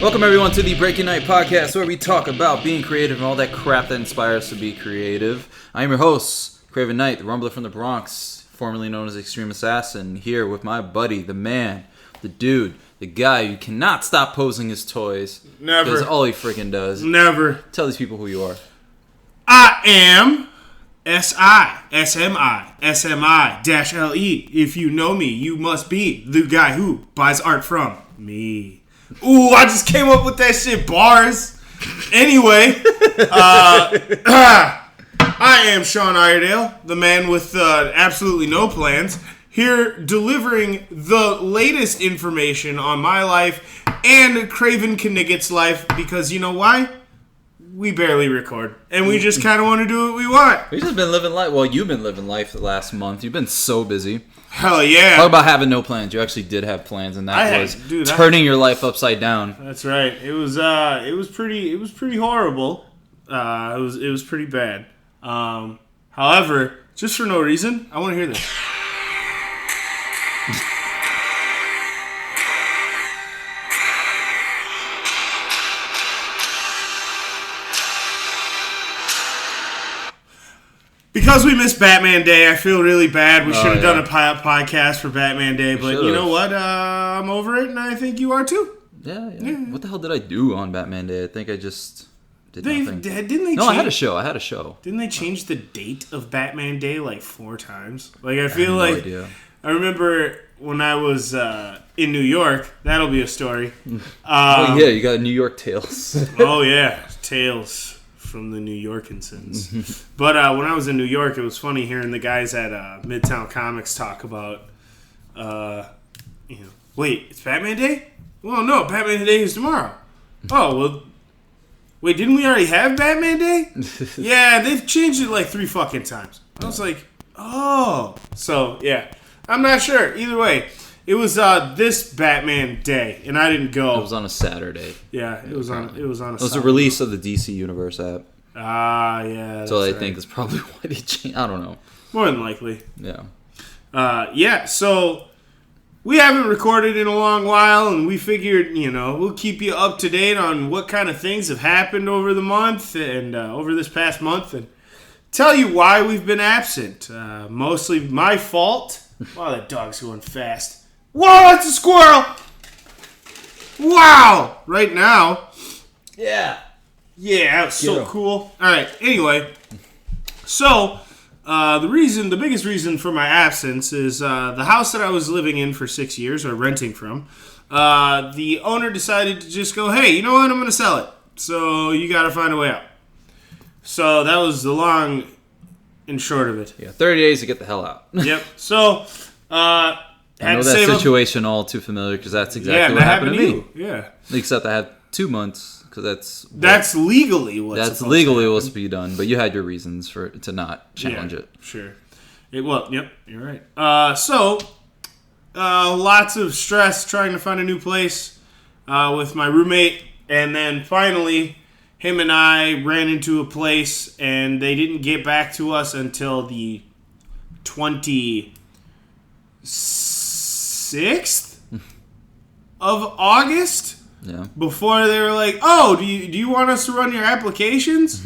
Welcome everyone to the Break Knyte podcast, where we talk about being creative and all that crap that inspires us to be creative. I am your host, Craven Knyte, the Rumbler from the Bronx, formerly known as Extreme Assassin, here with my buddy, the man, the dude, the guy who cannot stop posing his toys. Never. Because all he freaking does. Never. Tell these people who you are. I am SI-SMI-SMI-LE. If you know me, you must be the guy who buys art from me. Ooh, I just came up with that shit. Bars. Anyway, I am Sean Iredale, the man with absolutely no plans, here delivering the latest information on my life and Craven Knyte's life, because you know why? We barely record, and we just kind of want to do what we want. We've just been living life. Well, you've been living life the last month. You've been so busy. Hell yeah. Talk about having no plans. You actually did have plans, and that was turning your life upside down. That's right. It was pretty horrible. It was pretty bad. However, just for no reason, I want to hear this. Because we missed Batman Day, I feel really bad. We should have done a podcast for Batman Day, but you know what? I'm over it, and I think you are too. Yeah. What the hell did I do on Batman Day? I think I just did nothing. Didn't they? No, I had a show. Didn't they change the date of Batman Day like 4 times? Like I feel like idea. I remember when I was in New York. That'll be a story. Oh yeah, you got New York Tales. Oh yeah, Tales from the New Yorkinsons. But when I was in New York, it was funny hearing the guys at Midtown Comics talk about, wait, it's Batman Day? Well, no, Batman Day is tomorrow. Oh, well, wait, didn't we already have Batman Day? Yeah, they've changed it like 3 fucking times. I was like, oh. So, yeah, I'm not sure. Either way, it was this Batman Day, and I didn't go. It was on a Saturday. Yeah, it was on a Saturday. It was a release of the DC Universe app. Ah, yeah. So I think it's probably why they changed. I don't know. More than likely. Yeah. So we haven't recorded in a long while, and we figured, we'll keep you up to date on what kind of things have happened over the month and over this past month, and tell you why we've been absent. Mostly my fault. Wow, that dog's going fast. Whoa, that's a squirrel! Wow! Right now. Yeah. Yeah, that was so cool. Alright, anyway. So, the biggest reason for my absence is the house that I was living in for 6 years, or renting from, the owner decided to just go, hey, you know what, I'm going to sell it. So, you got to find a way out. So, that was the long and short of it. Yeah, 30 days to get the hell out. Yep. So, I know that situation all too familiar, because that's exactly what happened to me. Yeah. Except I had 2 months, because that's legally what's supposed to be done. But you had your reasons to not challenge it. Sure. Yep, you're right. So, lots of stress trying to find a new place with my roommate, and then finally, him and I ran into a place, and they didn't get back to us until the 26th of August. Yeah. Before they were like, oh, do you want us to run your applications?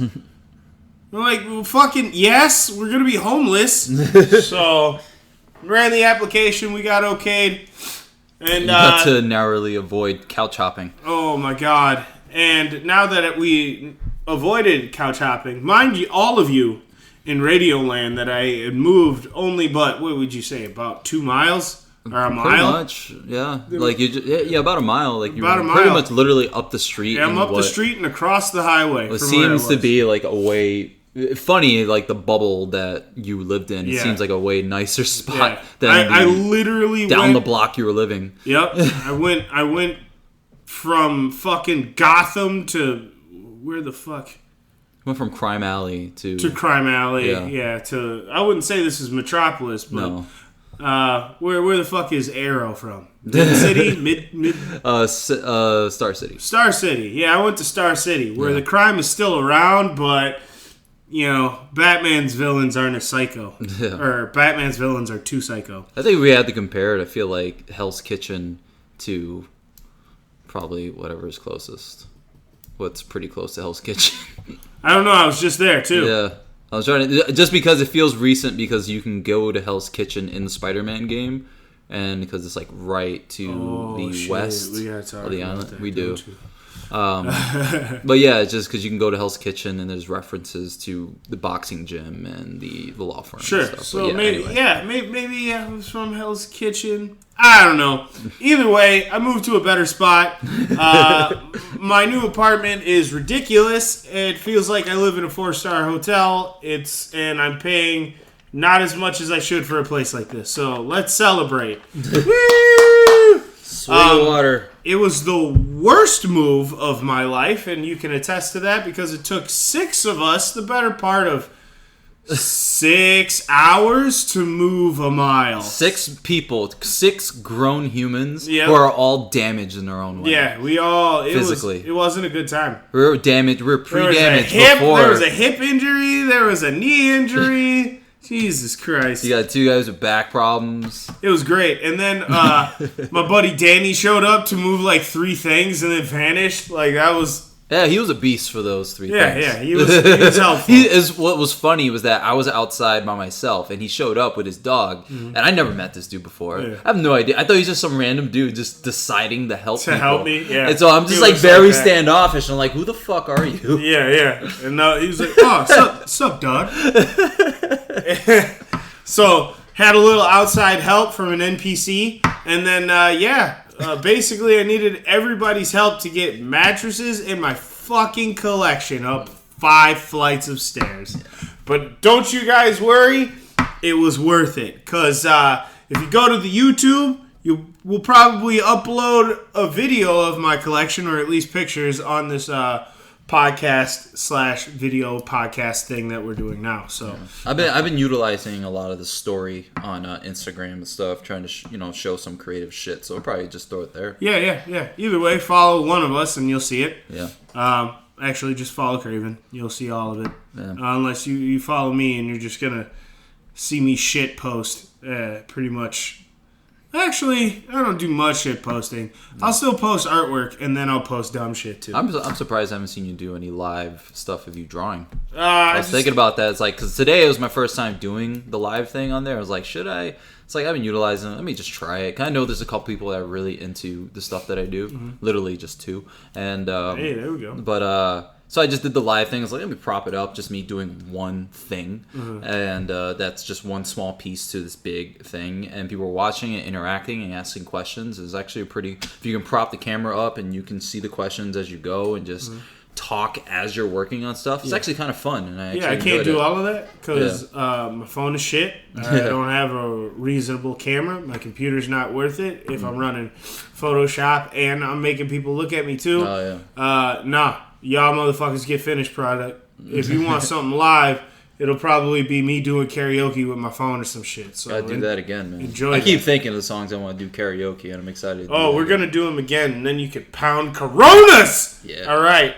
We're like, well, fucking yes, we're gonna be homeless. So ran the application, we got okayed, and you had to narrowly avoid couch hopping. Oh my god! And now that we avoided couch hopping, mind you, all of you in Radioland, that I had moved only, but what would you say, about 2 miles? Or a mile? Pretty much, yeah. Like about a mile. Like about a mile. Pretty much literally up the street. Yeah, I'm up the street and across the highway. It seems to be like a way funny, like the bubble that you lived in. It seems like a way nicer spot than I literally down the block you were living. Yep, I went from fucking Gotham to where the fuck? Went from Crime Alley to Crime Alley. Yeah. To I wouldn't say this is Metropolis, but. No. Where the fuck is Arrow from? Mid City? Mid Star City. Star City. Yeah, I went to Star City, where the crime is still around, but Batman's villains aren't as psycho. Yeah. Or Batman's villains are too psycho. I think we had to compare it. I feel like Hell's Kitchen to Probably whatever is closest. What's pretty close to Hell's Kitchen. I don't know. I was just there, too. Yeah. I was trying to... Just because it feels recent because you can go to Hell's Kitchen in the Spider-Man game. And because it's like right to the west we gotta talk of the about island. that, We do. But yeah, it's just because you can go to Hell's Kitchen and there's references to the boxing gym and the law firm. Sure. And stuff. So yeah, maybe, anyway. maybe it was from Hell's Kitchen. I don't know. Either way, I moved to a better spot. My new apartment is ridiculous. It feels like I live in a 4-star hotel. And I'm paying not as much as I should for a place like this. So let's celebrate. Woo! Sweet water. It was the worst move of my life, and you can attest to that because it took 6 of us, the better part of 6 hours, to move a mile. 6 people, 6 grown humans Yep. who are all damaged in their own way. Yeah, we all Physically. It wasn't a good time. We were damaged. We were pre-damaged There before. was a hip injury. There was a knee injury. Jesus Christ. You got 2 guys with back problems. It was great. And then my buddy Danny showed up to move like 3 things and then vanished. Like, that was... Yeah, he was a beast for those 3 things. Yeah, he was helpful. What was funny was that I was outside by myself, and he showed up with his dog, and I never met this dude before. Yeah. I have no idea. I thought he was just some random dude just deciding to help To people. help me, yeah. And so I'm just He like looks very like that. standoffish, and I'm like, who the fuck are you? Yeah. And he was like, oh, sup, dog? So, had a little outside help from an NPC. And then, basically I needed everybody's help to get mattresses in my fucking collection up 5 flights of stairs. But don't you guys worry. It was worth it. Because if you go to the YouTube, you will probably upload a video of my collection, or at least pictures, on this podcast/video podcast thing that we're doing now. So I've been utilizing a lot of the story on Instagram and stuff, trying to show some creative shit. So I'll probably just throw it there. Yeah. Either way, follow one of us and you'll see it. Yeah. Actually, just follow Craven. You'll see all of it. Yeah. Unless you follow me and you're just gonna see me shit post. Pretty much. Actually, I don't do much shit posting. I'll still post artwork, and then I'll post dumb shit, too. I'm surprised I haven't seen you do any live stuff of you drawing. I was thinking about that. It's like, because today it was my first time doing the live thing on there. I was like, should I? It's like, I've been utilizing it. Let me just try it. I know there's a couple people that are really into the stuff that I do. Mm-hmm. Literally just 2. And, hey, there we go. But, so I just did the live thing. I was like, let me prop it up. Just me doing one thing. Mm-hmm. And that's just one small piece to this big thing. And people were watching it, interacting, and asking questions. It's actually if you can prop the camera up and you can see the questions as you go and just talk as you're working on stuff. It's actually kind of fun. And I can't do all of that because my phone is shit. I don't have a reasonable camera. My computer's not worth it if I'm running Photoshop and I'm making people look at me too. Oh, yeah. Nah. Y'all motherfuckers get finished product. If you want something live, it'll probably be me doing karaoke with my phone or some shit. So Gotta do that again, man. Enjoy I keep thinking of the songs I want to do karaoke, and I'm excited. We're going to do them again, and then you can pound Coronas! Yeah. All right.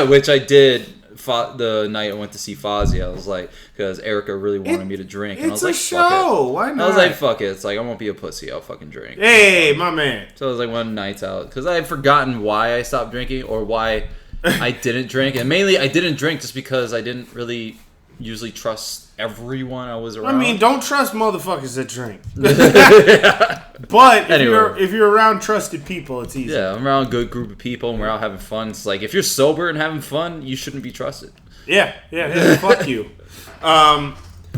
Which I did the night I went to see Fozzy. I was like, because Erica really wanted me to drink. And I was like, show. Fuck it. Why not? I was like, fuck it. It's like, I won't be a pussy. I'll fucking drink. Hey, my man. So it was like one night out. Because I had forgotten why I stopped drinking or why I didn't drink. And mainly I didn't drink just because I didn't really usually trust everyone I was around. I mean, don't trust motherfuckers that drink. But if you're around trusted people, it's easy. Yeah, I'm around a good group of people and we're out having fun. It's like, if you're sober and having fun, you shouldn't be trusted. Yeah, fuck you.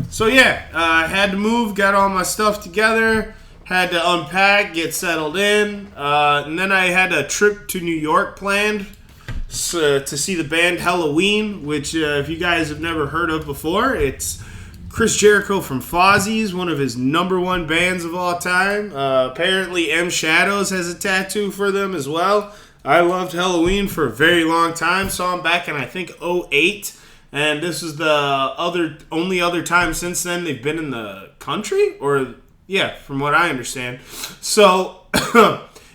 So I had to move, got all my stuff together, had to unpack, get settled in, and then I had a trip to New York planned to see the band Halloween, which if you guys have never heard of before, it's Chris Jericho from Fozzy's, one of his #1 bands of all time. Apparently M Shadows has a tattoo for them as well. I loved Halloween for a very long time. Saw them back in, I think, 2008. And this is the only other time since then they've been in the country? From what I understand. So,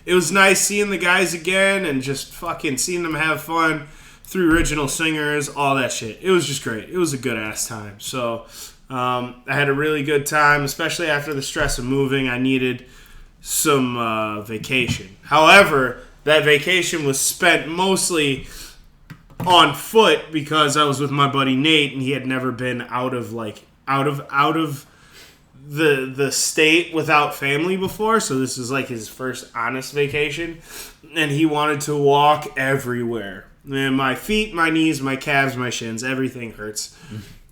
it was nice seeing the guys again and just fucking seeing them have fun. 3 original singers, all that shit. It was just great. It was a good-ass time. So, I had a really good time, especially after the stress of moving. I needed some vacation. However, that vacation was spent mostly on foot because I was with my buddy Nate, and he had never been out of the state without family before, so this is like his first honest vacation, and he wanted to walk everywhere. And my feet, my knees, my calves, my shins, everything hurts.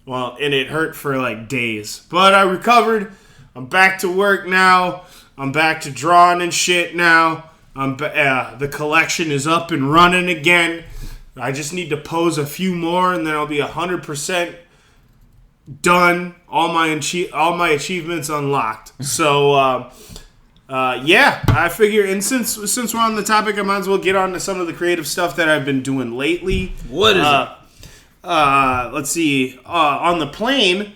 Well, and it hurt for like days, but I recovered. I'm back to work now. I'm back to drawing and shit now. The collection is up and running again. I just need to pose a few more, and then I'll be 100% done. All my achievements unlocked. So, yeah, I figure, and since we're on the topic, I might as well get on to some of the creative stuff that I've been doing lately. What is it? Let's see. On the plane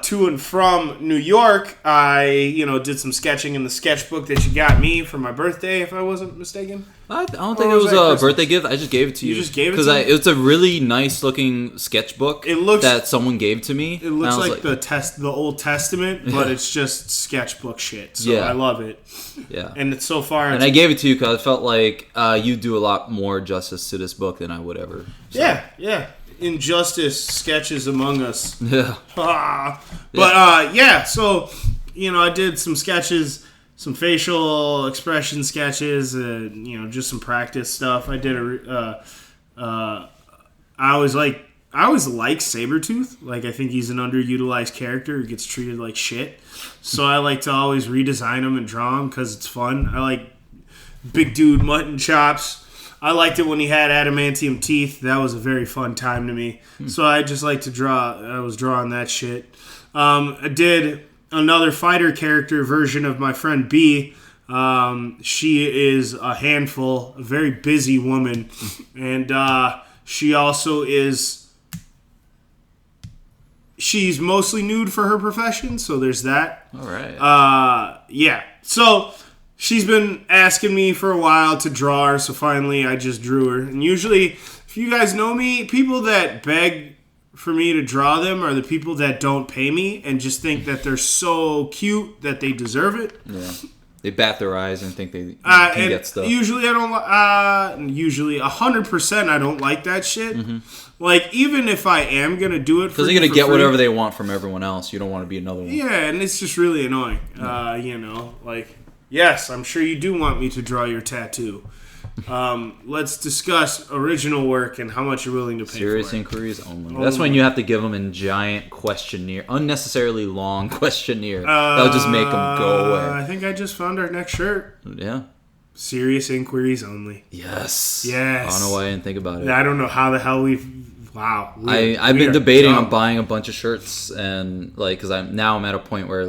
to and from New York, I did some sketching in the sketchbook that you got me for my birthday, if I wasn't mistaken. I don't think it was a birthday gift. I just gave it to you. You just gave it to me? Because it's a really nice looking sketchbook that someone gave to me. It looks like the Old Testament, but it's just sketchbook shit. So yeah. I love it. Yeah. And it's so far. And I gave it to you because I felt like you do a lot more justice to this book than I would ever. So. Yeah. Injustice sketches among us. Yeah. But yeah, so I did some sketches, some facial expression sketches, just some practice stuff. I did I always like Sabretooth. Like, I think he's an underutilized character who gets treated like shit. So I like to always redesign him and draw him because it's fun. I like big dude mutton chops. I liked it when he had adamantium teeth. That was a very fun time to me. So I just like to draw. I was drawing that shit. I did another fighter character version of my friend B. She is a handful, a very busy woman. And she also is... She's mostly nude for her profession, so there's that. All right. Yeah. So... She's been asking me for a while to draw her, so finally I just drew her. And usually, if you guys know me, people that beg for me to draw them are the people that don't pay me and just think that they're so cute that they deserve it. Yeah. They bat their eyes and think they can get stuff. Usually I don't... usually, 100% I don't like that shit. Mm-hmm. Like, even if I am going to do it for... Because they're going to get whatever they want from everyone else. You don't want to be another one. Yeah, and it's just really annoying. Like... Yes, I'm sure you do want me to draw your tattoo. Let's discuss original work and how much you're willing to pay Serious for it. inquiries only. That's when you have to give them a giant questionnaire, unnecessarily long questionnaire. That'll just make them go away. I think I just found our next shirt. Yeah. Serious inquiries only. Yes. I don't know why I didn't think about it. I don't know how the hell we've... Wow. I've been debating on buying a bunch of shirts, and because I'm at a point where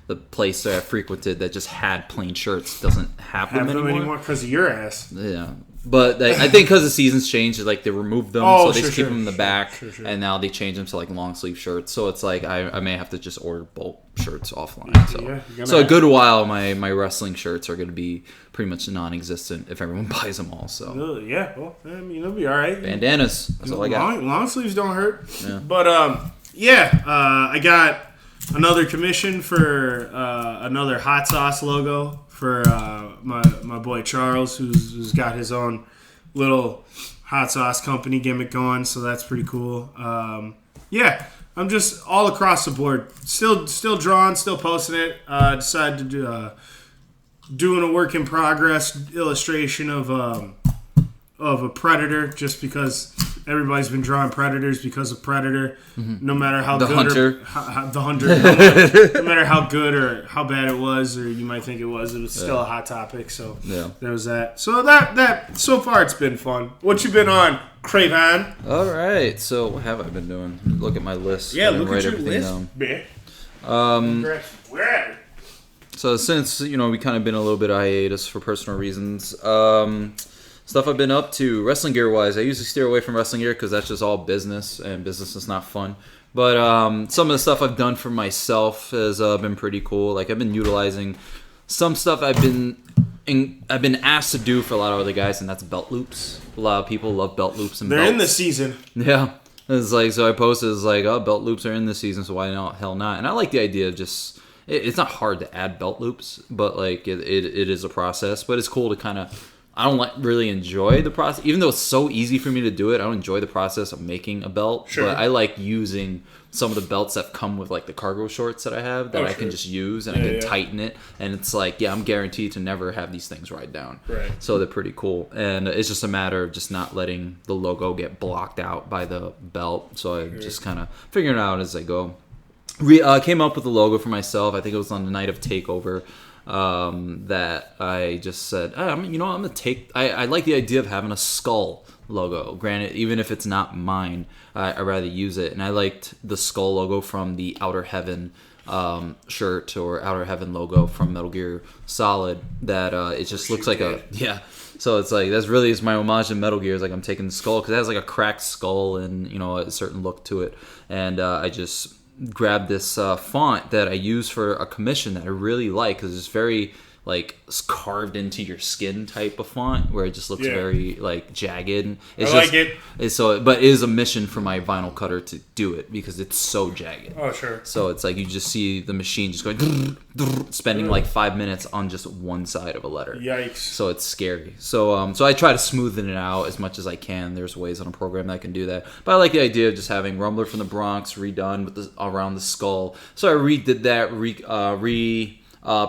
the place that I frequented that just had plain shirts doesn't have them anymore because of your ass. Yeah, but I think because the seasons changed, they removed them, so they just keep them in the back, and now they change them to long sleeve shirts. So it's I may have to just order bulk shirts offline. So a good while my wrestling shirts are going to be pretty much non-existent if everyone buys them all. So yeah, well, I mean, it'll be all right. Bandanas, that's all I got. Long sleeves don't hurt. Yeah. But I got another commission for another hot sauce logo for my boy Charles, who's got his own little hot sauce company gimmick going, so that's pretty cool. Yeah, I'm just all across the board. Still drawing, still posting it. Decided to do doing a work in progress illustration of a Predator, just because everybody's been drawing Predators because of Predator. Mm-hmm. No matter how the good hunter. The hunter. No matter how good or how bad it was, or you might think it was still a hot topic. So there was that. So that so far it's been fun. What you been on, Craven? All right. So what have I been doing? Look at my list. Yeah, look at your list. Where at it? So since we kind of been a little bit of hiatus for personal reasons, stuff I've been up to wrestling gear wise, I usually steer away from wrestling gear because that's just all business, and business is not fun. But some of the stuff I've done for myself has been pretty cool. I've been utilizing some stuff I've been asked to do for a lot of other guys, and that's belt loops. A lot of people love belt loops and they're belts. in the season. Yeah. It's so I posted, belt loops are in the season, so why not? Hell not. And I like the idea of just... It's not hard to add belt loops, but it is a process. But it's cool to kind of I don't really enjoy the process, even though it's so easy for me to do it. I don't enjoy the process of making a belt, but I like using some of the belts that come with like the cargo shorts that I have that I can just use, and I can tighten it, and it's like, I'm guaranteed to never have these things ride down. Right. So they're pretty cool, and it's just a matter of just not letting the logo get blocked out by the belt. So I just kind of figuring it out as I go. Came up with the logo for myself. I think it was on the night of Takeover. That I just said, I'm gonna take. I like the idea of having a skull logo. Granted, even if it's not mine, I'd rather use it. And I liked the skull logo from the Outer Heaven shirt or Outer Heaven logo from Metal Gear Solid. That it just looks like So it's like it's my homage to Metal Gear. It's like I'm taking the skull because it has like a cracked skull and a certain look to it. And I just grabbed this font that I use for a commission that I really like because it's very like carved into your skin type of font where it just looks very like jagged. It's like it. But it is a mission for my vinyl cutter to do it because it's so jagged. Oh, sure. So it's like you just see the machine just going spending like 5 minutes on just one side of a letter. Yikes. So it's scary. So I try to smoothen it out as much as I can. There's ways on a program that can do that. But I like the idea of just having Rumbler from the Bronx redone with around the skull. So I redid that,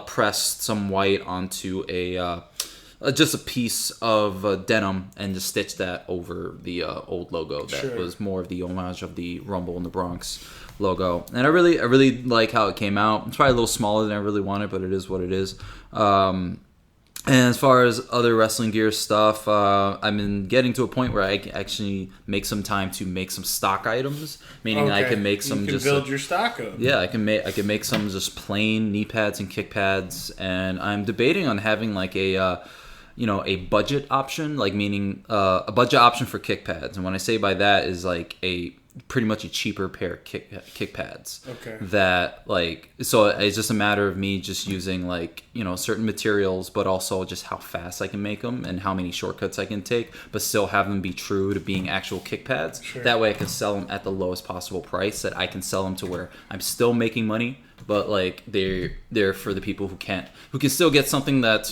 pressed some white onto just a piece of denim and just stitched that over the old logo that was more of the homage of the Rumble in the Bronx logo. And I really like how it came out. It's probably a little smaller than I really wanted, but it is what it is. And as far as other wrestling gear stuff, I've been getting to a point where I can actually make some time to make some stock items. Meaning I can make some build your stock up. Yeah, I can make some just plain knee pads and kick pads, and I'm debating on having like a budget option, like meaning a budget option for kick pads. And when I say by that is like pretty much a cheaper pair of kick pads. Okay. That so it's just a matter of me just using certain materials, but also just how fast I can make them and how many shortcuts I can take, but still have them be true to being actual kick pads. Sure. That way I can sell them at the lowest possible price that I can sell them to where I'm still making money, but they're for the people who can still get something that's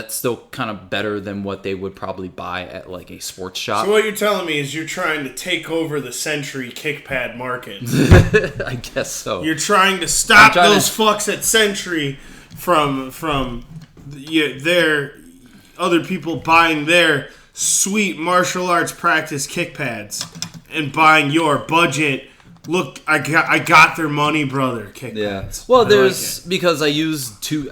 still kind of better than what they would probably buy at like a sports shop. So what you're telling me is you're trying to take over the Century kick pad market. I guess so. You're trying to stop those fucks at Century from their other people buying their sweet martial arts practice kick pads and buying your budget. Look, I got their money, brother. Kick pads. Well, because I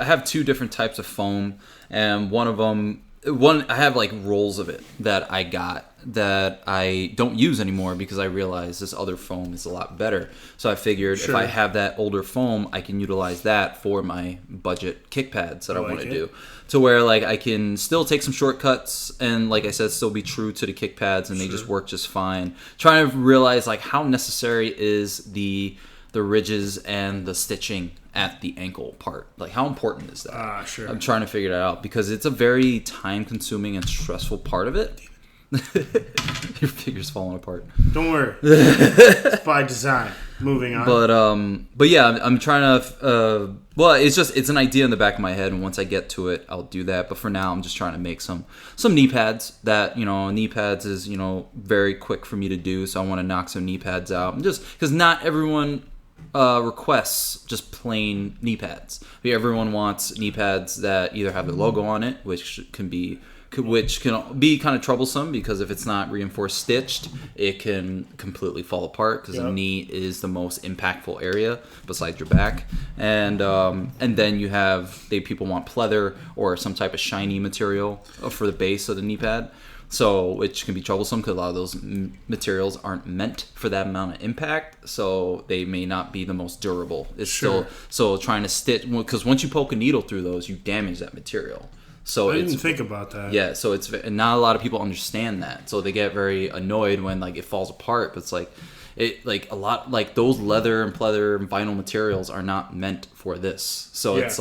have two different types of foam. And one of them, I have like rolls of it that I got that I don't use anymore because I realized this other foam is a lot better. So I figured if I have that older foam, I can utilize that for my budget kick pads that I want to do. To where I can still take some shortcuts and like I said, still be true to the kick pads and they just work just fine. Trying to realize how necessary is the ridges and the stitching at the ankle part. How important is that? Sure. I'm trying to figure that out because it's a very time-consuming and stressful part of it. Your figure's falling apart. Don't worry. It's by design. Moving on. But yeah, I'm trying to. It's an idea in the back of my head, and once I get to it, I'll do that. But for now, I'm just trying to make some knee pads. That knee pads is very quick for me to do, so I want to knock some knee pads out. And just because not everyone requests just plain knee pads. Everyone wants knee pads that either have the logo on it, which can be kind of troublesome because if it's not reinforced stitched, it can completely fall apart because the knee is the most impactful area besides your back. And then you have people want pleather or some type of shiny material for the base of the knee pad. So, which can be troublesome because a lot of those materials aren't meant for that amount of impact, so they may not be the most durable. It's still trying to stitch, because once you poke a needle through those, you damage that material. So I didn't think about that. Yeah, so and not a lot of people understand that, so they get very annoyed when it falls apart. But it's a lot those leather and pleather and vinyl materials are not meant for this. So it's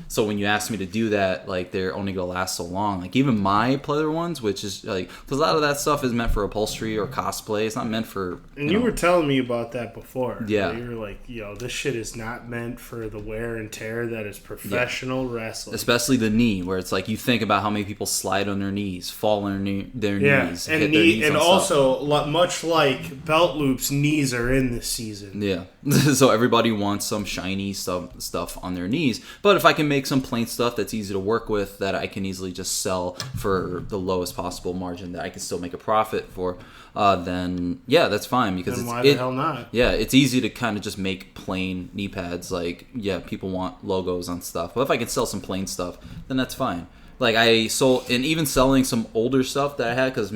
So when you ask me to do that, like, they're only gonna last so long. Like, even my pleather ones, which is like, because a lot of that stuff is meant for upholstery or cosplay. It's not meant for. And you were telling me about that before. Yeah. You were like, yo, this shit is not meant for the wear and tear that is professional wrestling. Especially the knee, where it's like you think about how many people slide on their knees, fall on their knees, and hit their knees and on also stuff. much like belt loops, knees are in this season. Yeah, so everybody wants some shiny stuff on their knees. But if I can make some plain stuff that's easy to work with, that I can easily just sell for the lowest possible margin that I can still make a profit for, then yeah, that's fine. Because then why the hell not? Yeah, it's easy to kind of just make plain knee pads. Like, yeah, people want logos on stuff, but if I can sell some plain stuff, then that's fine. Like, I sold, and even selling some older stuff that I had, because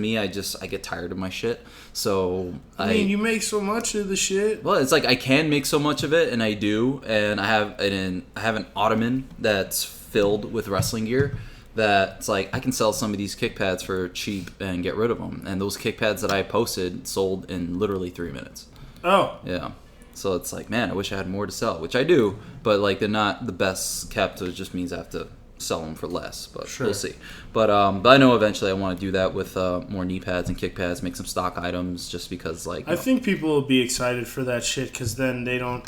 I get tired of my shit. So I mean, you make so much of the shit. Well, it's like I can make so much of it, and I do, and I have an ottoman that's filled with wrestling gear. That's like, I can sell some of these kick pads for cheap and get rid of them. And those kick pads that I posted sold in literally 3 minutes. Oh, yeah. So it's like, man, I wish I had more to sell, which I do, but like, they're not the best kept. So it just means I have to sell them for less, but sure. We'll see. But I know eventually I want to do that with more knee pads and kick pads, make some stock items, just because, like, I think people will be excited for that shit, because then they don't,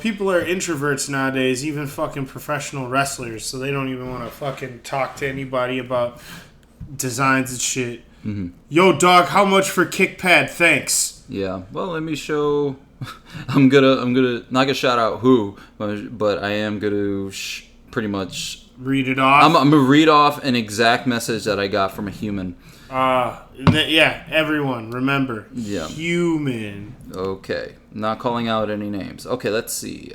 people are introverts nowadays, even fucking professional wrestlers, so they don't even want to fucking talk to anybody about designs and shit. Mm-hmm. Yo, dog, how much for kick pad? Thanks. Yeah. Well, let me show. I'm gonna not gonna shout out who, but I am gonna pretty much read it off. I'm gonna read off an exact message that I got from a human. Yeah, everyone, remember. Yeah. Human. Okay. Not calling out any names. Okay, let's see.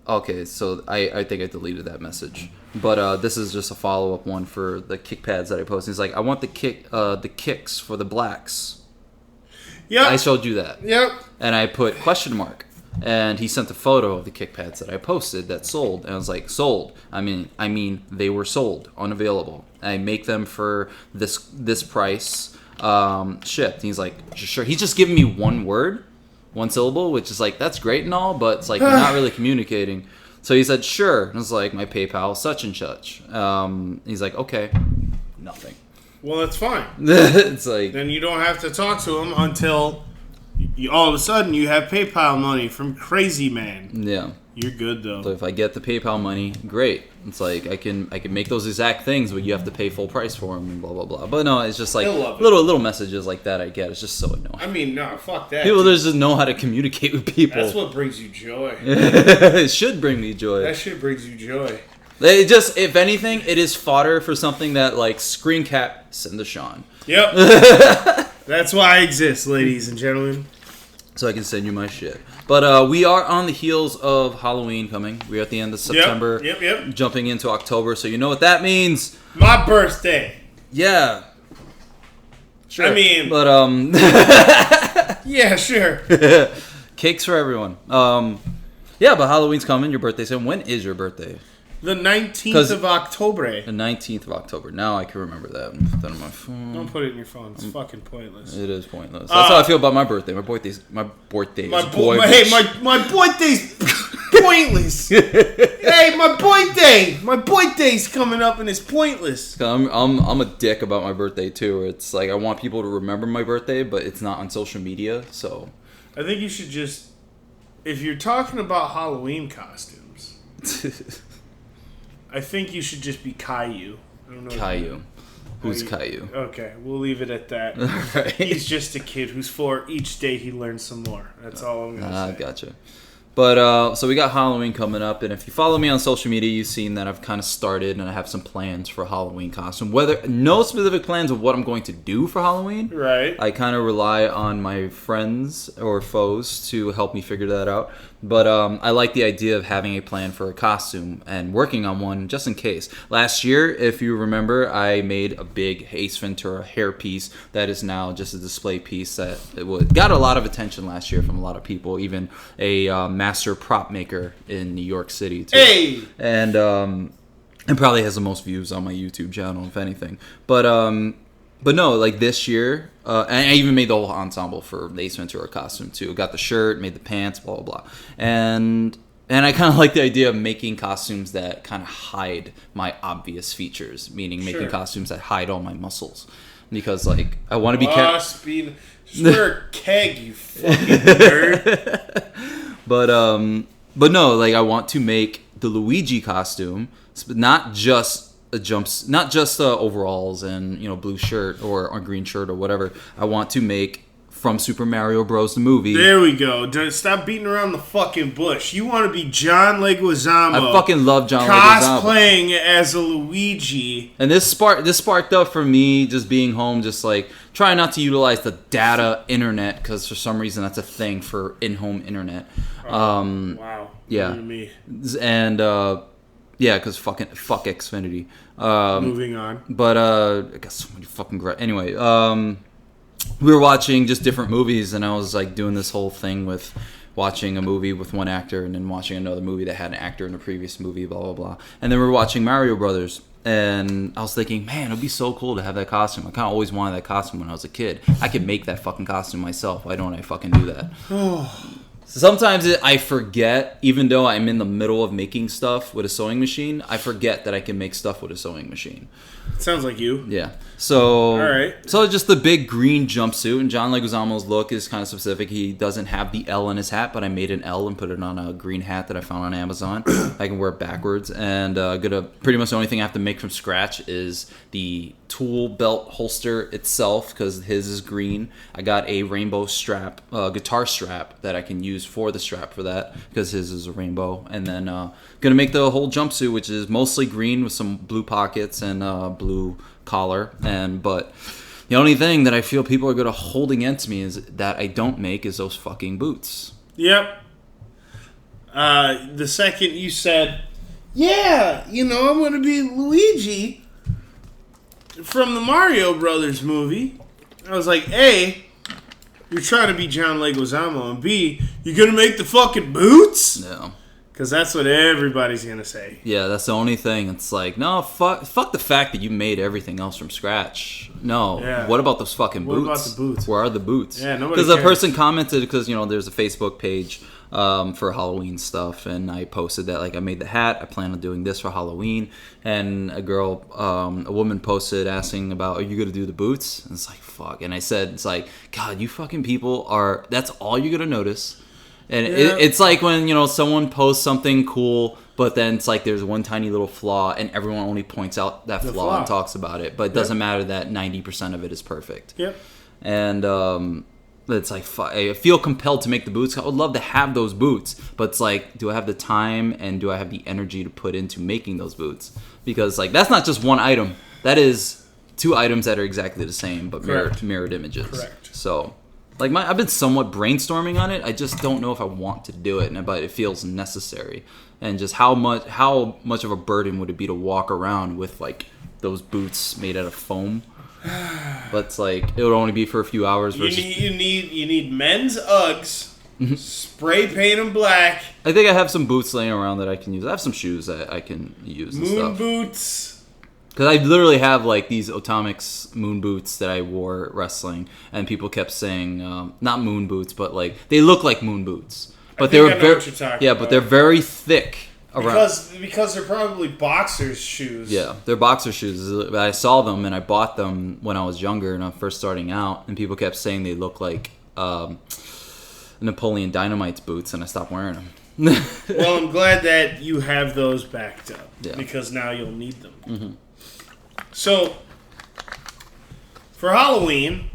Okay, so I think I deleted that message. But this is just a follow-up one for the kick pads that I posted. He's like, I want the kicks for the blacks. Yep. I showed you that. Yep. And I put question mark. And he sent a photo of the kick pads that I posted that sold. And I was like, sold. I mean, they were sold, unavailable. I make them for this price, shipped. And he's like, sure. He's just giving me one word, one syllable, which is like, that's great and all, but it's like, you're not really communicating. So he said, sure. And I was like, my PayPal, such and such. He's like, okay, nothing. Well, that's fine. It's like, then you don't have to talk to him until all of a sudden you have PayPal money from Crazy Man. Yeah. You're good though. So if I get the PayPal money, great. It's like I can make those exact things, but you have to pay full price for them and blah blah blah. But no, it's just like little messages like that I get. It's just so annoying. I mean, no, fuck that. People just know how to communicate with people. That's what brings you joy. It should bring me joy. That shit brings you joy. It just, if anything, it is fodder for something that, like, Screen Cap, send to Sean. Yep. That's why I exist, ladies and gentlemen. So I can send you my shit. But we are on the heels of Halloween coming. We're at the end of September. Yep. Jumping into October. So you know what that means. My birthday. Yeah. Sure. I mean. But, yeah, sure. Cakes for everyone. Yeah, but Halloween's coming. Your birthday's in. When is your birthday? The 19th of October. The 19th of October. Now I can remember that. Put that on my phone. Don't put it in your phone. It's fucking pointless. It is pointless. That's how I feel about my birthday. My birthday's my birthday's pointless. Hey, my birthday. My birthday's coming up and it's pointless. I'm a dick about my birthday too. It's like I want people to remember my birthday, but it's not on social media. So I think you should just, if you're talking about Halloween costumes, I think you should just be Caillou. I don't know. Caillou. Who's Caillou? Okay, we'll leave it at that. Right. He's just a kid who's 4. Each day he learns some more. That's all I'm going to say. Gotcha. But, so we got Halloween coming up, and if you follow me on social media, you've seen that I've kind of started, and I have some plans for a Halloween costume. No specific plans of what I'm going to do for Halloween. Right. I kind of rely on my friends or foes to help me figure that out. But I like the idea of having a plan for a costume and working on one just in case. Last year, if you remember, I made a big Ace Ventura hairpiece that is now just a display piece that got a lot of attention last year from a lot of people, even a master prop maker in New York City too. Hey! And it probably has the most views on my YouTube channel, if anything. But no, like this year, and I even made the whole ensemble for the Ace Ventura costume too. Got the shirt, made the pants, blah, blah, blah. And And I kind of like the idea of making costumes that kind of hide my obvious features, meaning making costumes that hide all my muscles. Because, like, I want to be... Just wear a keg, you fucking nerd. But no, like, I want to make the Luigi costume, not just overalls and, blue shirt or green shirt or whatever. I want to make from Super Mario Bros. The movie. There we go. Stop beating around the fucking bush. You want to be John Leguizamo. I fucking love John Leguizamo. Cosplaying as a Luigi. And this sparked up for me just being home, just like trying not to utilize the data internet because for some reason that's a thing for in-home internet. Wow. Yeah. Me. And because fuck Xfinity. Moving on. But I got so many fucking anyway. We were watching just different movies, and I was like doing this whole thing with watching a movie with one actor and then watching another movie that had an actor in the previous movie, blah, blah, blah. And then we were watching Mario Brothers, and I was thinking, man, it'd be so cool to have that costume. I kind of always wanted that costume when I was a kid. I could make that fucking costume myself. Why don't I fucking do that? Sometimes I forget, even though I'm in the middle of making stuff with a sewing machine, I forget that I can make stuff with a sewing machine. Sounds like you. Yeah. So, all right. So just the big green jumpsuit, and John Leguizamo's look is kind of specific. He doesn't have the L in his hat, but I made an L and put it on a green hat that I found on Amazon. I can wear it backwards, and pretty much the only thing I have to make from scratch is the tool belt holster itself, because his is green. I got a rainbow strap, guitar strap that I can use for the strap for that, because his is a rainbow. And then gonna make the whole jumpsuit, which is mostly green with some blue pockets and blue collar. But the only thing that I feel people are gonna hold against me is that I don't make is those fucking boots. Yep. The second you said, yeah, I'm gonna be Luigi from the Mario Brothers movie, I was like, A, you're trying to be John Leguizamo, and B, you're gonna make the fucking boots? No. Because that's what everybody's gonna say. Yeah, that's the only thing. It's like, no, fuck the fact that you made everything else from scratch. No. Yeah. What about those fucking boots? What about the boots? Where are the boots? Yeah, nobody cares. Because a person commented, because, there's a Facebook page for Halloween stuff, and I posted that, like, I made the hat, I plan on doing this for Halloween, and a woman posted asking about, are you gonna do the boots? And it's like, fuck. And I said, it's like, God, you fucking people that's all you're gonna notice. And it's like when, someone posts something cool, but then it's like there's one tiny little flaw, and everyone only points out that flaw and talks about it. But it doesn't matter that 90% of it is perfect. Yep. And it's like, I feel compelled to make the boots. I would love to have those boots. But it's like, do I have the time and do I have the energy to put into making those boots? Because, like, that's not just one item. That is 2 items that are exactly the same, but mirrored images. Correct. So... like I've been somewhat brainstorming on it. I just don't know if I want to do it, but it feels necessary. And just how much of a burden would it be to walk around with like those boots made out of foam? But it's like it would only be for a few hours. Versus... You need men's Uggs. Spray paint them black. I think I have some boots laying around that I can use. I have some shoes that I can use. Moon boots. Because I literally have like these Otomix moon boots that I wore wrestling, and people kept saying not moon boots, but like they look like moon boots, but they were but they're very thick around. Because they're probably boxers shoes. Yeah, they're boxer shoes. I saw them and I bought them when I was younger and I was first starting out, and people kept saying they look like Napoleon Dynamite's boots, and I stopped wearing them. Well, I'm glad that you have those backed up because now you'll need them. Mm-hmm. So, for Halloween,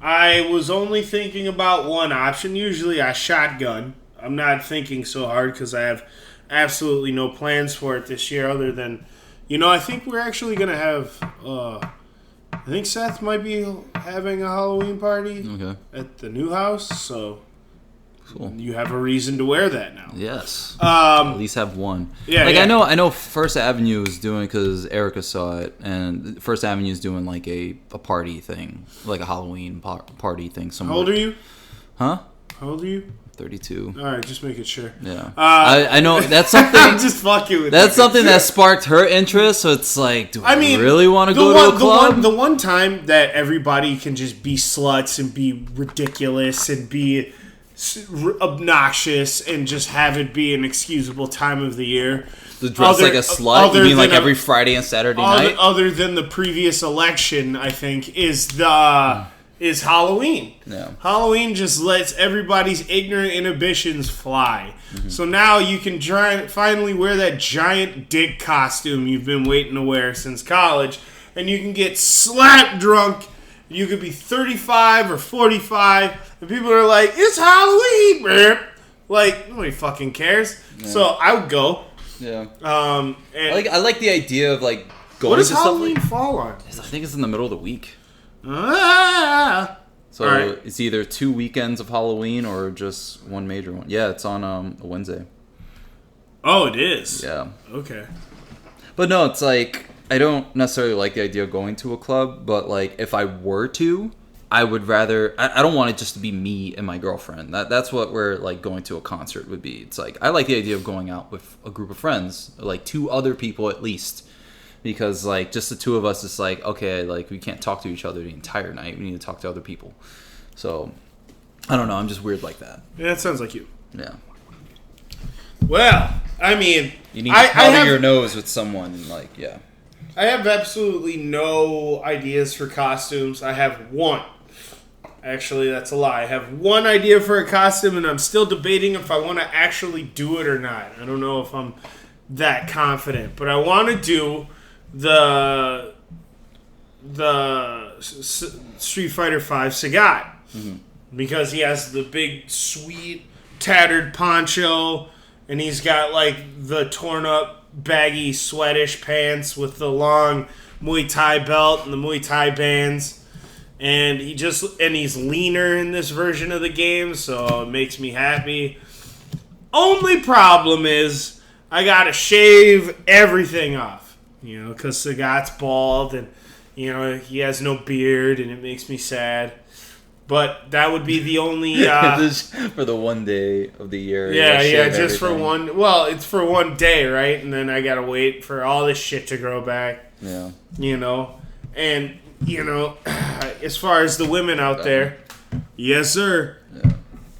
I was only thinking about one option. Usually I shotgun. I'm not thinking so hard because I have absolutely no plans for it this year other than, I think we're actually going to have, I think Seth might be having a Halloween party at the new house, so... cool. You have a reason to wear that now. Yes. At least have one. Yeah. Like I know First Avenue is doing, because Erica saw it, and First Avenue is doing like a party thing, like a Halloween party thing somewhere. How old are you? Huh? How old are you? 32. All right, just making sure. Yeah. I know that's something. I'm just fucking with that's something that sparked her interest. So it's like, do I really want to go to a club? The one time that everybody can just be sluts and be ridiculous and be obnoxious and just have it be an excusable time of the year. To dress like a slut? You mean like every Friday and Saturday night? Other than the previous election, I think, is Halloween. Yeah. Halloween just lets everybody's ignorant inhibitions fly. Mm-hmm. So now you can finally wear that giant dick costume you've been waiting to wear since college, and you can get slap drunk. You could be 35 or 45, and people are like, it's Halloween, man. Like, nobody fucking cares. Yeah. So I would go. Yeah. And I like the idea of like going. What does to Halloween stuff fall on? I think it's in the middle of the week. So right. It's either 2 weekends of Halloween or just one major one. Yeah, it's on a Wednesday. Oh, it is. Yeah. Okay. But no, it's like I don't necessarily like the idea of going to a club, but like if I were to, I would rather. I don't want it just to be me and my girlfriend. That's what we're like going to a concert would be. It's like I like the idea of going out with a group of friends, like 2 other people at least, because like just the 2 of us, it's like okay, like we can't talk to each other the entire night. We need to talk to other people. So I don't know. I'm just weird like that. Yeah, that sounds like you. Yeah. Well, I mean, you need to powder your nose with someone. Like yeah. I have absolutely no ideas for costumes. I have one. Actually, that's a lie. I have one idea for a costume, and I'm still debating if I want to actually do it or not. I don't know if I'm that confident, but I want to do the Street Fighter V Sagat. Mm-hmm. Because he has the big, sweet, tattered poncho, and he's got, like, the torn-up, baggy, sweatish pants with the long Muay Thai belt and the Muay Thai bands. And he's leaner in this version of the game, so it makes me happy. Only problem is I gotta shave everything off, because Sagat's bald and, he has no beard, and it makes me sad. But that would be the only... Just for the one day of the year. Yeah, just for one... Well, it's for one day, right? And then I gotta wait for all this shit to grow back. Yeah. And... as far as the women out there, yes, sir. Yeah.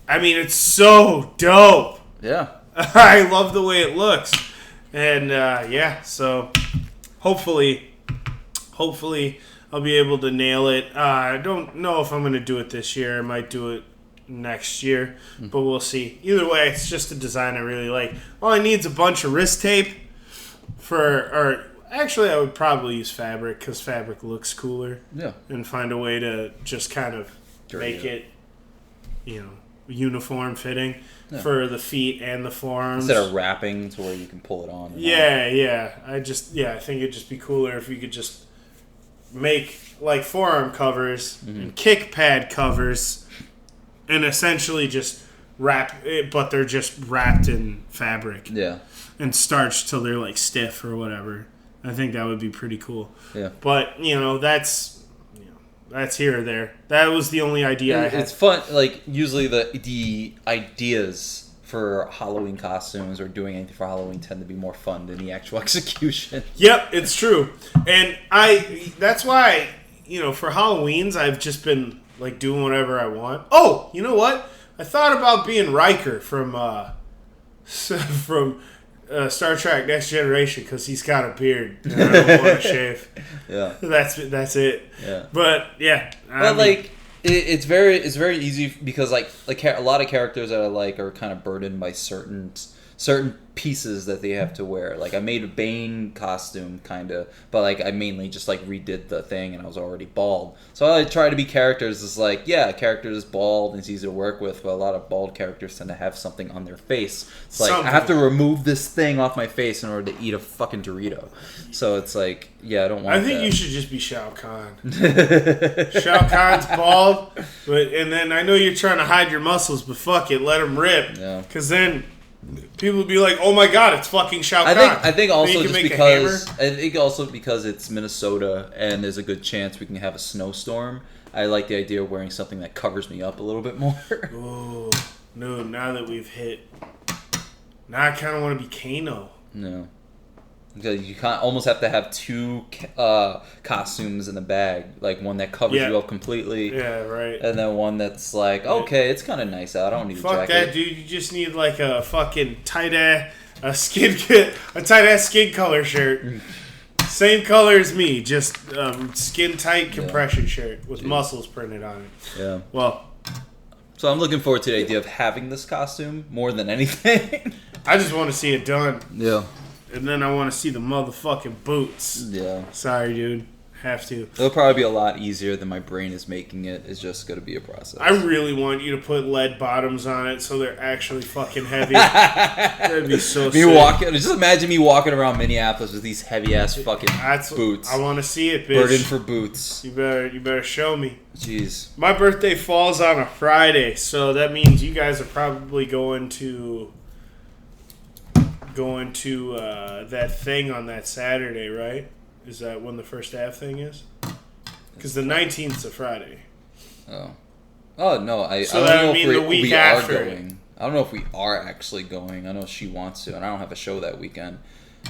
I mean, it's so dope. Yeah. I love the way it looks. And, so hopefully I'll be able to nail it. I don't know if I'm going to do it this year. I might do it next year, but we'll see. Either way, it's just a design I really like. All I need is a bunch of wrist tape Actually, I would probably use fabric because fabric looks cooler. Yeah. And find a way to just kind of make it, uniform fitting for the feet and the forearms. Instead of wrapping to where you can pull it on. Yeah. I think it'd just be cooler if you could just make like forearm covers and kick pad covers and essentially just wrap it, but they're just wrapped in fabric. Yeah. And starched till they're like stiff or whatever. I think that would be pretty cool. Yeah. But, that's here or there. That was the only idea I had. It's fun. Like, usually the ideas for Halloween costumes or doing anything for Halloween tend to be more fun than the actual execution. Yep, it's true. And that's why, for Halloweens, I've just been, like, doing whatever I want. Oh, you know what? I thought about being Riker from Star Trek Next Generation because he's got a beard and I don't want to shave. Yeah, that's it. Yeah, but yeah, it's very easy because like a lot of characters that I like are kind of burdened by certain pieces that they have to wear. Like I made a Bane costume kind of, but like I mainly just like redid the thing and I was already bald. So I try to be characters is like, yeah, a character is bald and it's easy to work with, but a lot of bald characters tend to have something on their face. It's like I have to remove this thing off my face in order to eat a fucking Dorito. So it's like, yeah, I don't want I think you should just be Shao Kahn. Shao Kahn's bald, and then I know you're trying to hide your muscles, but fuck it, let them rip. Yeah. Because then people would be like, "Oh my god, it's fucking Shao Kahn." I think also because it's Minnesota and there's a good chance we can have a snowstorm. I like the idea of wearing something that covers me up a little bit more. Oh no! Now that we've hit, now I kind of want to be Kano. No. Because you almost have to have two costumes in the bag, like one that covers you up completely. Yeah, right. And then one that's like, okay, it's kind of nice out. I don't need a jacket. Fuck that, dude. You just need like a fucking tight-ass skin color shirt. Same color as me, just skin tight compression shirt with muscles printed on it. Yeah. Well, so I'm looking forward to the idea of having this costume more than anything. I just want to see it done. Yeah. And then I want to see the motherfucking boots. Yeah. Sorry, dude. Have to. It'll probably be a lot easier than my brain is making it. It's just going to be a process. I really want you to put lead bottoms on it so they're actually fucking heavy. That'd be so sick. Just imagine me walking around Minneapolis with these heavy-ass fucking boots. I want to see it, bitch. Burden for boots. You better show me. Jeez. My birthday falls on a Friday, so that means you guys are probably going to that thing on that Saturday, right? Is that when the first half thing is? Because the 19th is a Friday. Oh no! I so don't know mean if the week we after are going. I don't know if we are actually going. I know she wants to, and I don't have a show that weekend.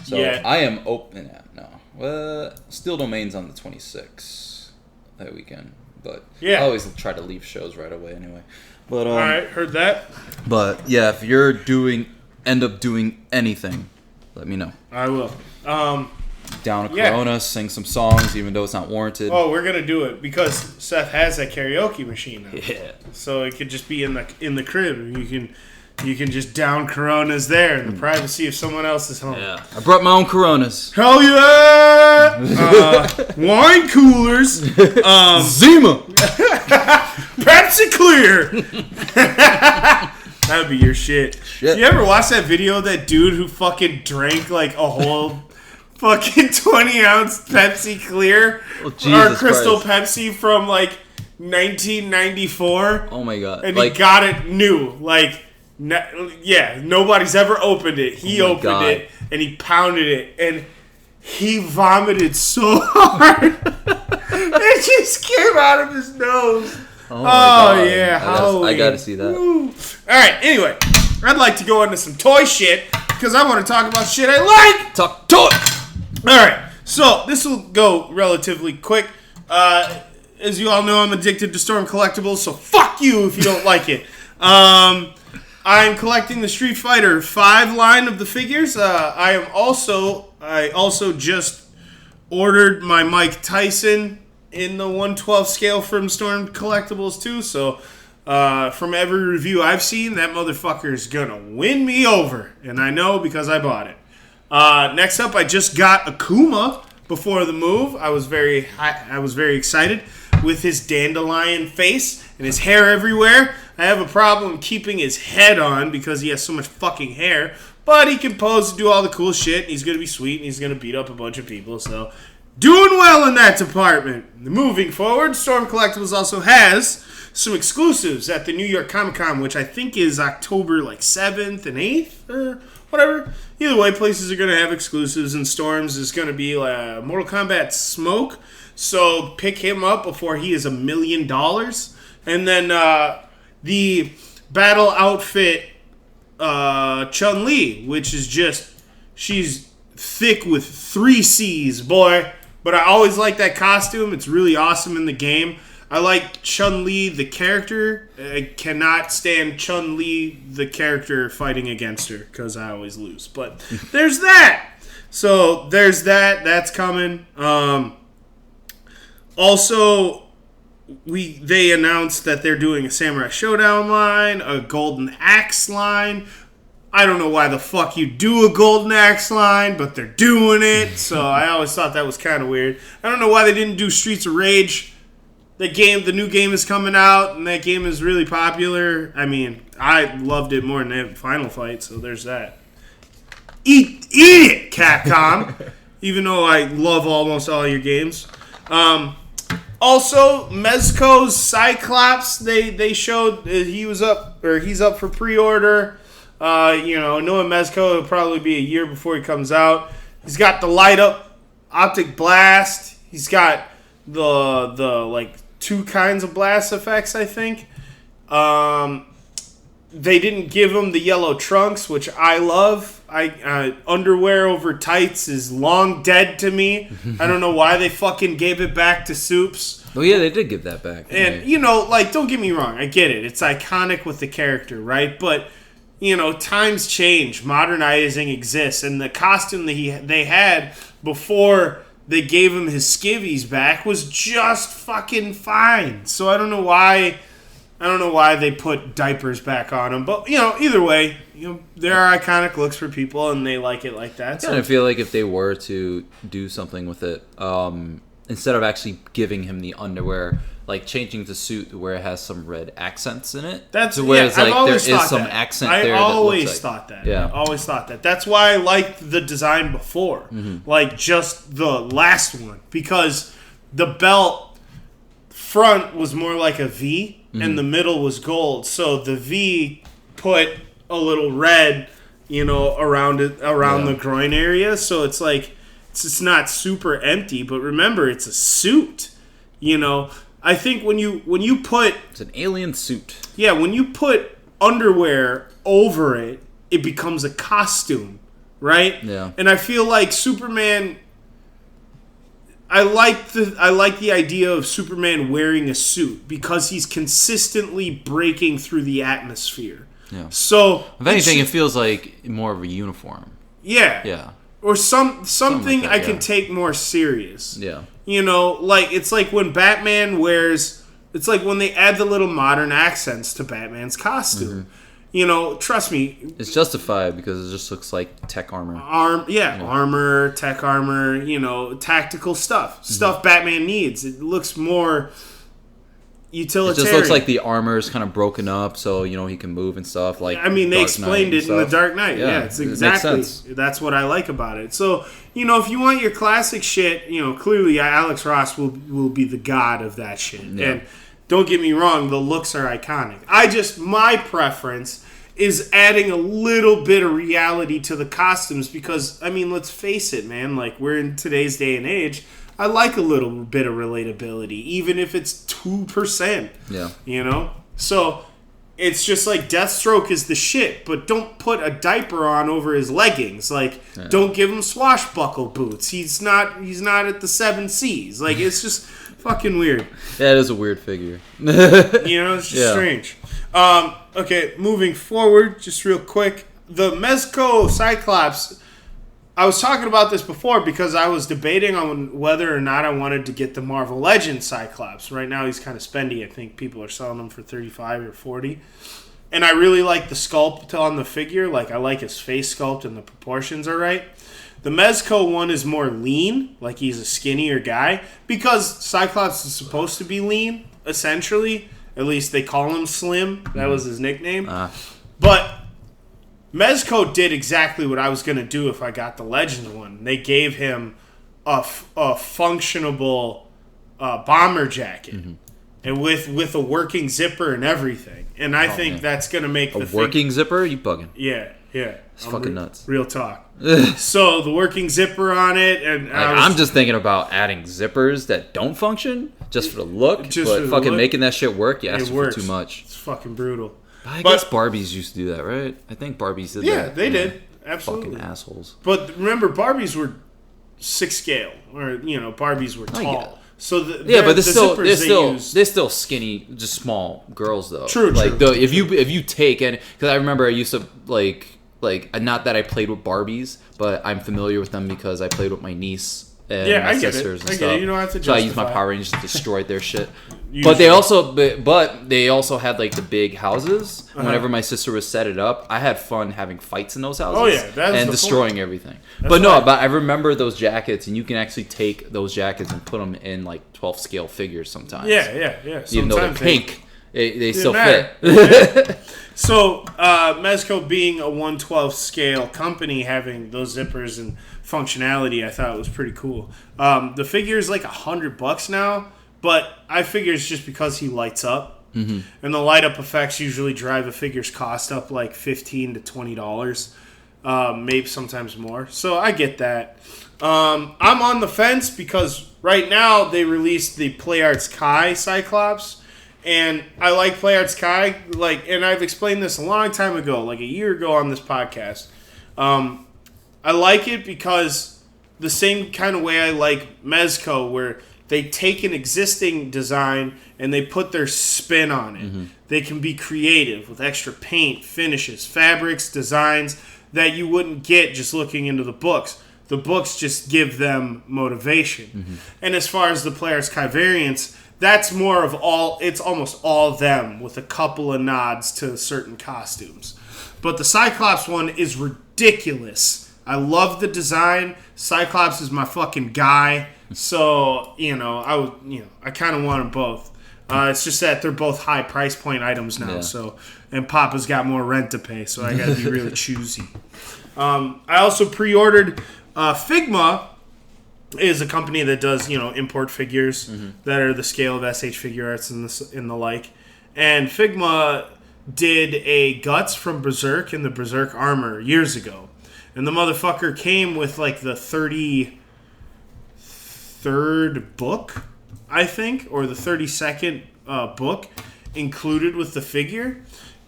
So I am open. No, Steel Domain's on the 26th that weekend, but I always try to leave shows right away anyway. But all right, heard that. But yeah, if you're end up doing anything, let me know. I will. Down a Corona, sing some songs, even though it's not warranted. Oh, we're gonna do it because Seth has that karaoke machine now. Yeah. So it could just be in the crib. You can just down Coronas there in the privacy of someone else's home. Yeah. I brought my own Coronas. Hell yeah! Wine coolers. Zima. Pepsi Clear. That'd be your shit. You ever watch that video of that dude who fucking drank like a whole fucking 20-ounce Pepsi Clear or Crystal Pepsi from like 1994? Oh my god! And he got it new. Like, nobody's ever opened it. He opened it and he pounded it and he vomited so hard it just came out of his nose. Oh my god. Yeah, I gotta see that. Woo. Alright, anyway, I'd like to go into some toy shit because I want to talk about shit I like. Talk toy. Alright, so this will go relatively quick. As you all know, I'm addicted to Storm Collectibles, so fuck you if you don't like it. I'm collecting the Street Fighter 5 line of the figures. I also just ordered my Mike Tyson in the 1/12 scale from Storm Collectibles too. So from every review I've seen, that motherfucker is gonna win me over, and I know because I bought it. Next up, I just got Akuma before the move. I was very excited with his dandelion face and his hair everywhere. I have a problem keeping his head on because he has so much fucking hair, but he can pose and do all the cool shit, and he's going to be sweet, and he's going to beat up a bunch of people, so doing well in that department. Moving forward, Storm Collectibles also has some exclusives at the New York Comic Con, which I think is October 7th and 8th, or whatever. Either way, places are going to have exclusives, and Storm's is going to be Mortal Kombat Smoke, so pick him up before he is $1 million. And then the battle outfit Chun-Li, which is just, she's thick with 3 C's, boy. But I always like that costume. It's really awesome in the game. I like Chun-Li, the character. I cannot stand Chun-Li, the character, fighting against her, because I always lose. But there's that. So there's that. That's coming. Also, they announced that they're doing a Samurai Showdown line, a Golden Axe line. I don't know why the fuck you do a Golden Axe line, but they're doing it. So I always thought that was kind of weird. I don't know why they didn't do Streets of Rage. The new game is coming out, and that game is really popular. I mean, I loved it more than that Final Fight, so there's that. Eat it, Capcom. Even though I love almost all your games. Also, Mezco's Cyclops, they showed he's up for pre-order. Knowing Mezco, it'll probably be a year before he comes out. He's got the light up optic blast. He's got the 2 kinds of blast effects, I think. They didn't give him the yellow trunks, which I love. Underwear over tights is long dead to me. I don't know why they fucking gave it back to Soups. Oh yeah, they did give that back. And, don't get me wrong. I get it. It's iconic with the character, right? But, times change. Modernizing exists. And the costume that they had before they gave him his skivvies back was just fucking fine. So I don't know why they put diapers back on him. But, either way, there are iconic looks for people, and they like it like that. I kind of feel like if they were to do something with it, instead of actually giving him the underwear, like changing the suit where it has some red accents in it. That's where I've always there is thought some that. accent I there. always thought that. Yeah. I always thought that. That's why I liked the design before, like just the last one, because the belt front was more like a V, and the middle was gold. So the V put a little red, around the groin area. So it's like it's not super empty, but remember, it's a suit. I think when you put... It's an alien suit. Yeah, when you put underwear over it, it becomes a costume, right? Yeah. And I feel like Superman... I like the idea of Superman wearing a suit because he's consistently breaking through the atmosphere. Yeah. So... If anything, it feels like more of a uniform. Yeah. Yeah. Or something like that, I can take more serious. Yeah. It's like when Batman wears... It's like when they add the little modern accents to Batman's costume. Trust me. It's justified because it just looks like tech armor. Armor, tech armor, tactical stuff. Stuff Batman needs. It looks more utilitarian. It just looks like the armor is kind of broken up so, he can move and stuff. Like they explained it in The Dark Knight. Yeah, it's exactly. It makes sense. That's what I like about it. So, if you want your classic shit, clearly Alex Ross will be the god of that shit. Yeah. And don't get me wrong, the looks are iconic. My preference is adding a little bit of reality to the costumes because, let's face it, man, like we're in today's day and age. I like a little bit of relatability, even if it's 2%. Yeah. So it's just like Deathstroke is the shit, but don't put a diaper on over his leggings. Like, don't give him swashbuckle boots. He's not at the 7 C's. Like, it's just fucking weird. Yeah, it is a weird figure. It's just strange. Okay, moving forward, just real quick. The Mezco Cyclops, I was talking about this before because I was debating on whether or not I wanted to get the Marvel Legends Cyclops. Right now he's kind of spendy. I think people are selling him for $35 or $40. And I really like the sculpt on the figure. Like, I like his face sculpt and the proportions are right. The Mezco one is more lean, like he's a skinnier guy, because Cyclops is supposed to be lean, essentially. At least they call him Slim. That was his nickname. But Mezco did exactly what I was going to do if I got the Legends one. They gave him a functionable bomber jacket. And with a working zipper and everything. And I think that's going to make the working zipper? You bugging. Yeah. It's fucking nuts. Real talk. So the working zipper on it, and I'm just thinking about adding zippers that don't function just for the look, but fucking making that shit work. Yeah, it's for too much. It's fucking brutal. I guess Barbies used to do that, right? I think Barbies did that. Yeah, they did. Absolutely. Fucking assholes. But remember, Barbies were 6 scale, or Barbies were tall. So but they're still skinny, just small girls though. True. If you take and because I remember I used to like not that I played with Barbies, but I'm familiar with them because I played with my niece and my sisters and stuff. You don't have to so I used my Power Rangers to destroy their shit. But they also had like the big houses. Whenever my sister would set it up, I had fun having fights in those houses. Oh yeah, and destroying everything. But I remember those jackets, and you can actually take those jackets and put them in like 12 scale figures sometimes. Yeah. Even though they're pink, they still matter. fit. So Mezco being a 1/12 scale company, having those zippers and functionality, I thought was pretty cool. The figure is like $100 now. But I figure it's just because he lights up. And the light up effects usually drive a figure's cost up like $15 to $20. Maybe sometimes more. So I get that. I'm on the fence because right now they released the Play Arts Kai Cyclops. And I like Play Arts Kai, and I've explained this a long time ago, like a year ago on this podcast. I like it because the same kind of way I like Mezco, where they take an existing design and they put their spin on it. Mm-hmm. They can be creative with extra paint, finishes, fabrics, designs that you wouldn't get just looking into the books. The books just give them motivation. Mm-hmm. And as far as the Play Arts Kai variants, that's more of it's almost all them with a couple of nods to certain costumes. But the Cyclops one is ridiculous. I love the design. Cyclops is my fucking guy. So, I kind of want them both. It's just that they're both high price point items now. Yeah. So, and Papa's got more rent to pay, so I got to be really choosy. I also pre-ordered Figma. Is a company that does, import figures that are the scale of SH Figure Arts and the like. And Figma did a Guts from Berserk in the Berserk armor years ago. And the motherfucker came with, like, the 33rd book, I think, or the 32nd book included with the figure.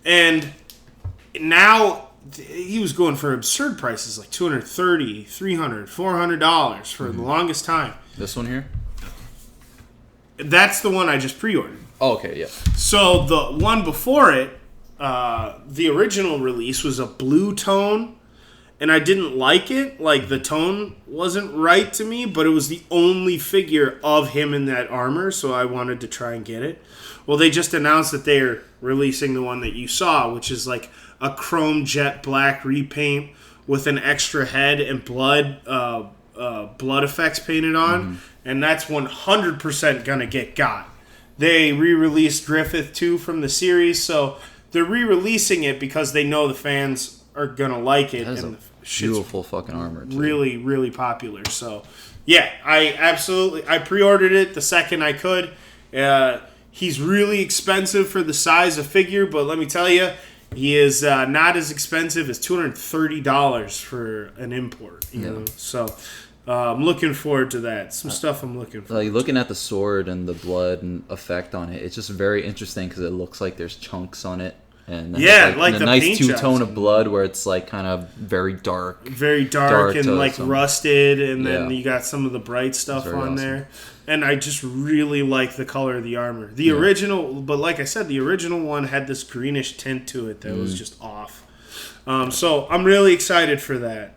And now he was going for absurd prices, like $230, $300, $400 for the longest time. This one here? That's the one I just pre-ordered. Oh, okay, yeah. So the one before it, the original release was a blue tone, and I didn't like it. Like, the tone wasn't right to me, but it was the only figure of him in that armor, so I wanted to try and get it. Well, they just announced that they're releasing the one that you saw, which is like a chrome jet black repaint with an extra head and blood effects painted on, and that's 100% gonna get got. They re-released Griffith 2 from the series, so they're re-releasing it because they know the fans are gonna like it. That is a beautiful fucking armor, too. Really, really popular. So, yeah, I pre-ordered it the second I could. He's really expensive for the size of figure, but let me tell you, he is not as expensive as $230 for an import. You know? So I'm looking forward to that. Some stuff I'm looking for. Like, looking at the sword and the blood and effect on it, it's just very interesting because it looks like there's chunks on it. And like a the nice two-tone of blood where it's like kind of very dark. Very dark and like rusted, and then you got some of the bright stuff on there. And I just really like the color of the armor. The original, but like I said, the original one had this greenish tint to it that was just off. So I'm really excited for that.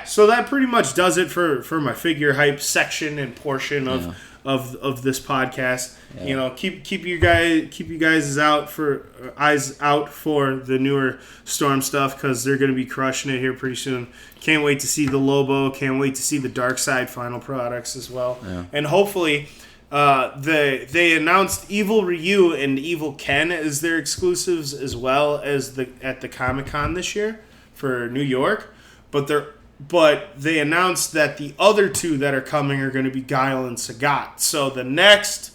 So that pretty much does it for my figure hype section and portion of this podcast. Yeah. Keep you guys eyes out for the newer Storm stuff, because they're going to be crushing it here pretty soon. Can't wait to see the Lobo. Can't wait to see the Dark Side final products as well. Yeah. And hopefully, they announced Evil Ryu and Evil Ken as their exclusives as well as at the Comic-Con this year for New York, but they announced that the other two that are coming are going to be Guile and Sagat. So the next,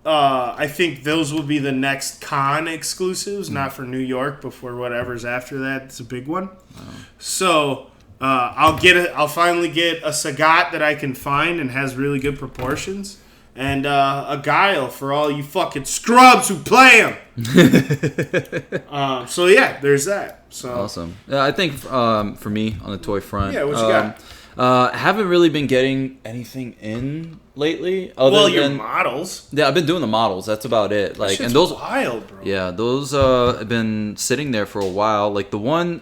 I think those will be the next con exclusives, not for New York, but for whatever's after that. It's a big one. Wow. So I'll finally get a Sagat that I can find and has really good proportions, and a Guile for all you fucking scrubs who play him. So yeah, there's that. So awesome. Yeah, I think for me on the toy front, what you got? Haven't really been getting anything in lately. Your models. Yeah, I've been doing the models. That's about it. Like, and those wild, bro. Yeah, those have been sitting there for a while. Like the one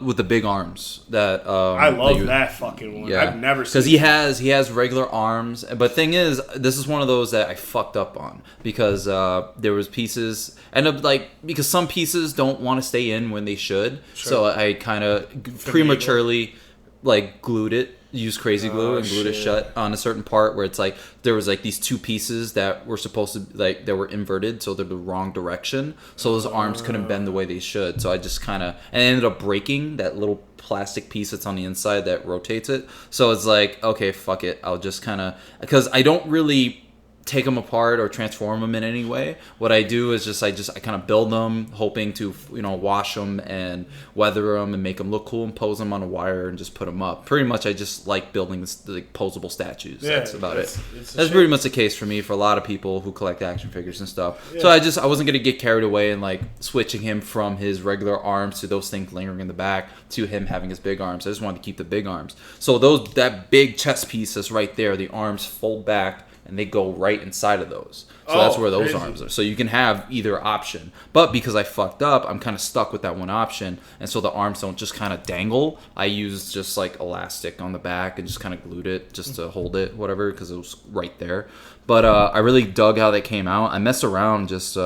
with the big arms that I love that fucking one. Yeah, I've never seen. Because he has regular arms, but thing is, this is one of those that I fucked up on because there was pieces, and because some pieces don't want to stay in when they should, so I kind of prematurely glued it, used crazy glue and glued it shut on a certain part where it's like there was these two pieces that were supposed to that were inverted, so they're the wrong direction, so those arms couldn't bend the way they should. So I just kind of ended up breaking that little plastic piece that's on the inside that rotates it. So it's like, okay, fuck it, I'll just kind of, because I don't really take them apart or transform them in any way. What I do is I kind of build them, hoping to wash them and weather them and make them look cool and pose them on a wire and just put them up. Pretty much, I just like building posable statues. Yeah, that's about it. That's pretty much the case for me for a lot of people who collect action figures and stuff. Yeah. So I wasn't gonna get carried away and like switching him from his regular arms to those things lingering in the back to him having his big arms. I just wanted to keep the big arms. So that big chest piece is right there. The arms fold back and they go right inside of those. So that's where those arms are. So you can have either option. But because I fucked up, I'm kind of stuck with that one option. And so the arms don't just kind of dangle. I used just like elastic on the back and just kind of glued it just to hold it, whatever, because it was right there. But I really dug how they came out. I messed around just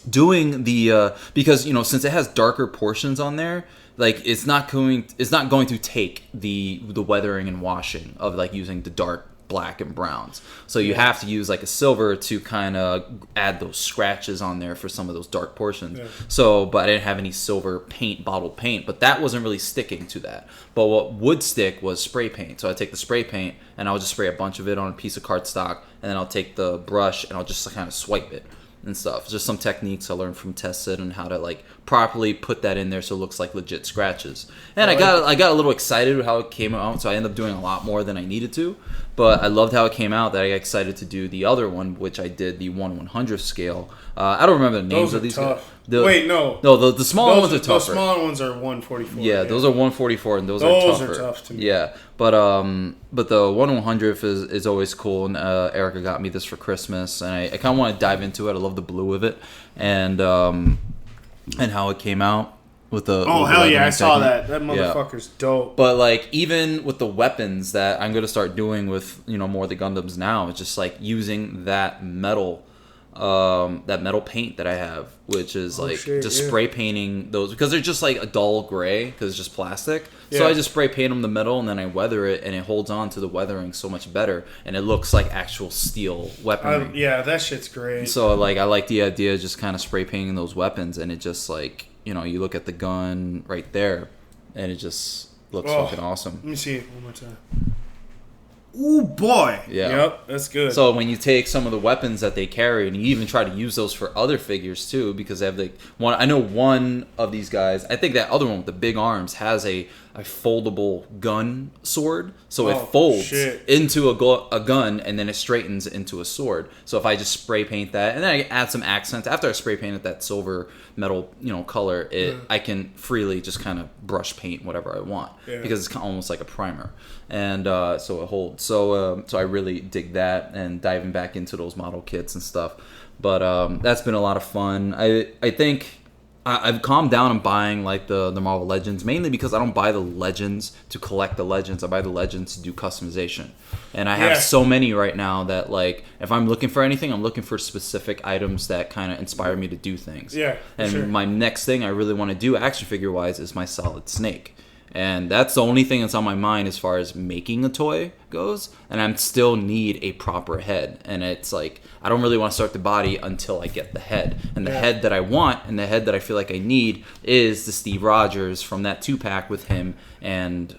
doing the because since it has darker portions on there, like it's not going to take the weathering and washing of like using the dark black and browns. So you have to use like a silver to kind of add those scratches on there for some of those dark portions. Yeah. So, but I didn't have any silver paint, bottled paint, but that wasn't really sticking to that. But what would stick was spray paint. So I take the spray paint and I'll just spray a bunch of it on a piece of cardstock, and then I'll take the brush and I'll just kind of swipe it and stuff. Just some techniques I learned from Tested and how to like properly put that in there so it looks like legit scratches. And I got a little excited with how it came out, so I ended up doing a lot more than I needed to. But I loved how it came out that I got excited to do the other one, which I did the 1/100th scale. I don't remember the names of these. Tough. Wait, no, the smaller ones are tougher. The smaller ones are 144. Yeah, those are 144, and those are tougher. Those are tough to me. Yeah, but the 1/100th is always cool, and Erica got me this for Christmas, and I kind of want to dive into it. I love the blue of it, and how it came out. With the hell yeah, I saw that. That motherfucker's dope. But like even with the weapons that I'm gonna start doing with more of the Gundams now, it's just like using that metal paint that I have, which is spray painting those because they're just like a dull gray because it's just plastic. Yeah. So I just spray paint them the metal and then I weather it, and it holds on to the weathering so much better, and it looks like actual steel weaponry. That shit's great. So like I like the idea of just kind of spray painting those weapons, and it just like you look at the gun right there, and it just looks fucking awesome. Let me see it one more time. Ooh, boy. Yeah. Yep, that's good. So when you take some of the weapons that they carry, and you even try to use those for other figures too, because they have like one. I know one of these guys. I think that other one with the big arms has a foldable gun sword, so it folds into a gun, and then it straightens into a sword. So if I just spray paint that, and then I add some accents after I spray painted that silver metal color, I can freely just kind of brush paint whatever I want because it's almost like a primer, and so it holds. So I really dig that, and diving back into those model kits and stuff. But that's been a lot of fun. I think I've calmed down on buying like the Marvel Legends, mainly because I don't buy the Legends to collect the Legends. I buy the Legends to do customization. And I have so many right now that like if I'm looking for anything, I'm looking for specific items that kind of inspire me to do things. Yeah. And my next thing I really want to do action figure wise is my Solid Snake. And that's the only thing that's on my mind as far as making a toy goes. And I still need a proper head. And it's like, I don't really want to start the body until I get the head. And the head that I want and the head that I feel like I need is the Steve Rogers from that 2-pack with him and,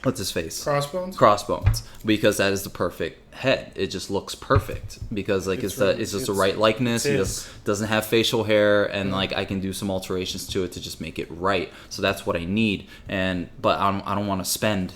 what's his face? Crossbones. Because that is the perfect head. It just looks perfect because like it's just the right likeness. He doesn't have facial hair, and like I can do some alterations to it to just make it right. So that's what I need. But I don't want to spend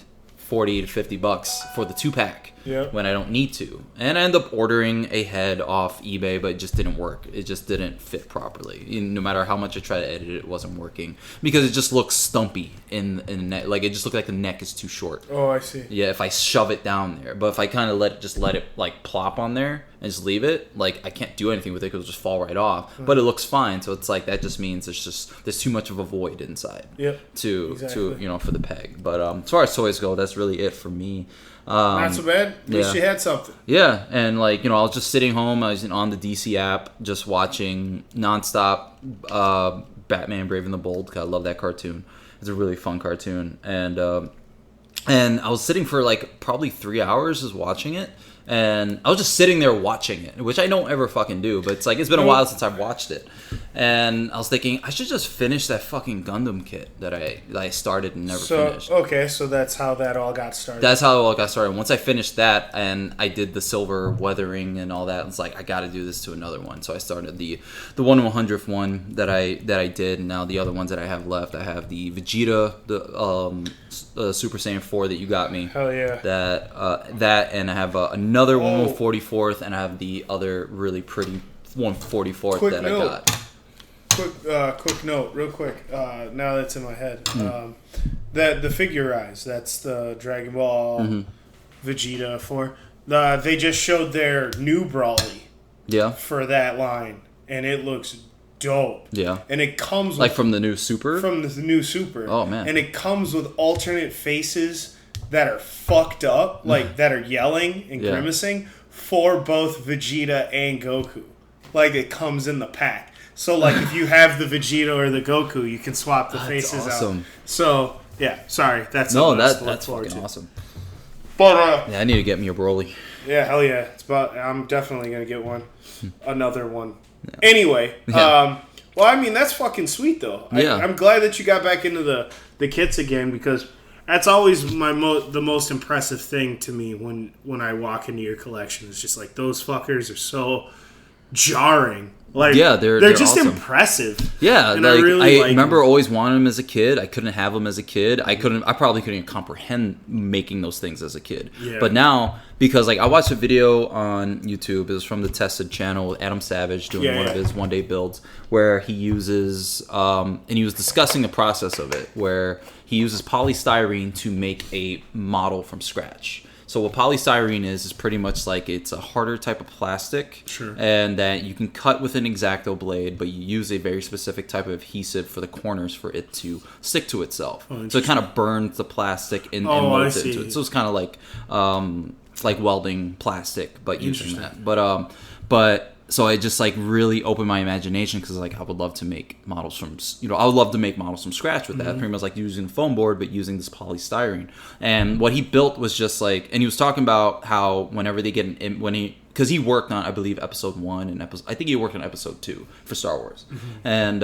$40 to $50 for the 2-pack when I don't need to. And I end up ordering a head off eBay, but it just didn't work. It just didn't fit properly. No matter how much I tried to edit it, it wasn't working because it just looks stumpy in the neck. Like it just looked like the neck is too short. Oh, I see. Yeah, if I shove it down there. But if I kind of let it like plop on there and just leave it, like I can't do anything with it because it'll just fall right off. But it looks fine. So it's like that just means there's too much of a void inside. To for the peg. But as far as toys go, that's really it for me. Not so bad. At least you had something. Yeah, and like I was just sitting home. I was on the DC app, just watching nonstop Batman: Brave and the Bold. 'Cause I love that cartoon. It's a really fun cartoon, and I was sitting for like probably 3 hours just watching it. And I was just sitting there watching it, which I don't ever fucking do, but it's like it's been a while since I've watched it. And I was thinking I should just finish that fucking Gundam kit that I started and never finished. Okay, so that's how that all got started. That's how it all got started. Once I finished that and I did the silver weathering and all that, it's like I got to do this to another one. So I started the 1/100th one that I did, and now the other ones that I have left, I have the Vegeta, the Super Saiyan 4 that you got me. Hell yeah. That and I have another 1/44th, and I have the other really pretty 1/44th that I got. Quick note, real quick. Now that's in my head. The figurize, that's the Dragon Ball Vegeta 4. They just showed their new Brawly. Yeah. For that line, and it looks dope. Yeah. And it comes like from the new Super. From the new Super. Oh man. And it comes with alternate faces that are fucked up, like that are yelling and grimacing for both Vegeta and Goku. Like it comes in the pack. So, like, if you have the Vegeta or the Goku, you can swap the faces out. So, yeah, sorry. That's fucking awesome. But, yeah, I need to get me a Broly. Yeah, hell yeah. I'm definitely going to get one. Another one. Yeah. Anyway, well, I mean, that's fucking sweet, though. Yeah. I'm glad that you got back into the kits again, because that's always the most impressive thing to me when I walk into your collection. It's just like, those fuckers are so jarring. Like, yeah, they're just awesome. Impressive. Yeah, and I remember always wanting them as a kid. I couldn't have them as a kid. I probably couldn't even comprehend making those things as a kid. Yeah. But now, because like I watched a video on YouTube, it was from the Tested channel, Adam Savage doing one of his one-day builds, where he uses, and he was discussing the process of it, where he uses polystyrene to make a model from scratch. So what polystyrene is pretty much like it's a harder type of plastic, and that you can cut with an X-Acto blade, but you use a very specific type of adhesive for the corners for it to stick to itself. So it kind of burns the plastic and molds it into it. So it's kind of like welding plastic, but using that. But so I just like really opened my imagination, because like I would love to make models from, I would love to make models from scratch with that. Pretty much like using a foam board, but using this polystyrene. And what he built was just like, and he was talking about how whenever they get because he worked on, I believe, episode 1 and I think he worked on episode 2 for Star Wars. And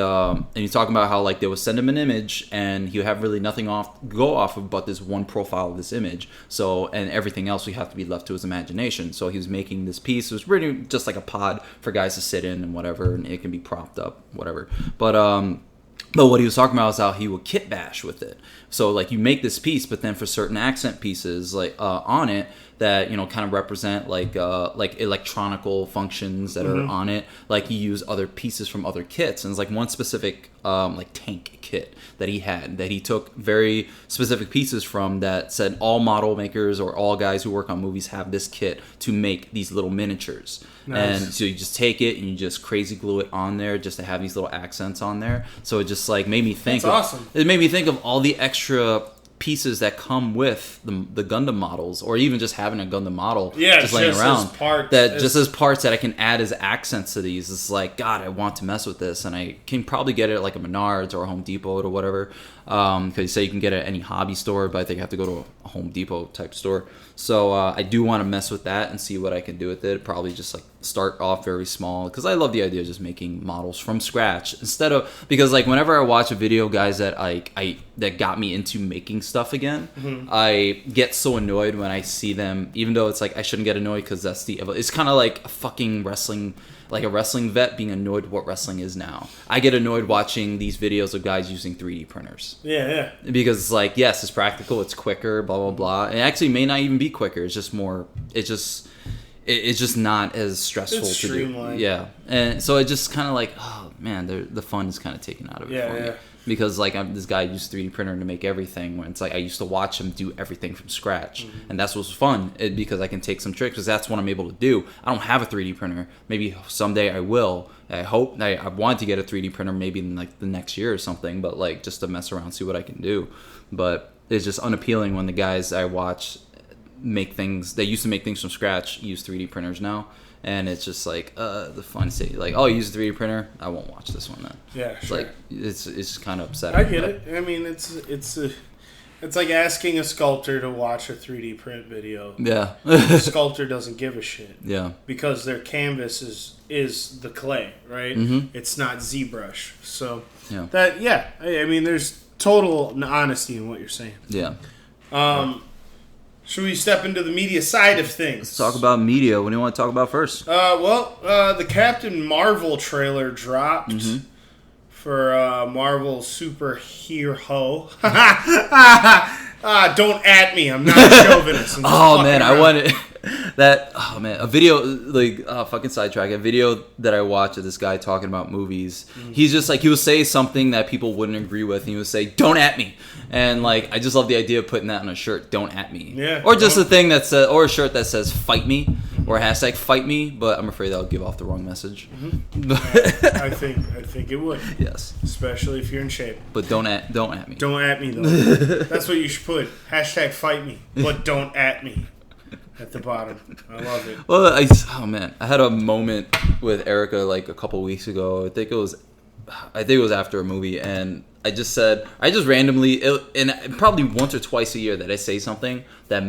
he's talking about how like they would send him an image and he would have really nothing go off of but this one profile of this image. So, and everything else we have to be left to his imagination. So he was making this piece. It was really just like a pod for guys to sit in and whatever, and it can be propped up, whatever. But what he was talking about is how he would kit bash with it. So like you make this piece, but then for certain accent pieces like on it that kind of represent like electronical functions that are on it, like you use other pieces from other kits. And it's like one specific like tank kit that he took very specific pieces from, that said all model makers or all guys who work on movies have this kit to make these little miniatures. Nice. And so you just take it and you just crazy glue it on there just to have these little accents on there. So it just like made me think. That's awesome. It made me think of all the extra pieces that come with the Gundam models, or even just having a Gundam model just laying around. Just as parts that I can add as accents to these. It's like, God, I want to mess with this, and I can probably get it at like a Menards or a Home Depot or whatever. Because you say you can get it at any hobby store, but I think I have to go to a Home Depot type store. So I do want to mess with that and see what I can do with it. Probably just like start off very small, because I love the idea of just making models from scratch instead of, because like whenever I watch a video, guys, that that got me into making stuff again, I get so annoyed when I see them, even though it's like I shouldn't get annoyed, because it's kind of like a fucking wrestling. Like a wrestling vet being annoyed with what wrestling is now. I get annoyed watching these videos of guys using 3D printers. Yeah. Because it's like, yes, it's practical, it's quicker, blah, blah, blah. It actually may not even be quicker. It's just more, it's just not as stressful to do. Yeah. And so it just kind of like, oh man, the fun is kind of taken out of it for me. Because like this guy used 3D printer to make everything, when it's like I used to watch him do everything from scratch, and that's what's fun, because I can take some tricks, because that's what I'm able to do. I don't have a 3D printer. Maybe someday I will. I hope. I want to get a 3D printer maybe in like the next year or something, but like just to mess around, see what I can do. But it's just unappealing when the guys I watch make things, they used to make things from scratch, use 3D printers now. And it's just like the fun city, like, oh, you use a 3D printer, I won't watch this one then. Yeah, it's like it's just kind of upsetting. I get it. I mean, it's It's like asking a sculptor to watch a 3D print video. Yeah. The sculptor doesn't give a shit. Yeah. Because their canvas is the clay, right? Mm-hmm. It's not ZBrush. So, yeah. I mean, there's total honesty in what you're saying. Yeah. Should we step into the media side of things? Let's talk about media. What do you want to talk about first? The Captain Marvel trailer dropped for Marvel Superhero. Don't at me. I'm not a chauvinist. Oh man, I wanted that. Oh man, a video like fucking sidetrack. A video that I watched of this guy talking about movies. He's just like, he would say something that people wouldn't agree with, and he would say, "Don't at me." And like, I just love the idea of putting that on a shirt. Don't at me. Yeah. Or just a thing that says, or a shirt that says "fight me" or hashtag "fight me." But I'm afraid that'll give off the wrong message. I think it would. Yes. Especially if you're in shape. But don't at me. Don't at me though. That's what you should put. Hashtag fight me, but don't at me. At the bottom. I love it. Well, I had a moment with Erica like a couple weeks ago. I think it was after a movie, and I just randomly, and probably once or twice a year that I say something that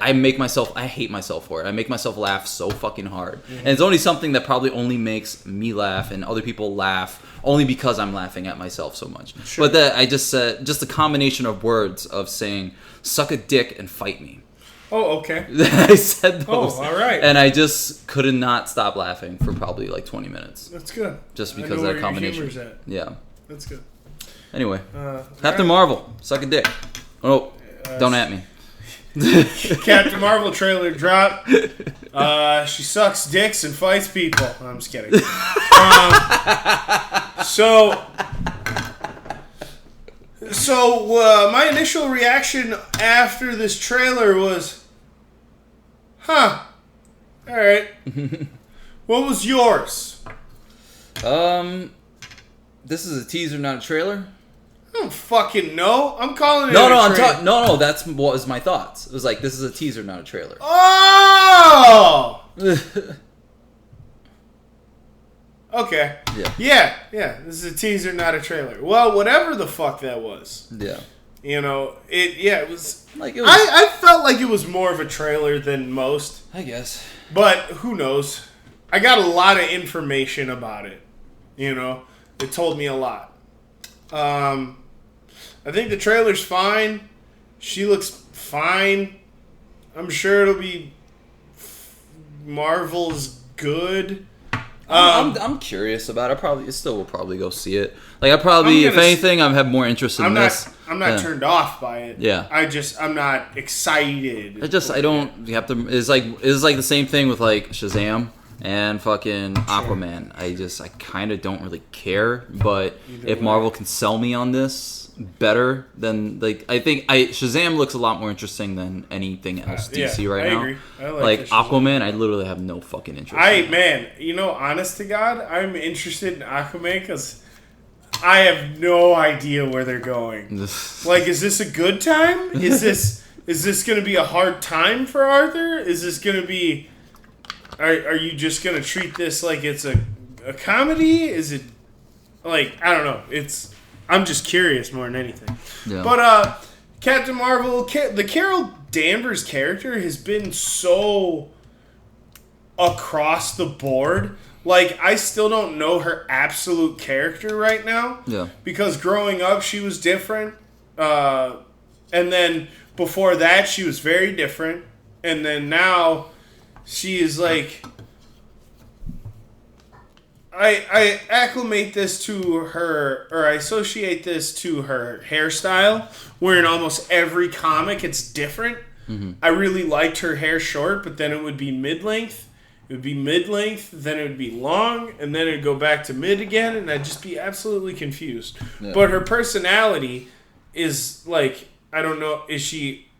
I hate myself for it. I make myself laugh so fucking hard. And it's only something that probably only makes me laugh and other people laugh only because I'm laughing at myself so much. Sure. But that I just said, just a combination of words of saying, suck a dick and fight me. Oh, okay. I said those. Oh, all right. And I just could not stop laughing for probably like 20 minutes. That's good. Just because of that combination. At. Yeah. That's good. Anyway, Captain Marvel, suck a dick. Oh, don't at me. Captain Marvel trailer dropped. She sucks dicks and fights people. I'm just kidding. So my initial reaction after this trailer was, all right. What was yours? This is a teaser, not a trailer. I don't fucking know. I'm calling it. No. That's what was my thoughts. It was like, this is a teaser, not a trailer. Oh. Okay. Yeah. This is a teaser, not a trailer. Well, whatever the fuck that was. Yeah. You know, it was like, it was, I felt like it was more of a trailer than most. I guess. But who knows? I got a lot of information about it. You know, it told me a lot. I think the trailer's fine. She looks fine. I'm sure it'll be Marvel's good. I'm curious about it. I still will probably go see it. Like, if anything, I have more interest in this. I'm not turned off by it. Yeah. I'm not excited. It's like the same thing with like Shazam and fucking Aquaman. I kind of don't really care, but if Marvel can sell me on this better, then like, I think Shazam looks a lot more interesting than anything else DC right now. Agree. I like Aquaman, I literally have no fucking interest. Honest to God, I'm interested in Aquaman because I have no idea where they're going. Like, is this a good time? Is this going to be a hard time for Arthur? Is this going to be? Are you just going to treat this like it's a comedy? Is it like, I don't know. I'm just curious more than anything. Yeah. But Captain Marvel, the Carol Danvers character has been so across the board. Like, I still don't know her absolute character right now. Yeah. Because growing up, she was different. And then before that, she was very different. And then now, she is like... I acclimate this to her, or I associate this to her hairstyle, where in almost every comic it's different. Mm-hmm. I really liked her hair short, but then it would be mid-length. It would be mid-length, then it would be long, and then it would go back to mid again, and I'd just be absolutely confused. Yeah. But her personality is like, I don't know,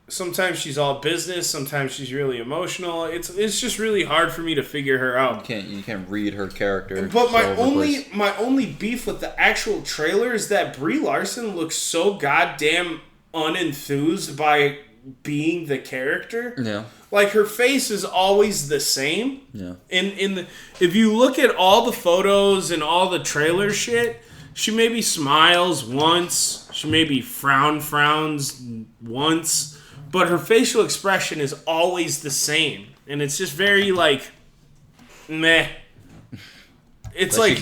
sometimes she's all business, sometimes she's really emotional. It's just really hard for me to figure her out. You can't read her character. But my only beef with the actual trailer is that Brie Larson looks so goddamn unenthused by being the character. Yeah. Like, her face is always the same. Yeah. If you look at all the photos and all the trailer shit, she maybe smiles once. She maybe frowns once, but her facial expression is always the same, and it's just very like meh. It's like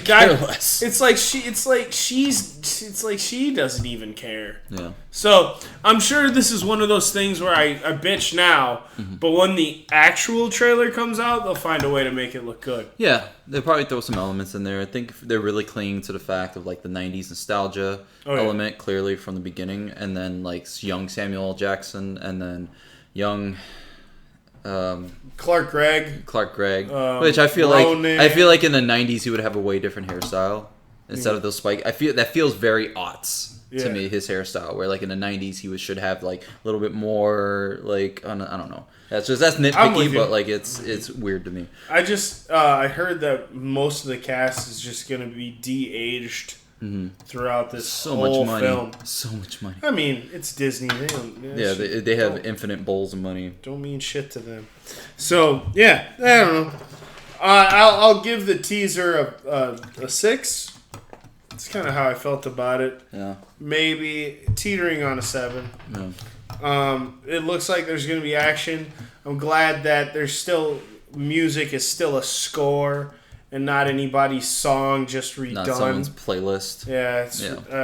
she doesn't even care. Yeah. So I'm sure this is one of those things where I bitch now, but when the actual trailer comes out, they'll find a way to make it look good. Yeah, they'll probably throw some elements in there. I think they're really clinging to the fact of like the '90s nostalgia element clearly from the beginning, and then like young Samuel L. Jackson, and then young. Clark Gregg, which I feel like in the '90s he would have a way different hairstyle instead of those spike. I feel that feels very aughts to me, his hairstyle. Where like in the '90s he should have like a little bit more like I don't know. That's nitpicky, but like it's weird to me. I just I heard that most of the cast is just gonna be de-aged. Throughout this whole film. So much money. I mean, it's Disney. They have infinite bowls of money. Don't mean shit to them. So, yeah, I don't know. I'll give the teaser a 6. That's kind of how I felt about it. Yeah. Maybe teetering on a 7. Yeah. It looks like there's going to be action. I'm glad that there's still... Music is still a score... And not anybody's song just redone. Not someone's playlist. Yeah,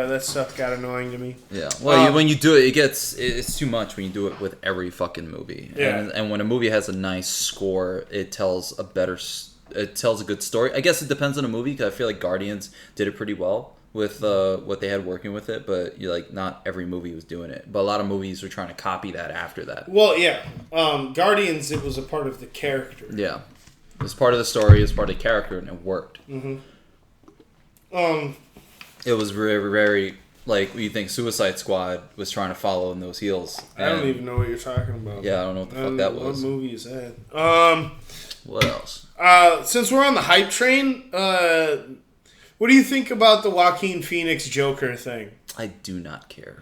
that stuff got annoying to me. Yeah, well, when you do it, it's too much when you do it with every fucking movie. Yeah. And when a movie has a nice score, it tells a good story. I guess it depends on the movie, because I feel like Guardians did it pretty well with what they had working with it, but not every movie was doing it. But a lot of movies were trying to copy that after that. Well, yeah. Guardians, it was a part of the character. Yeah. It was part of the story, it was part of the character, and it worked. Mm-hmm. It was very, very, like, you think Suicide Squad was trying to follow in those heels. I don't even know what you're talking about. Yeah, I don't know what the fuck that was. What movie is that? What else? Since we're on the hype train, what do you think about the Joaquin Phoenix Joker thing? I do not care.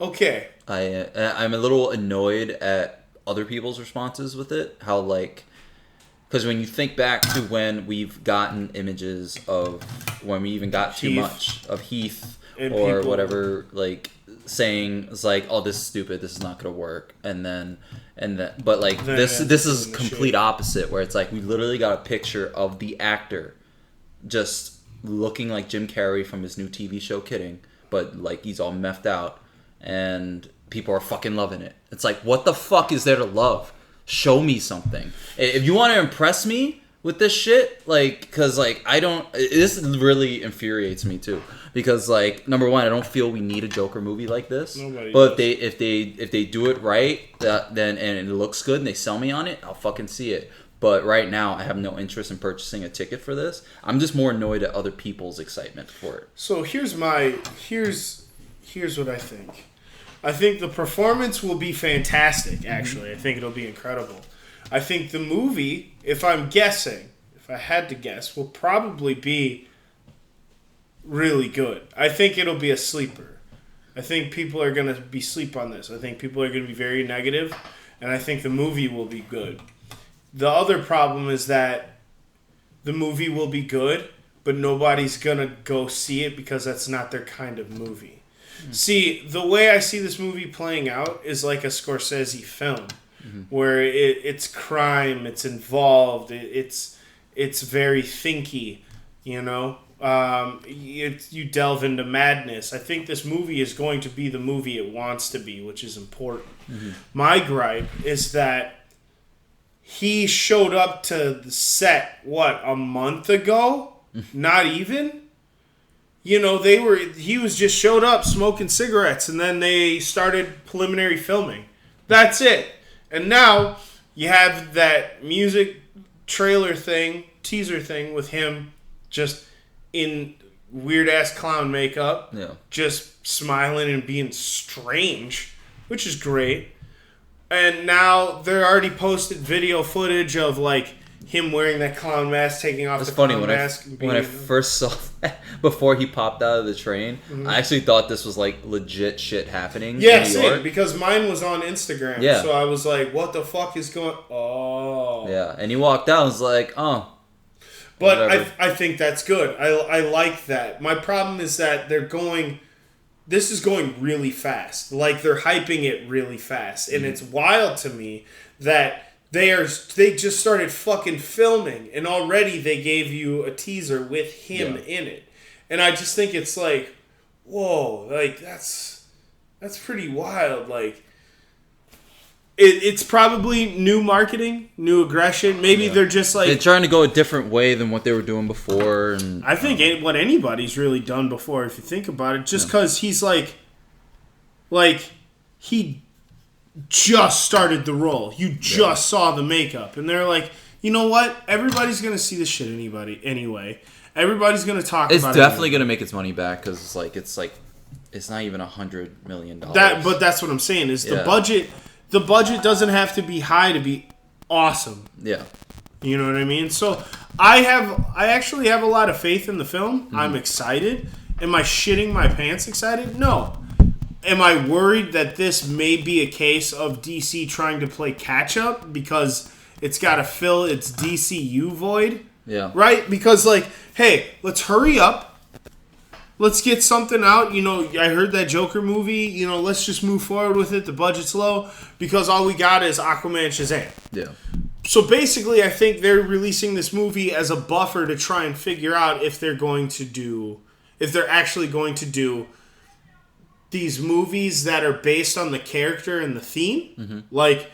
Okay. I'm a little annoyed at other people's responses with it. How, like... Because when you think back to when we've gotten images of when we even got too much of Heath and or people, whatever, like saying it's like, oh, this is stupid, this is not gonna work, but like this is complete opposite, where it's like we literally got a picture of the actor just looking like Jim Carrey from his new TV show Kidding, but like he's all meffed out, and people are fucking loving it. It's like, what the fuck is there to love? Show me something. If you want to impress me with this shit, like, because like this really infuriates me too, because like, number one, I don't feel we need a Joker movie like this. Nobody but does. if they do it right, then and it looks good and they sell me on it, I'll fucking see it. But right now, I have no interest in purchasing a ticket for this. I'm just more annoyed at other people's excitement for it. So here's what I think. I think the performance will be fantastic, actually. I think it'll be incredible. I think the movie, if I had to guess, will probably be really good. I think it'll be a sleeper. I think people are going to be sleep on this. I think people are going to be very negative, and I think the movie will be good. The other problem is that the movie will be good, but nobody's going to go see it because that's not their kind of movie. See, the way I see this movie playing out is like a Scorsese film, where it's crime, it's involved, it's very thinky, you know. You delve into madness. I think this movie is going to be the movie it wants to be, which is important. My gripe is that he showed up to the set, a month ago? Not even? You know, he was just showed up smoking cigarettes, and then they started preliminary filming. That's it. And now you have that music trailer thing, teaser thing with him just in weird-ass clown makeup, just smiling and being strange, which is great. And now they're already posted video footage of, like, him wearing that clown mask, taking off clown mask. When I first saw that, before he popped out of the train, I actually thought this was like legit shit happening in New York. Because mine was on Instagram. Yeah. So I was like, what the fuck is going... Oh. Yeah, and he walked out and was like, oh. But I think that's good. I like that. My problem is that they're going this is going really fast. Like, they're hyping it really fast. And it's wild to me that they just started fucking filming, and already they gave you a teaser with him in it. And I just think it's like, whoa, like, that's pretty wild. Like, it's probably new marketing, new aggression. Maybe they're just like... They're trying to go a different way than what they were doing before. And I think what anybody's really done before, if you think about it, just because he's like, he just started the role. You just saw the makeup. And they're like, you know what? Everybody's going to see this shit anyway. Everybody's going to talk about it. It's definitely going to make its money back because it's not even $100 million. But that's what I'm saying is the budget... The budget doesn't have to be high to be awesome. Yeah. You know what I mean? So I actually have a lot of faith in the film. I'm excited. Am I shitting my pants excited? No. Am I worried that this may be a case of DC trying to play catch up because it's got to fill its DCU void? Yeah. Right? Because like, hey, let's hurry up. Let's get something out. You know, I heard that Joker movie. You know, let's just move forward with it. The budget's low because all we got is Aquaman and Shazam. Yeah. So basically, I think they're releasing this movie as a buffer to try and figure out if they're actually going to do these movies that are based on the character and the theme. Mm-hmm. Like,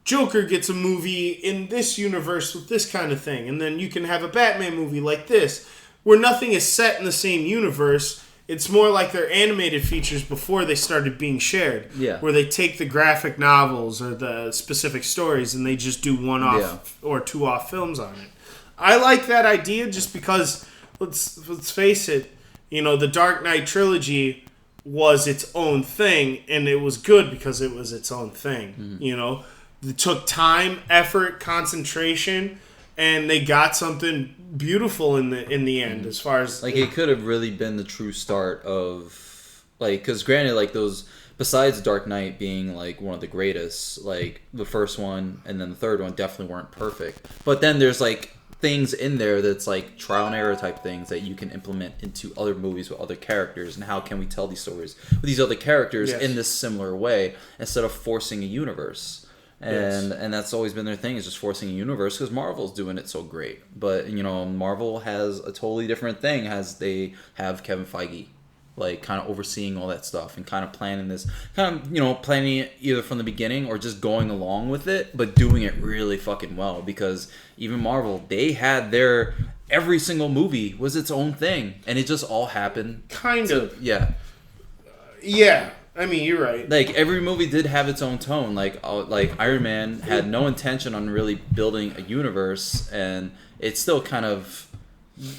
Joker gets a movie in this universe with this kind of thing, and then you can have a Batman movie like this, where nothing is set in the same universe. It's more like their animated features before they started being shared. Yeah. Where they take the graphic novels or the specific stories and they just do one-off or two-off films on it. I like that idea just because, let's face it, you know, the Dark Knight trilogy was its own thing, and it was good because it was its own thing. Mm-hmm. You know, it took time, effort, concentration, and they got something beautiful in the end. As far as like, it could have really been the true start of, like, because granted, like, those, besides Dark Knight being like one of the greatest, like the first one and then the third one definitely weren't perfect, but then there's like things in there that's like trial and error type things that you can implement into other movies with other characters, and how can we tell these stories with these other characters in this similar way instead of forcing a universe. And that's always been their thing, is just forcing a universe, because Marvel's doing it so great. But, you know, Marvel has a totally different thing, as they have Kevin Feige, like, kind of overseeing all that stuff and kind of planning this, planning it either from the beginning or just going along with it, but doing it really fucking well. Because even Marvel, they had their, every single movie was its own thing, and it just all happened. Kind of. Yeah. Yeah. I mean, you're right. Like, every movie did have its own tone. Like Iron Man had no intention on really building a universe, and it still kind of,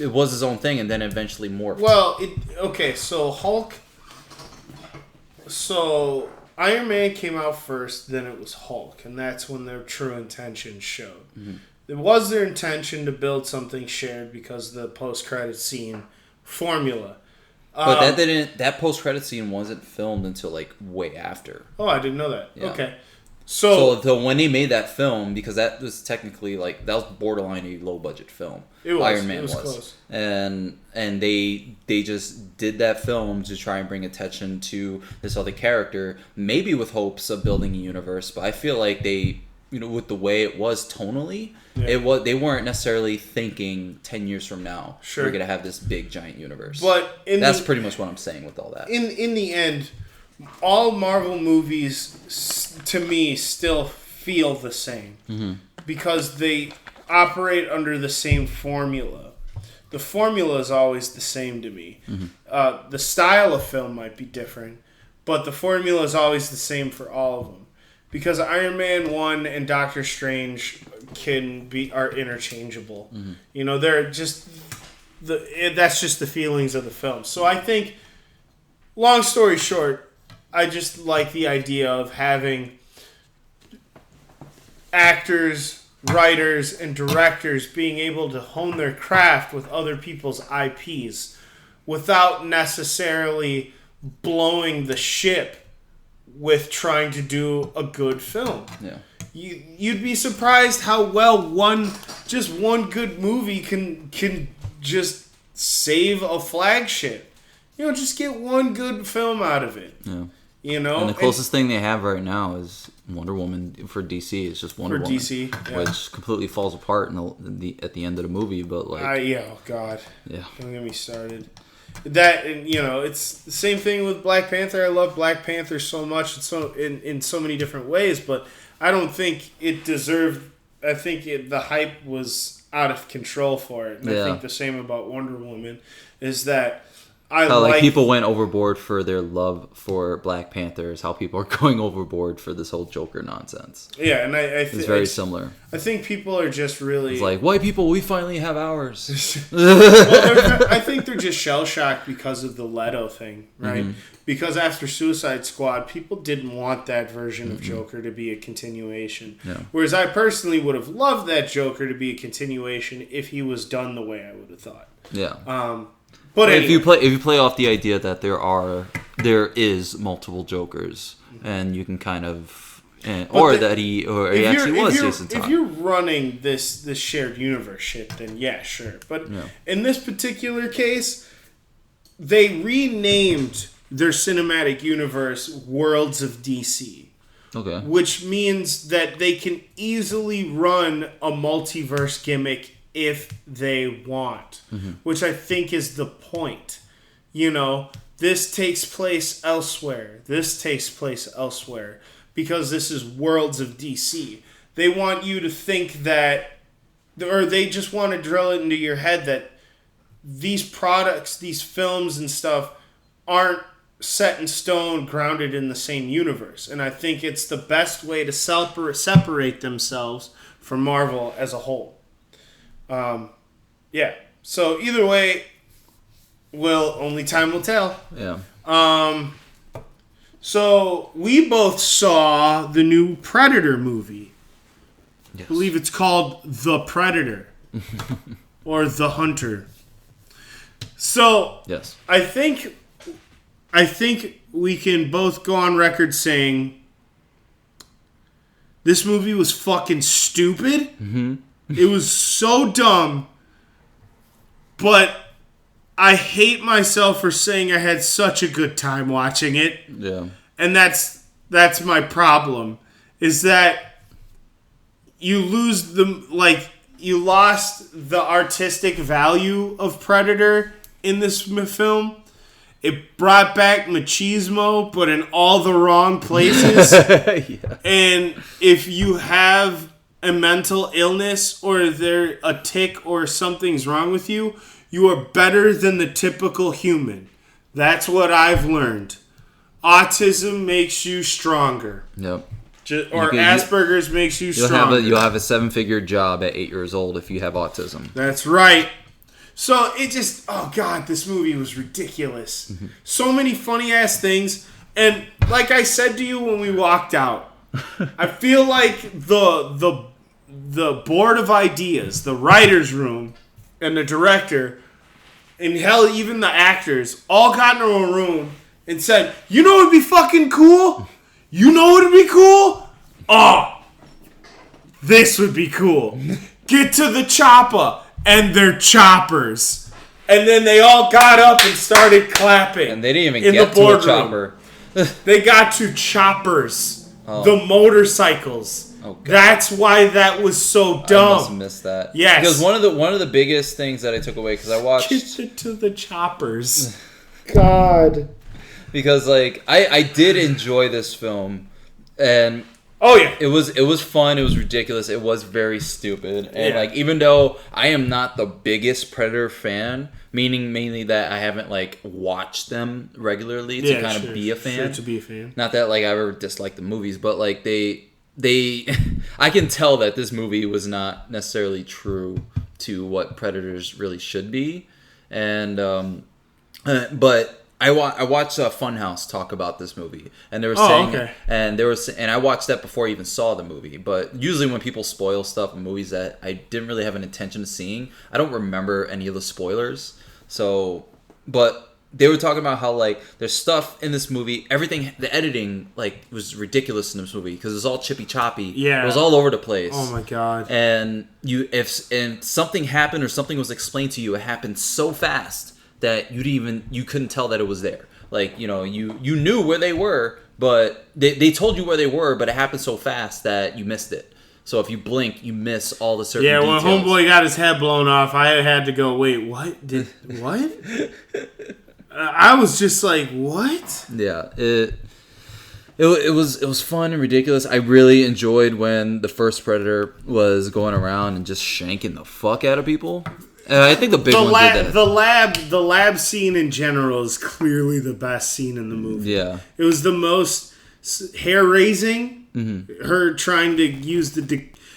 it was his own thing, and then eventually morphed. Well, so Iron Man came out first, then it was Hulk, and that's when their true intention showed. Mm-hmm. It was their intention to build something shared because of the post-credit scene formula. But that post-credit scene wasn't filmed until, like, way after. Oh, I didn't know that. Yeah. Okay. So when they made that film, because that was technically, like, that was borderline a low-budget film. It was. Iron Man was. Close. And they just did that film to try and bring attention to this other character, maybe with hopes of building a universe. But I feel like they, you know, with the way it was tonally, they weren't necessarily thinking 10 years from now we're gonna have this big giant universe. But that's pretty much what I'm saying with all that. In the end, all Marvel movies to me still feel the same because they operate under the same formula. The formula is always the same to me. Mm-hmm. The style of film might be different, but the formula is always the same for all of them. Because Iron Man 1 and Doctor Strange are interchangeable. Mm-hmm. You know, they're just that's just the feelings of the film. So I think, long story short, I just like the idea of having actors, writers, and directors being able to hone their craft with other people's IPs without necessarily blowing the ship with trying to do a good film. Yeah. You'd be surprised how well one good movie can just save a flagship. just get one good film out of it. Yeah. And the closest thing they have right now is Wonder Woman for DC. It's just Wonder Woman, DC, yeah. which completely falls apart at the end of the movie. But oh god, yeah, don't get me started. That, and it's the same thing with Black Panther. I love Black Panther so much, in so many different ways, but I don't think it deserved. I think the hype was out of control for it, and I think the same about Wonder Woman is that. How people went overboard for their love for Black Panthers, how people are going overboard for this whole Joker nonsense. Yeah, and it's very similar. I think people are just really... It's like, white people, we finally have ours. I think they're just shell-shocked because of the Leto thing, right? Mm-hmm. Because after Suicide Squad, people didn't want that version of Joker to be a continuation. Yeah. Whereas I personally would have loved that Joker to be a continuation if he was done the way I would have thought. Yeah. But anyway. if you play off the idea that there is multiple Jokers, and you can kind of, he actually was Jason Todd. If you're running this shared universe shit, then yeah, sure. But in this particular case, they renamed their cinematic universe Worlds of DC. Okay. Which means that they can easily run a multiverse gimmick if they want, which I think is the point. This takes place elsewhere. This takes place elsewhere because this is Worlds of DC. They want you to think that, or they just want to drill it into your head that these products, these films and stuff aren't set in stone, grounded in the same universe. And I think it's the best way to separate themselves from Marvel as a whole. Yeah. So either way, only time will tell. Yeah. So we both saw the new Predator movie. Yes. I believe it's called The Predator or The Hunter. So yes, I think we can both go on record saying this movie was fucking stupid. Mm-hmm. It was so dumb, but I hate myself for saying I had such a good time watching it. Yeah. And that's my problem, is that you lost the artistic value of Predator in this film. It brought back machismo, but in all the wrong places. Yeah. And if you have a mental illness or there a tick or something's wrong with you, you are better than the typical human. That's what I've learned. Autism makes you stronger. Yep. Asperger's makes you stronger. You'll have a 7-figure job at 8 years old if you have autism. That's right. So it just, oh God, this movie was ridiculous. Mm-hmm. So many funny ass things. And like I said to you when we walked out, I feel like the board of ideas, the writer's room, and the director, and hell, even the actors, all got in a room and said, you know what would be fucking cool? You know what would be cool? Oh, this would be cool. Get to the chopper, and they're choppers. And then they all got up and started clapping. And they didn't even get to a chopper. They got to choppers. Oh. The motorcycles. Oh, God. That's why that was so dumb. I must have missed that. Yes. Because one of the biggest things that I took away, because I watched... Get it to the choppers. God. Because, I did enjoy this film. And... Oh, yeah. It was fun. It was ridiculous. It was very stupid. And, even though I am not the biggest Predator fan, meaning mainly that I haven't, watched them regularly to kind of be a fan. Sure, to be a fan. Not that, I ever disliked the movies, but, they I can tell that this movie was not necessarily true to what Predators really should be. And, but... I watched Funhouse talk about this movie, and they were saying, okay. and I watched that before I even saw the movie. But usually when people spoil stuff in movies that I didn't really have an intention of seeing, I don't remember any of the spoilers. So, but they were talking about how there's stuff in this movie, everything, the editing was ridiculous in this movie because it's all chippy choppy. Yeah, it was all over the place. Oh my God! And if something happened or something was explained to you, it happened so fast that you couldn't tell that it was there. Like, you knew where they were, but they told you where they were, but it happened so fast that you missed it. So if you blink, you miss all the certain details. When Homeboy got his head blown off, I had to go, wait, what? What? I was just like, what? Yeah, it was fun and ridiculous. I really enjoyed when the first Predator was going around and just shanking the fuck out of people. I think the big one did that. The lab scene in general is clearly the best scene in the movie. Yeah. It was the most hair-raising. Mm-hmm. Her trying to use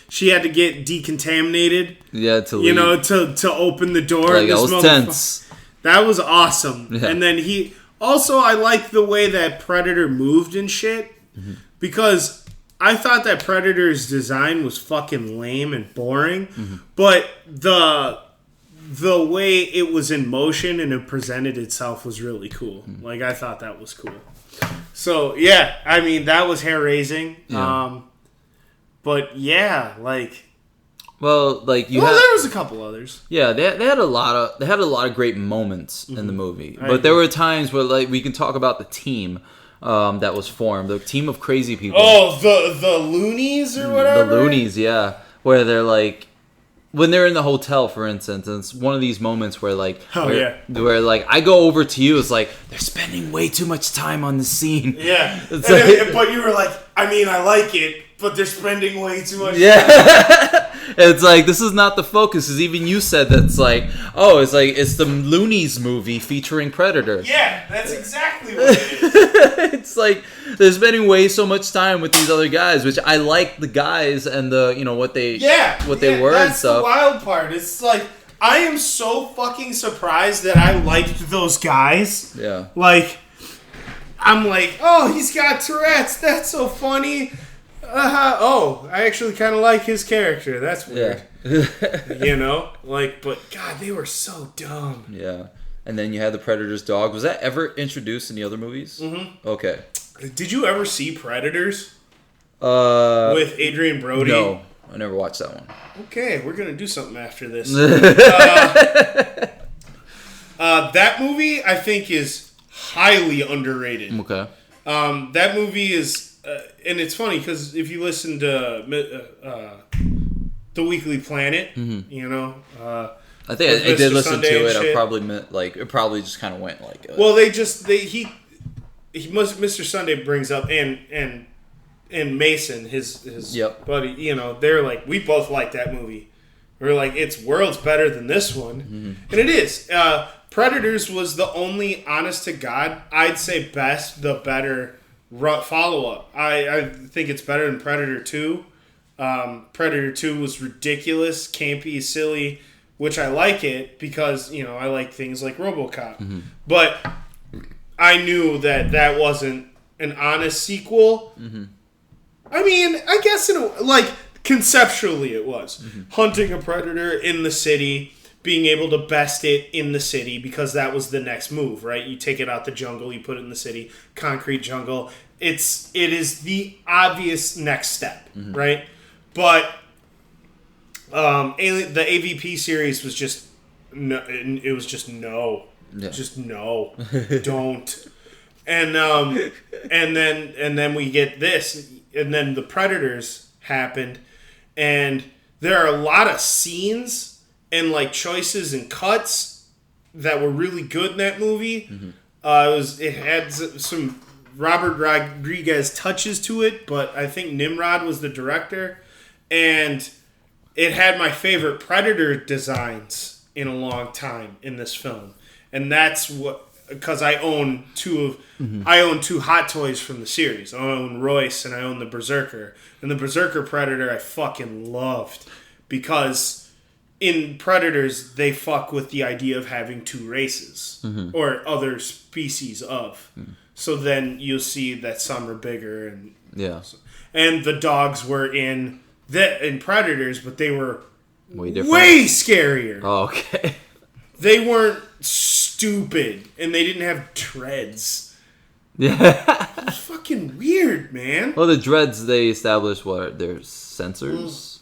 she had to get decontaminated. Yeah, to leave. To open the door. Like, I was tense. That was awesome. Yeah. And then I like the way that Predator moved and shit. Mm-hmm. Because I thought that Predator's design was fucking lame and boring. Mm-hmm. But the way it was in motion and it presented itself was really cool. Mm-hmm. Like, I thought that was cool. So, yeah, I mean, that was hair-raising. Yeah. But, yeah, like... Well, like, there was a couple others. Yeah, they had a lot of great moments in the movie. But there were times where, like, we can talk about the team that was formed. The team of crazy people. Oh, the Loonies or whatever? The Loonies, yeah. Where they're, like... When they're in the hotel, for instance, and it's one of these moments where, like, where like I go over to you, it's like they're spending way too much time on the scene. Yeah, but you were like, I mean, I like it, but they're spending way too much. Yeah, it's like this is not the focus. As even you said, that's like, it's the Loonies movie featuring Predator. Yeah, that's exactly what it is. It's like they're spending way so much time with these other guys, which I like the guys and the what they were and stuff. That's the wild part. It's like I am so fucking surprised that I liked those guys. Yeah. Like I'm like, oh, he's got Tourette's. That's so funny. Oh, I actually kind of like his character. That's weird. Yeah. But God, they were so dumb. Yeah. And then you had the Predator's dog. Was that ever introduced in the other movies? Mm-hmm. Okay. Did you ever see Predators? With Adrian Brody? No, I never watched that one. Okay, we're going to do something after this. That movie, I think, is highly underrated. Okay. That movie is... and it's funny, because if you listen to The Weekly Planet, I think I did listen to it. I probably meant, like, it probably just kind of went like... Well, Mr. Sunday brings up, and Mason, his buddy, they're like, we both like that movie. We're like, it's worlds better than this one. Mm-hmm. And it is. Predators was the only, honest to God, I'd say the better follow-up. I think it's better than Predator 2. Predator 2 was ridiculous, campy, silly, which I like it because, I like things like RoboCop. Mm-hmm. But I knew that wasn't an honest sequel. Mm-hmm. I mean, I guess conceptually it was. Mm-hmm. Hunting a predator in the city, being able to best it in the city because that was the next move, right? You take it out the jungle, you put it in the city, concrete jungle. It is the obvious next step, mm-hmm. right? But the AVP series was just no. It was just no, just no, don't. And then we get this, and then the Predators happened, and there are a lot of scenes and choices and cuts that were really good in that movie. Mm-hmm. It had some Robert Rodriguez touches to it, but I think Nimrod was the director, and it had my favorite Predator designs in a long time in this film, and that's what. Because I own two Hot Toys from the series. I own Royce and I own the Berserker. And the Berserker Predator I fucking loved. Because in Predators, they fuck with the idea of having two races. Mm-hmm. Or other species of. Mm-hmm. So then you'll see that some are bigger. And the dogs were in Predators, but they were way scarier. Oh, okay. They weren't stupid, and they didn't have treads. Yeah. It was fucking weird, man. Well, the dreads, they established what? They're sensors?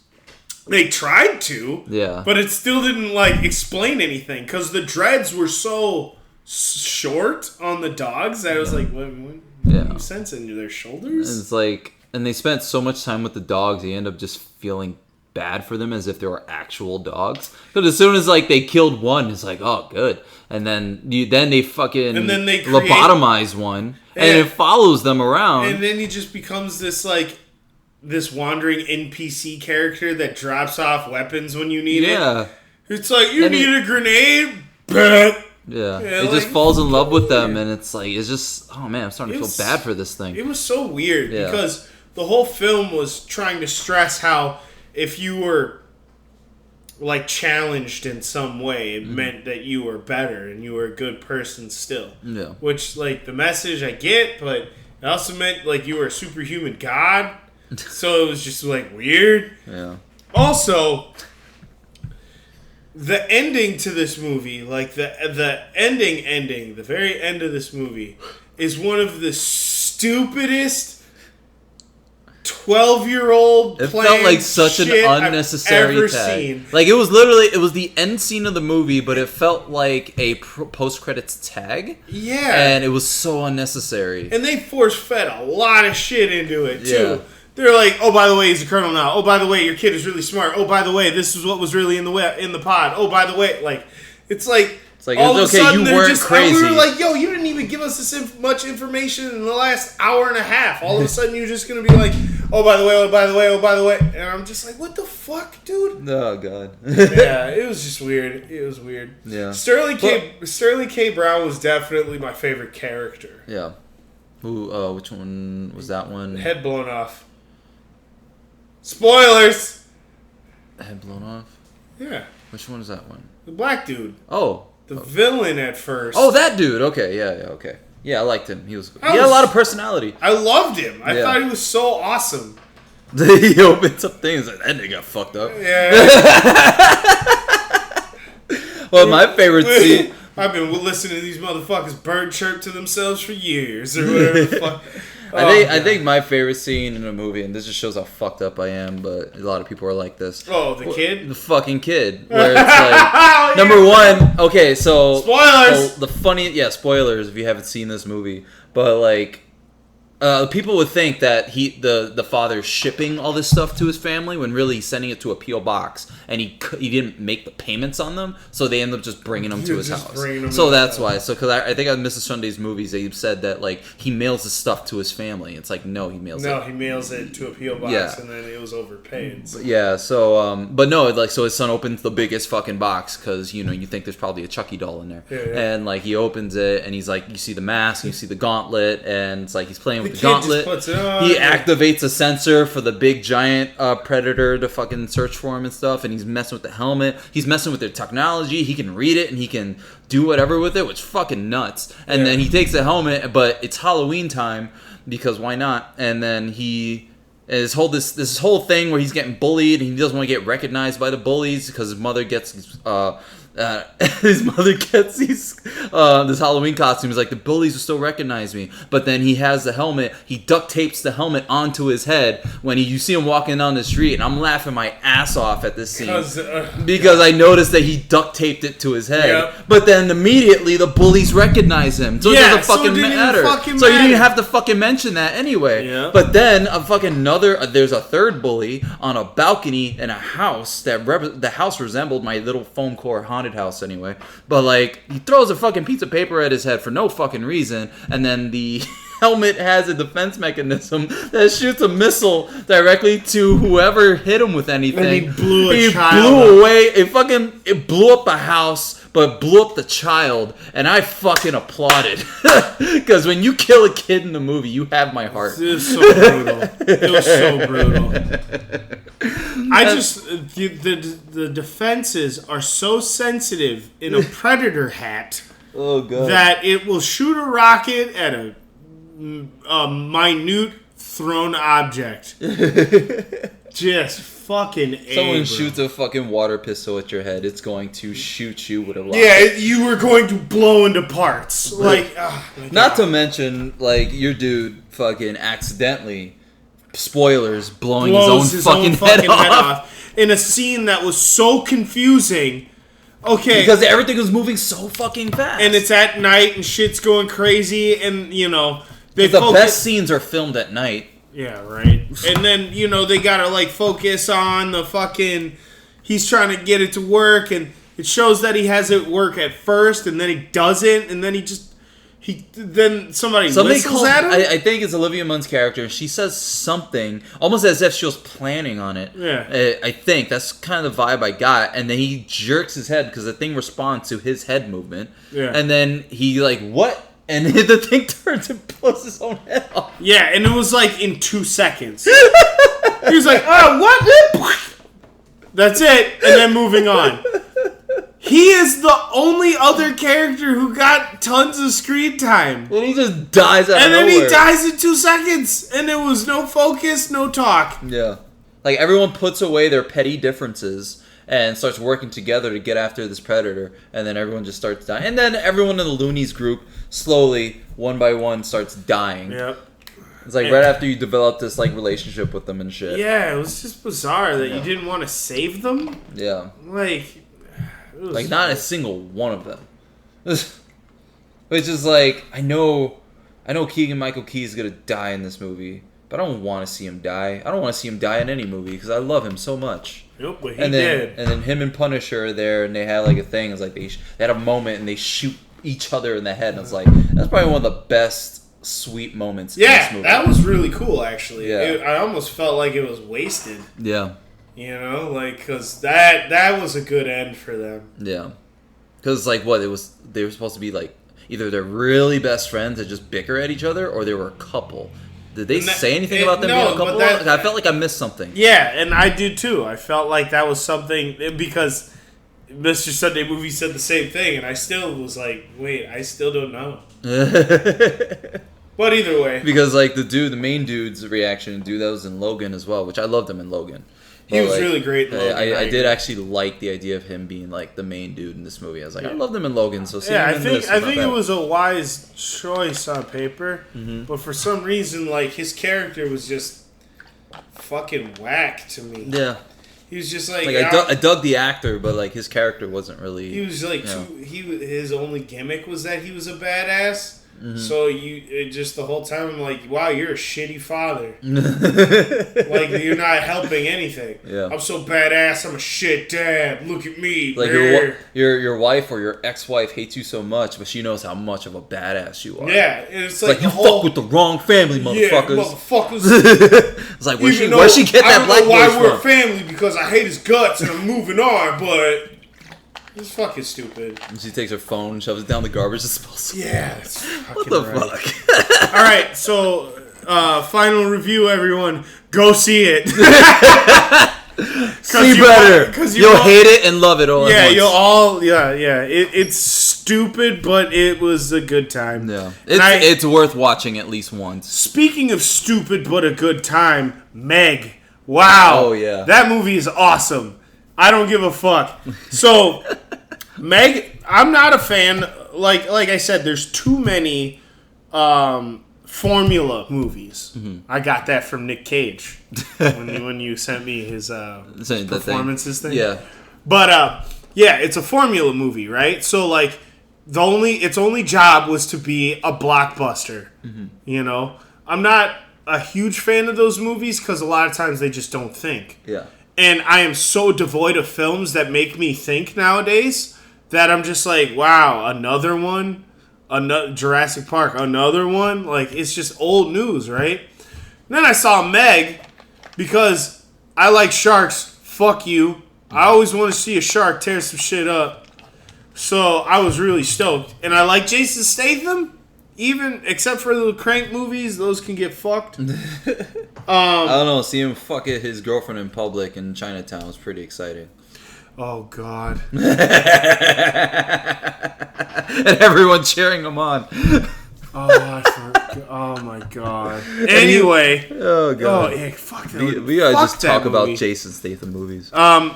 They tried to, but it still didn't like explain anything because the dreads were so short on the dogs that I was like, what sense in their shoulders? And it's like, and they spent so much time with the dogs, you end up just feeling bad for them as if they were actual dogs. But as soon as like they killed one, it's like, oh, good. And then they fucking lobotomize one, and it follows them around, and then he just becomes this like. This wandering NPC character that drops off weapons when you need it. It's like, you need a grenade? Bet. Yeah. It just falls in love with them, and it's like, it's just, oh man, I'm starting to feel bad for this thing. It was so weird because the whole film was trying to stress how if you were like challenged in some way, it meant that you were better and you were a good person still. Yeah. Which, like, the message I get, but it also meant like you were a superhuman god. So it was just like weird. Yeah. Also, the ending to this movie, like the ending, the very end of this movie, is one of the stupidest 12-year-old. It felt like such an unnecessary tag. Like it was the end scene of the movie, but it felt like a post-credits tag. Yeah. And it was so unnecessary. And they force-fed a lot of shit into it too. Yeah. They're like, oh, by the way, he's a colonel now. Oh, by the way, your kid is really smart. Oh, by the way, this is what was really in the pod. Oh, by the way, like, it's like all of a sudden you weren't crazy. We were like, yo, you didn't even give us this much information in the last hour and a half. All of a sudden, you're just gonna be like, oh, by the way, oh, by the way, oh, by the way, and I'm just like, what the fuck, dude? Oh god. Yeah, it was just weird. It was weird. Yeah. Sterling K. Brown was definitely my favorite character. Yeah. Who? Which one was that one? Head blown off. Spoilers! Head blown off? Yeah. Which one is that one? The black dude. Oh. The villain at first. Oh, that dude. Okay, yeah, okay. Yeah, I liked him. He had a lot of personality. I loved him. I thought he was so awesome. He opens up things like, that nigga got fucked up. Yeah. Well, my favorite scene... I've been listening to these motherfuckers bird chirp to themselves for years, or whatever the fuck. I think my favorite scene in a movie, and this just shows how fucked up I am, but a lot of people are like this. Oh, the kid? The fucking kid. Where it's like, number one, okay, so... Spoilers! Spoilers if you haven't seen this movie. But, like, people would think that the father's shipping all this stuff to his family when really he's sending it to a P.O. box, and he didn't make the payments on them, so they end up just bringing them to his house. So that's why. So because I think on Mrs. Sunday's movies they said that like he mails the stuff to his family. It's like no, he mails it to a P.O. box, and then it was overpaid. So. Yeah. So but no, like so his son opens the biggest fucking box because you think there's probably a Chucky doll in there, and like he opens it and he's like you see the mask, and you see the gauntlet, and it's like he's playing with the gauntlet. He activates a sensor for the big giant predator to fucking search for him and stuff, and he's messing with the helmet. He's messing with their technology. He can read it and he can do whatever with it, which is fucking nuts. And then he takes the helmet, but it's Halloween time because why not? And then this whole thing where he's getting bullied and he doesn't want to get recognized by the bullies because his mother gets this Halloween costume. He's like, the bullies will still recognize me. But then he has the helmet. He duct tapes the helmet onto his head when you see him walking down the street. And I'm laughing my ass off at this scene because I noticed that he duct taped it to his head. Yep. But then immediately the bullies recognize him. So it doesn't fucking matter. So you didn't have to fucking mention that anyway. Yep. But then there's a third bully on a balcony in a house the house resembled my little foam core haunted house anyway, but like he throws a fucking piece of paper at his head for no fucking reason, and then the helmet has a defense mechanism that shoots a missile directly to whoever hit him with anything. And he blew it blew up the house, but blew up the child, and I fucking applauded because when you kill a kid in the movie, you have my heart. It was so brutal. It was so brutal. The defenses are so sensitive in a Predator hat that it will shoot a rocket at a minute thrown object. Just fucking someone shoots a fucking water pistol at your head, it's going to shoot you with a rocket. Yeah, you were going to blow into parts. Like, not to mention, like, your dude fucking accidentally, spoilers, blowing his own fucking head off. in a scene that was so confusing. Okay. Because everything was moving so fucking fast. And it's at night and shit's going crazy and, you know... The best scenes are filmed at night. Yeah, right. And then, you know, they gotta, like, focus on the fucking... He's trying to get it to work, and it shows that he has it work at first, and then he doesn't, and then then somebody whistles at him? I think it's Olivia Munn's character. She says something, almost as if she was planning on it. Yeah. I think. That's kind of the vibe I got. And then he jerks his head, because the thing responds to his head movement. Yeah. And then he, like, what? And the thing turns and blows his own head off. Yeah, and it was like in 2 seconds. He was like, oh, what? That's it. And then moving on. He is the only other character who got tons of screen time. And he just dies out of nowhere. And then he dies in 2 seconds. And there was no focus, no talk. Yeah. Like, everyone puts away their petty differences and starts working together to get after this predator, and then everyone just starts dying. And then everyone in the Loonies group, slowly, one by one, starts dying. Yep. It's like right after you develop this like relationship with them and shit. Yeah, it was just bizarre that you didn't want to save them. Yeah. Like not a single one of them. Which is like, I know Keegan-Michael Key is gonna die in this movie, but I don't want to see him die. I don't want to see him die in any movie because I love him so much. Nope, but he did. And then him and Punisher are there, and they had like a thing. It's like they had a moment, and they shoot each other in the head, and it's like that's probably one of the best sweet moments. Yeah, in this movie. That was really cool. Actually, yeah. I almost felt like it was wasted. Yeah, you know, like because that was a good end for them. Yeah, because like they were supposed to be like either they're really best friends that just bicker at each other, or they were a couple. Did they say anything about them being a couple? I felt like I missed something. Yeah, and I did too. I felt like that was something because Mr. Sunday Movie said the same thing, and I still was like, wait, I still don't know. But either way. Because like the main dude's reaction, that was in Logan as well, which I loved him in Logan. He was really great in Logan. I did actually like the idea of him being like the main dude in this movie. I was like, I loved him in Logan, so seeing him in this I think it was a wise choice on paper, but for some reason, like his character was just fucking whack to me. Yeah, he was just like I dug the actor, but like his character wasn't really. He was like his only gimmick was that he was a badass. So just the whole time I'm like, wow, you're a shitty father. Like you're not helping anything. Yeah. I'm so badass. I'm a shit dad. Look at me. Like your wife or your ex-wife hates you so much, but she knows how much of a badass you are. Yeah, it's like you fuck with the wrong family, motherfuckers. Yeah, motherfuckers. It's like where'd she get that black boy from? I don't know why we're family because I hate his guts and I'm moving on, but. It's fucking stupid. And she takes her phone and shoves it down the garbage disposal. Yeah, it's fucking what the fuck? Alright, so final review, everyone. Go see it. See better. You'll hate it and love it all at once. It's stupid, but it was a good time. Yeah. It's worth watching at least once. Speaking of stupid but a good time, Meg. Wow. Oh, yeah. That movie is awesome. I don't give a fuck. So, Meg, I'm not a fan. Like I said, there's too many formula movies. I got that from Nick Cage when you sent me his performances thing. Yeah. But it's a formula movie, right? So like its only job was to be a blockbuster. You know, I'm not a huge fan of those movies because a lot of times they just don't think. Yeah. And I am so devoid of films that make me think nowadays that I'm just like, wow, another one? Another Jurassic Park, another one? Like, it's just old news, right? And then I saw Meg because I like sharks. Fuck you. I always want to see a shark tear some shit up. So I was really stoked. And I like Jason Statham. Even, except for the Crank movies, those can get fucked. I don't know. See him fuck his girlfriend in public in Chinatown was pretty exciting. Oh, God. And everyone cheering him on. Oh, my God. Anyway. Oh, God. Oh, yeah, fuck that. We gotta just talk about Jason Statham movies. Long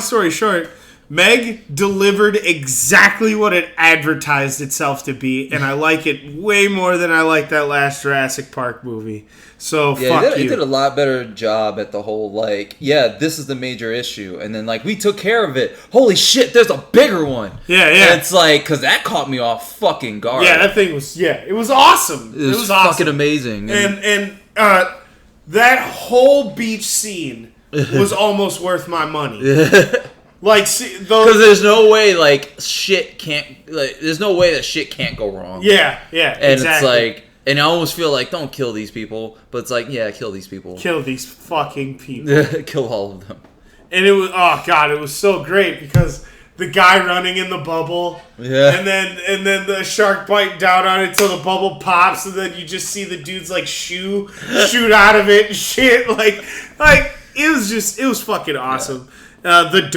story short, Meg delivered exactly what it advertised itself to be, and I like it way more than I like that last Jurassic Park movie. So, fuck you. He did a lot better job at the whole, like, this is the major issue, and then, like, we took care of it. Holy shit, there's a bigger one. Yeah. And it's like, because that caught me off fucking guard. Yeah, that thing was, it was awesome. It was awesome. fucking amazing. And that whole beach scene was almost worth my money. Like, because there's no way there's no way that shit can't go wrong. Yeah, and exactly. It's like, and I almost feel like, don't kill these people, but it's like, kill these people. Kill these fucking people. Kill all of them. And it was, oh god, it was so great because the guy running in the bubble, and then the shark bite down on it till the bubble pops, and then you just see the dude's like shoot out of it and shit. Like it was fucking awesome. Yeah. The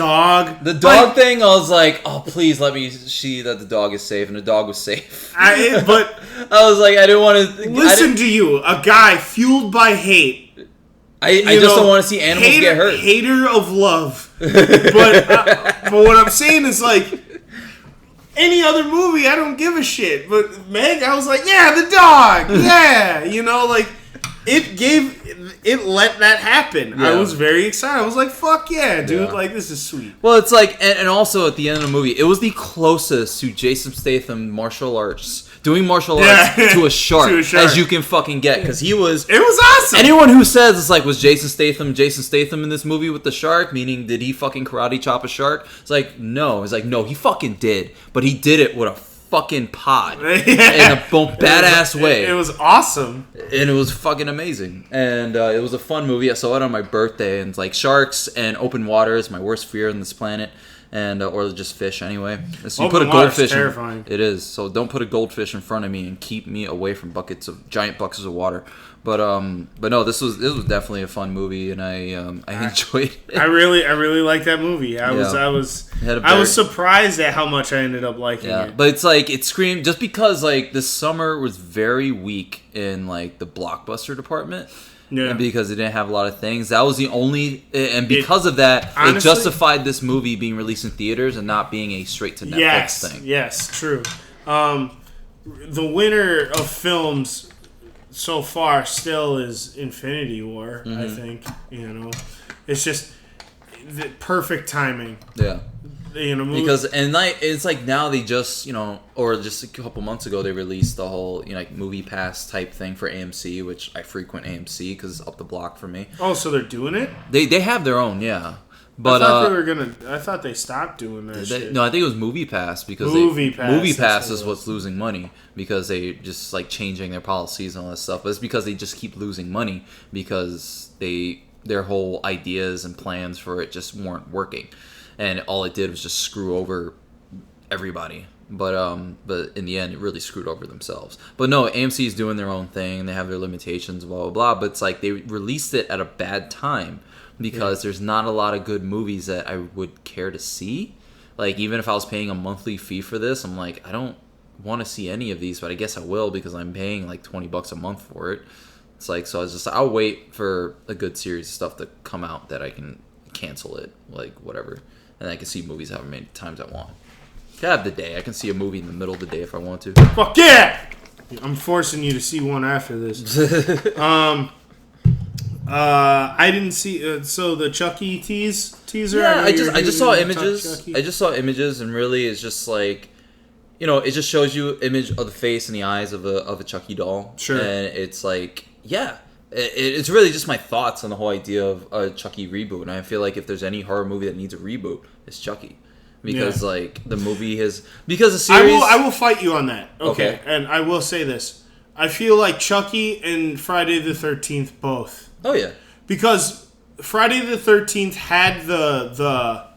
dog thing, I was like, oh, please let me see that the dog is safe, and the dog was safe. But I was like, I didn't want to listen to you, a guy fueled by hate. I just don't want to see animals get hurt. Hater of love. But what I'm saying is, like, any other movie, I don't give a shit. But Meg, I was like, yeah, the dog, yeah, like. It let that happen. Yeah. I was very excited. I was like, fuck yeah, dude. Yeah. Like, this is sweet. Well, it's like, and also at the end of the movie, it was the closest to Jason Statham doing martial arts to a shark as you can fucking get. Because it was awesome. Anyone who says it's like, was Jason Statham in this movie with the shark? Meaning, did he fucking karate chop a shark? It's like, no. It's like, no, he fucking did. But he did it with a fucking pod in a badass way. It was awesome, and it was fucking amazing, and it was a fun movie. I saw it on my birthday, and it's like, sharks and open water is my worst fear on this planet, and or just fish anyway. So you put a goldfish. Terrifying. It is. So don't put a goldfish in front of me and keep me away from giant buckets of water. But no, this was definitely a fun movie, and I enjoyed it. I really liked that movie. I was surprised at how much I ended up liking it. But it's like, it screamed, just because like this summer was very weak in like the blockbuster department. Yeah. And because it didn't have a lot of things, that was the only, and because of that, honestly, it justified this movie being released in theaters and not being a straight to Netflix thing. Yes, true. The winner of films so far still is Infinity War. I think it's just the perfect timing. Yeah. Because it's like now they just or just a couple months ago they released the whole like movie pass type thing for AMC, which I frequent AMC because it's up the block for me. Oh, so they're doing it? They have their own, yeah. But I thought they stopped doing that shit. No, I think it was Movie Pass because Movie Pass is what's losing money because they just like changing their policies and all that stuff. But it's because they just keep losing money because their whole ideas and plans for it just weren't working, and all it did was just screw over everybody. But in the end, it really screwed over themselves. But no, AMC is doing their own thing. They have their limitations, blah blah blah. But it's like they released it at a bad time. Because there's not a lot of good movies that I would care to see. Like, even if I was paying a monthly fee for this, I'm like, I don't want to see any of these, but I guess I will because I'm paying like $20 a month for it. It's like, so I'll wait for a good series of stuff to come out that I can cancel it, like whatever. And I can see movies however many times I want. I have the day. I can see a movie in the middle of the day if I want to. Fuck yeah! I'm forcing you to see one after this. I didn't see so the Chucky teaser. Yeah, I just saw images. I just saw images, and really, it's just like, it just shows you image of the face and the eyes of a Chucky doll. Sure. And it's like, it's really just my thoughts on the whole idea of a Chucky reboot. And I feel like if there's any horror movie that needs a reboot, it's Chucky. Because like the movie because the series. I will fight you on that. Okay. And I will say this: I feel like Chucky and Friday the 13th both. Oh, yeah. Because Friday the 13th had the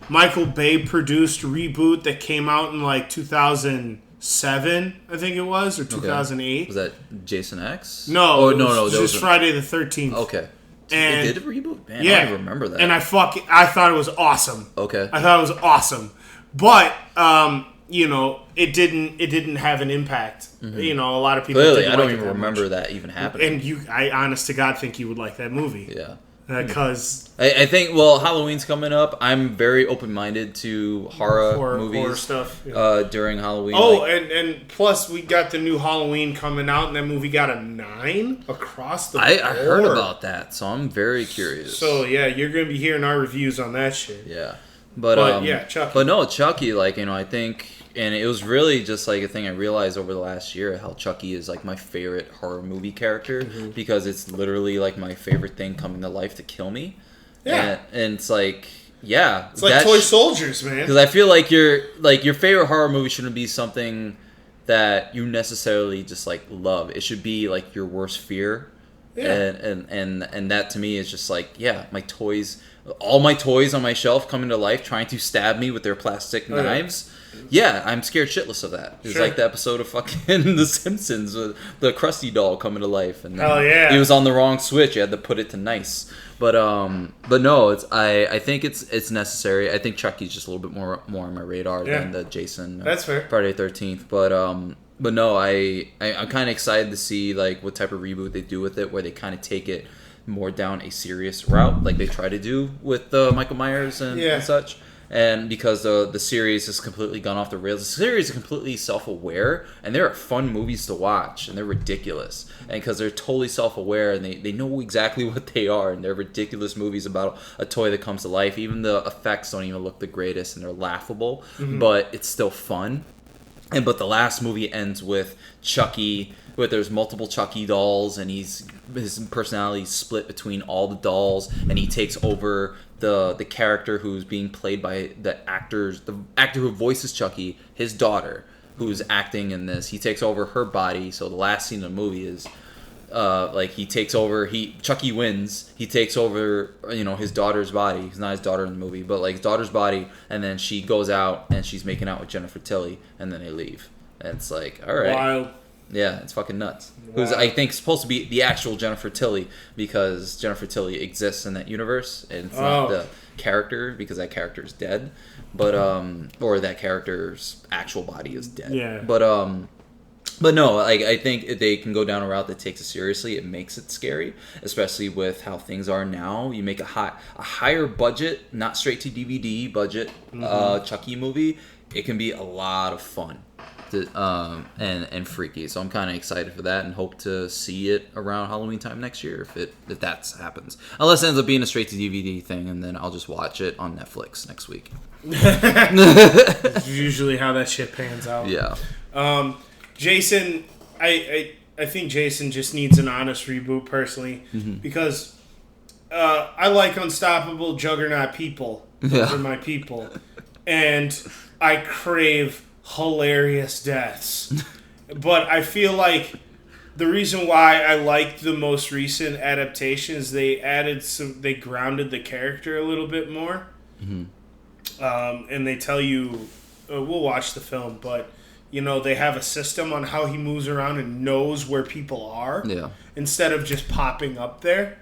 Michael Bay produced reboot that came out in like 2007, I think it was, or 2008. Okay. Was that Jason X? No. No. It was just Friday the 13th. Okay. And they did a reboot? Man, I don't even remember that. And I thought it was awesome. Okay. I thought it was awesome. But, it didn't have an impact. Mm-hmm. A lot of people clearly I don't even remember that even happening. And I honest to God think you would like that movie. Yeah. because I think, well, Halloween's coming up. I'm very open-minded to horror movies. Horror stuff. Yeah. During Halloween. Oh, and plus we got the new Halloween coming out, and that movie got a 9 across the board. I heard about that, so I'm very curious. So, yeah, you're going to be hearing our reviews on that shit. Yeah. But yeah, Chucky. But no, Chucky, like, you know, I think, and it was really just like a thing I realized over the last year, how Chucky is like my favorite horror movie character, because it's literally like my favorite thing coming to life to kill me. Yeah. And it's like, yeah. It's like toy soldiers, man. Because I feel like your favorite horror movie shouldn't be something that you necessarily just like love. It should be like your worst fear. Yeah. And that to me is just like, yeah, my toys, all my toys on my shelf coming to life trying to stab me with their plastic knives. Yeah, I'm scared shitless of that. It's like the episode of fucking The Simpsons with the Krusty doll coming to life, and he was on the wrong switch. You had to put it to nice. But no, it's I think it's necessary. I think Chucky's just a little bit more on my radar than the Jason. That's fair. Friday the 13th. But no, I'm kind of excited to see like what type of reboot they do with it, where they kind of take it more down a serious route, like they try to do with Michael Myers and such. And because the series has completely gone off the rails. The series is completely self-aware, and they're fun movies to watch, and they're ridiculous. And because they're totally self-aware, and they know exactly what they are, and they're ridiculous movies about a toy that comes to life. Even the effects don't even look the greatest, and they're laughable, but it's still fun. But the last movie ends with Chucky, where there's multiple Chucky dolls, and his personality is split between all the dolls, and he takes over the character who's being played by the actor who voices Chucky, his daughter, who's acting in this. He takes over her body. So the last scene of the movie is like he takes over. Chucky wins. He takes over, his daughter's body. He's not his daughter in the movie, but like his daughter's body, and then she goes out and she's making out with Jennifer Tilly, and then they leave. And it's like, all right. Wild. Yeah, it's fucking nuts. Who's I think supposed to be the actual Jennifer Tilly, because Jennifer Tilly exists in that universe, and it's not the character, because that character is dead, but or that character's actual body is dead. Yeah. But no, I think if they can go down a route that takes it seriously, it makes it scary, especially with how things are now. You make a higher budget, not straight to DVD budget, Chucky movie. It can be a lot of fun. And freaky, so I'm kind of excited for that, and hope to see it around Halloween time next year if that happens. Unless it ends up being a straight to DVD thing, and then I'll just watch it on Netflix next week. Usually how that shit pans out. Yeah. Jason, I think Jason just needs an honest reboot personally, because I like unstoppable juggernaut people. Those are my people, and I crave hilarious deaths. But I feel like the reason why I liked the most recent adaptations, they grounded the character a little bit more. And they tell you, we'll watch the film, but they have a system on how he moves around and knows where people are. Yeah. Instead of just popping up there.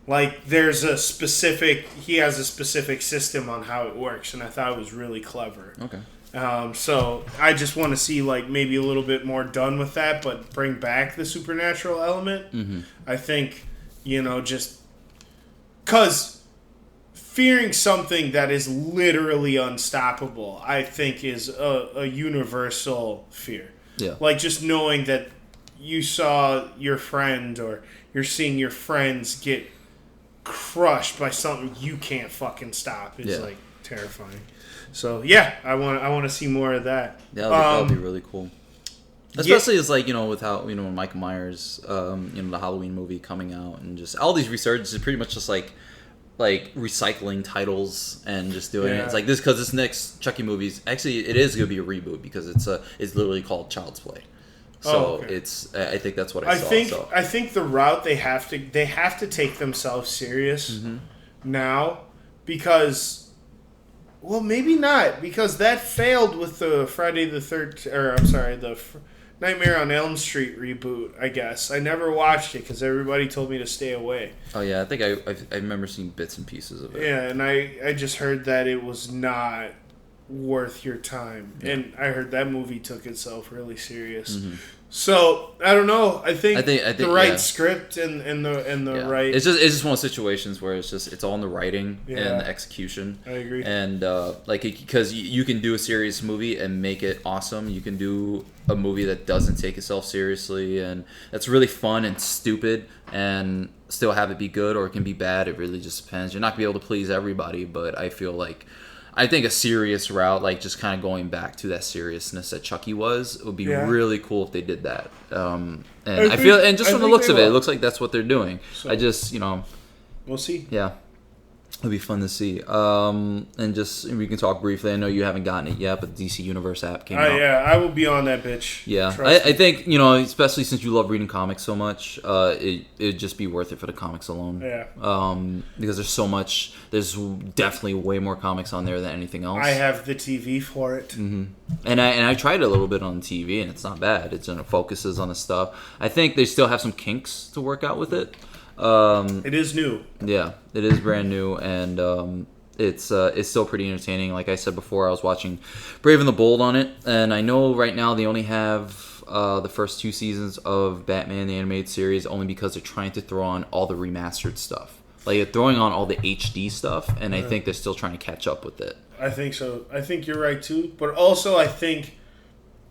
Like he has a specific system on how it works, and I thought it was really clever. Okay. So I just want to see like maybe a little bit more done with that, but bring back the supernatural element. I think, just because fearing something that is literally unstoppable, I think is a universal fear. Yeah. Like just knowing that you saw your friend, or you're seeing your friends get crushed by something you can't fucking stop is like terrifying. So yeah, I want to see more of that. Yeah, that'll be really cool. Especially as like with how Michael Myers, the Halloween movie coming out, and just all these resurgences, pretty much just like recycling titles and just doing it. It's like this, because this next Chucky movie actually it is gonna be a reboot, because it's literally called Child's Play. So I think that's what I saw. I think the route they have to take themselves serious now, because. Well, maybe not, because that failed with the Friday the 13th, or I'm sorry, the Nightmare on Elm Street reboot, I guess. I never watched it because everybody told me to stay away. Oh, yeah, I think I remember seeing bits and pieces of it. Yeah, and I just heard that it was not worth your time. Yeah. And I heard that movie took itself really serious. Mm-hmm. So I don't know. I think the right script and the right. It's just one of those situations where it's all in the writing and the execution. I agree. And because you can do a serious movie and make it awesome. You can do a movie that doesn't take itself seriously and that's really fun and stupid and still have it be good, or it can be bad. It really just depends. You're not gonna be able to please everybody, but I think a serious route, like just kind of going back to that seriousness that Chucky was, it would be really cool if they did that. And I feel, and just from the looks of it looks like that's what they're doing. So, I just, we'll see. Yeah. It'll be fun to see. And just, we can talk briefly. I know you haven't gotten it yet, but the DC Universe app came out. Yeah, I will be on that bitch. Yeah. I think, especially since you love reading comics so much, it'd just be worth it for the comics alone. Yeah. Because there's so much, there's definitely way more comics on there than anything else. I have the TV for it. Mm-hmm. And I tried it a little bit on TV, and it's not bad. It focuses on the stuff. I think they still have some kinks to work out with it. It is new. Yeah, it is brand new, and it's still pretty entertaining. Like I said before, I was watching Brave and the Bold on it, and I know right now they only have the first 2 seasons of Batman the Animated Series, only because they're trying to throw on all the remastered stuff. Like they're throwing on all the HD stuff, and I think they're still trying to catch up with it. I think so. I think you're right too, but also I think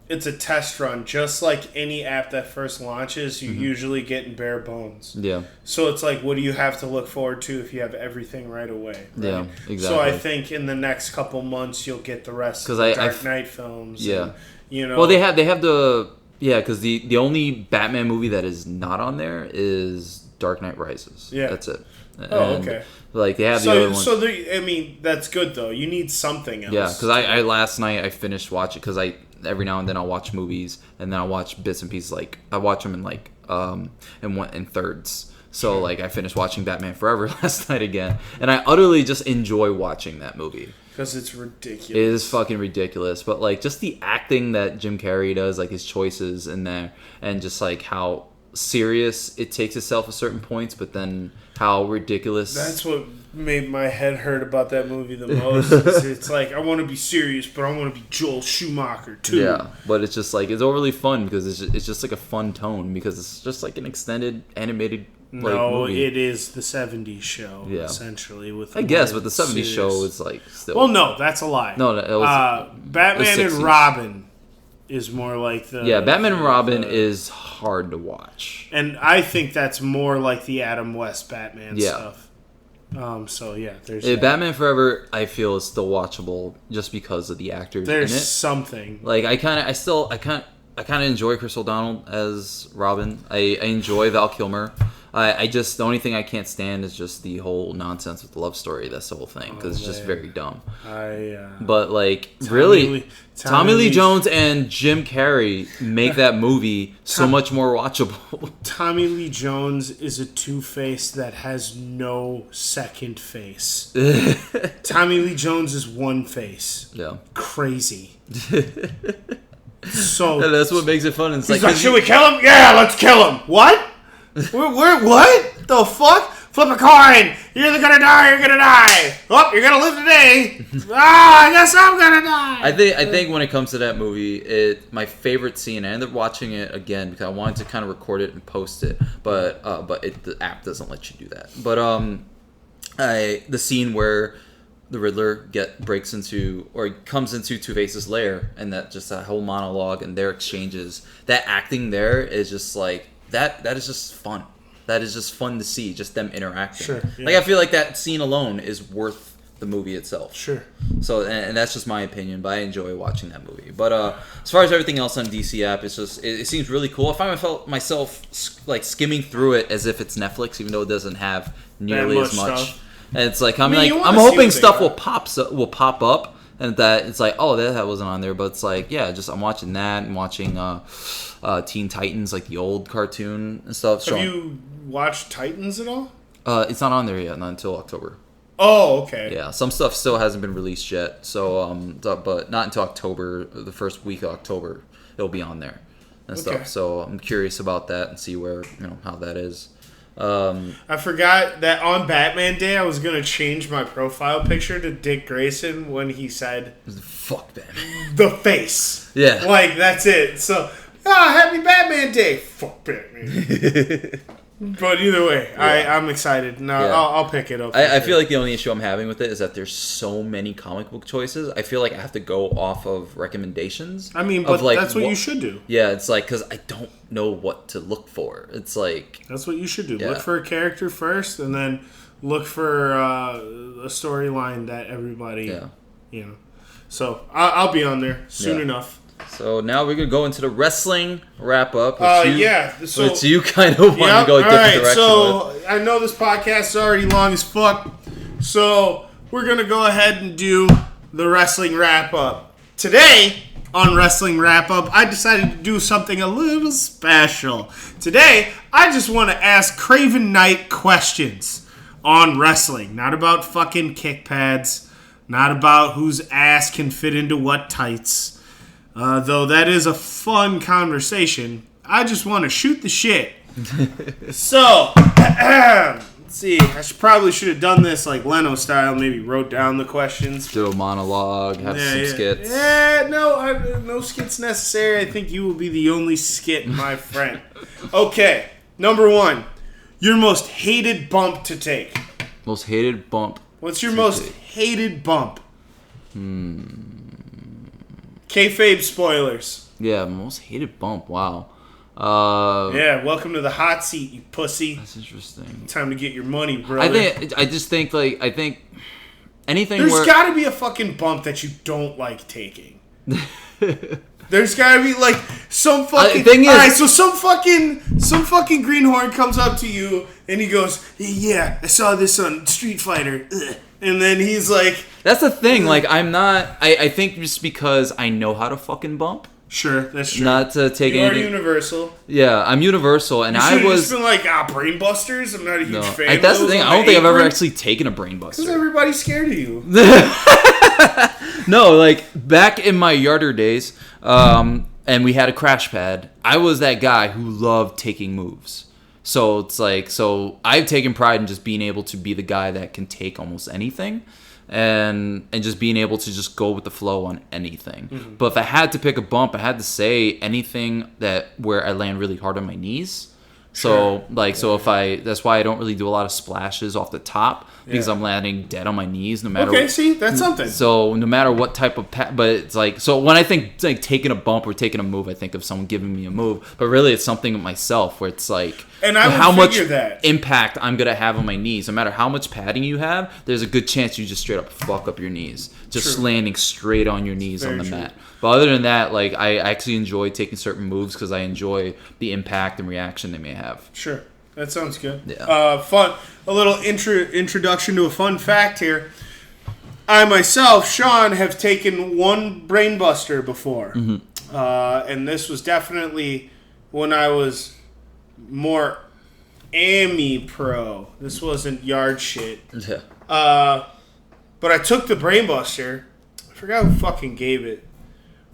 it's a test run. Just like any app that first launches, you usually get in bare bones. Yeah. So it's like, what do you have to look forward to if you have everything right away? Right? Yeah, exactly. So I think in the next couple months, you'll get the rest of the Dark Knight films. Yeah. And, Well, they have the... Yeah, because the only Batman movie that is not on there is Dark Knight Rises. Yeah. That's it. Okay. Like, they have the other ones. So, that's good, though. You need something else. Yeah, because I last night I finished watching, because every now and then I'll watch movies, and then I'll watch bits and pieces. Like, I watch them in thirds. So, like, I finished watching Batman Forever last night again, and I utterly just enjoy watching that movie. Because it's ridiculous. It is fucking ridiculous. But, like, just the acting that Jim Carrey does, like, his choices in there, and just, like, how serious it takes itself at certain points, but then how ridiculous. That's what made my head hurt about that movie the most. It's like, I want to be serious, but I want to be Joel Schumacher too. Yeah, but it's just like, it's overly fun because it's just like a fun tone, because it's just like an extended animated movie. It is the 70s show, essentially. With I guess, but the 70s show is like still. Well, no, that's a lie. No, it was Batman and Robin is more like the... Yeah, Batman and Robin is hard to watch. And I think that's more like the Adam West Batman stuff. So, yeah, there's... Batman Forever, I feel, is still watchable just because of the actors in it. There's something. Like, I kind of enjoy Chris O'Donnell as Robin. I enjoy Val Kilmer. The only thing I can't stand is just the whole nonsense with the love story. That's the whole thing, because it's just very dumb. But, like, Tommy Lee Jones and Jim Carrey make that movie so much more watchable. Tommy Lee Jones is a Two-Face that has no second face. Tommy Lee Jones is one face. Yeah. Crazy. So that's what makes it fun. It's like, should we kill him? Yeah, let's kill him. What? We're what? The fuck? Flip a coin. You're either gonna die or you're gonna die. Oh, you're gonna live today. I guess I'm gonna die. I think when it comes to that movie, my favorite scene, I ended up watching it again because I wanted to kind of record it and post it, but the app doesn't let you do that. But the scene where the Riddler comes into Two-Face's lair, and that whole monologue and their exchanges, that acting there is just like that is just fun. That is just fun to see, just them interacting. Sure. Yeah. Like, I feel like that scene alone is worth the movie itself. Sure. So, and that's just my opinion, but I enjoy watching that movie. But as far as everything else on DC app, it's just it seems really cool. I find myself like skimming through it as if it's Netflix, even though it doesn't have nearly as much. Stuff. And it's like I'm hoping stuff will pop up, and that it's like, oh, that wasn't on there, but it's like, yeah, just I'm watching that and watching Teen Titans, like the old cartoon and stuff. Have you watched Titans at all? It's not on there yet, not until October. Oh, okay. Yeah, some stuff still hasn't been released yet, so but not until October, the first week of October, it'll be on there and stuff. So I'm curious about that and see where how that is. I forgot that on Batman Day I was gonna change my profile picture to Dick Grayson when he said Fuck Batman. the face. Yeah. Like, that's it. So, happy Batman Day. Fuck Batman. But either way, Yeah. I'm excited. No, Yeah. I'll pick it up. I feel like the only issue I'm having with it is that there's so many comic book choices. I feel like I have to go off of recommendations. I mean, but like, that's what you should do. Yeah, it's like, because I don't know what to look for. It's like... That's what you should do. Yeah. Look for a character first, and then look for a storyline that everybody, So I'll be on there soon enough. So now we're going to go into the wrestling wrap-up. So which you kind of want to go a different direction so with. I know this podcast is already long as fuck, so we're going to go ahead and do the wrestling wrap-up. Today, on Wrestling Wrap-Up, I decided to do something a little special. Today, I just want to ask Craven Knyte questions on wrestling. Not about fucking kick pads, not about whose ass can fit into what tights. Though that is a fun conversation, I just want to shoot the shit. So, let's see. I probably should have done this like Leno style. Maybe wrote down the questions. Do a monologue, have some skits. No skits necessary. I think you will be the only skit, my friend. Okay, number 1. Your most hated bump to take. Most hated bump. What's your most hated bump? Kayfabe spoilers. Yeah, most hated bump. Wow. Welcome to the hot seat, you pussy. That's interesting. Time to get your money, bro. I think anything. There's got to be a fucking bump that you don't like taking. There's got to be like some fucking. Thing is, all right, so some fucking greenhorn comes up to you and he goes, "Yeah, I saw this on Street Fighter," and then he's like, "That's the thing. Like, I'm not. I think just because I know how to fucking bump." Sure, that's true. Not to take anything. You're universal. Yeah, I'm universal, and I was just been like, brainbusters. I'm not a huge fan. That's the thing. I don't think I've ever apron. actually taken a brainbuster. Because everybody's scared of you. No, like back in my yarder days, and we had a crash pad. I was that guy who loved taking moves. So it's like, I've taken pride in just being able to be the guy that can take almost anything. And just being able to just go with the flow on anything. Mm-hmm. But if I had to pick a bump, I had to say anything where I land really hard on my knees. So that's why I don't really do a lot of splashes off the top because I'm landing dead on my knees no matter. Okay, see, that's something. So no matter what type of but it's like, so when I think like taking a bump or taking a move, I think of someone giving me a move. But really, it's something with myself where it's like, and I how much that. impact I'm gonna have on my knees. No matter how much padding you have, there's a good chance you just straight up fuck up your knees, just landing straight on your knees on the mat. But other than that, like I actually enjoy taking certain moves because I enjoy the impact and reaction they may have. Sure, that sounds good. Yeah. Fun. A little introduction to a fun fact here. I myself, Sean, have taken one brainbuster before, and this was definitely when I was more pro. This wasn't yard shit. Yeah. But I took the brainbuster. I forgot who fucking gave it.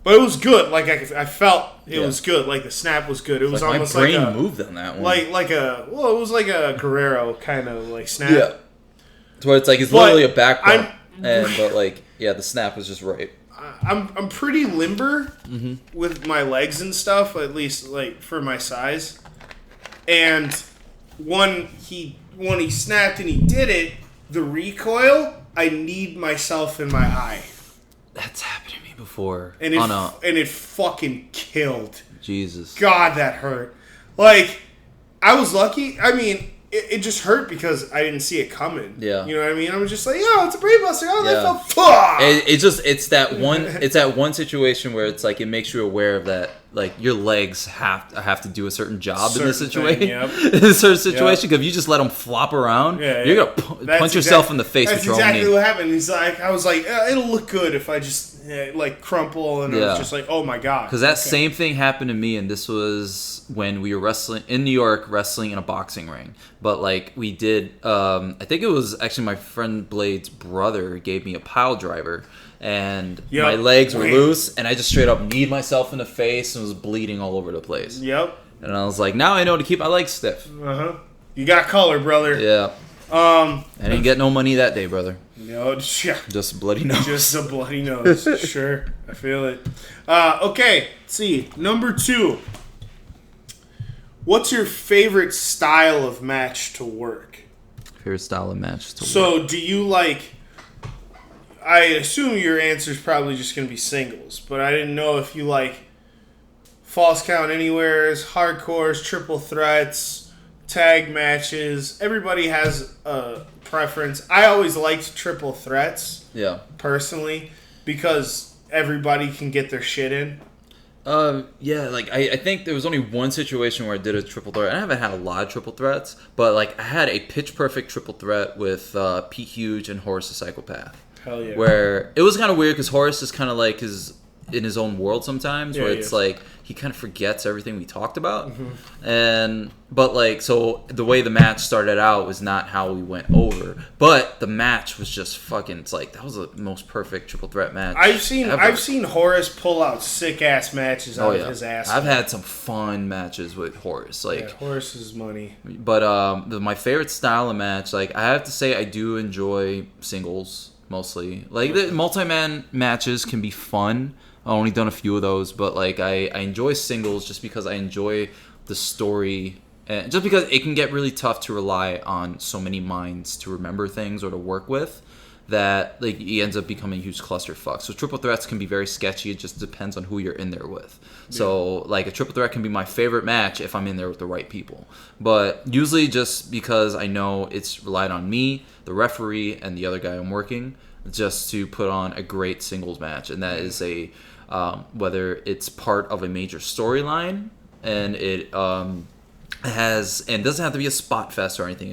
But it was good. Like I felt it was good. Like the snap was good. It was like almost my brain like moved on that one. it was like a Guerrero kind of like snap. Yeah. So it's like it's literally a back bump, but like the snap was just right. I'm pretty limber with my legs and stuff, at least like for my size. And when he snapped and he did it, the recoil, I kneed myself in my eye. That's happened to me before. And it fucking killed. Jesus. God, that hurt. Like, I was lucky. I mean, it just hurt because I didn't see it coming. Yeah. You know what I mean? I was just like, it's a brainbuster. Oh, that felt fuck. It's that one situation where it's like it makes you aware of that, like your legs have to do a certain job in this situation. In a certain situation, because if you just let them flop around, you're gonna punch yourself in the face with your own knee. That's exactly what happened. He's like, I was like, it'll look good if I just like crumple, and I was just like, oh my god. Because that same thing happened to me, and this was when we were wrestling in New York, wrestling in a boxing ring. But like we did, I think it was actually my friend Blade's brother gave me a pile driver. And my legs were loose, and I just straight up kneed myself in the face and was bleeding all over the place. Yep. And I was like, now I know to keep my legs stiff. You got color, brother. Yeah. I didn't get no money that day, brother. No, yeah. Just a bloody nose. Just a bloody nose. Sure, I feel it. Okay, let's see. Number 2. What's your favorite style of match to work? Favorite style of match to work. So, do you like... I assume your answer is probably just going to be singles, but I didn't know if you like false count anywheres, hardcores, triple threats, tag matches. Everybody has a preference. I always liked triple threats. Yeah. Personally, because everybody can get their shit in. Yeah, like, I think there was only one situation where I did a triple threat. I haven't had a lot of triple threats, but, like, I had a pitch-perfect triple threat with Pete Huge and Horace the Psychopath. Hell yeah. Where it was kind of weird because Horace is kind of like in his own world sometimes, where it's like he kind of forgets everything we talked about. But like, so the way the match started out was not how we went over, but the match was just fucking, it's like, that was the most perfect triple threat match I've seen ever. Horace pull out sick ass matches out of his ass. I've had some fun matches with Horace, like Horace is money. But my favorite style of match, like, I have to say I do enjoy singles mostly. Like, the multi-man matches can be fun. I've only done a few of those, but like I enjoy singles just because I enjoy the story, and just because it can get really tough to rely on so many minds to remember things or to work with, that like it ends up becoming a huge clusterfuck. So triple threats can be very sketchy. It just depends on who you're in there with. Yeah. So like a triple threat can be my favorite match if I'm in there with the right people. But usually just because I know it's relied on me, the referee, and the other guy I'm working just to put on a great singles match, and that is a whether it's part of a major storyline, and it has, and doesn't have to be a spot fest or anything.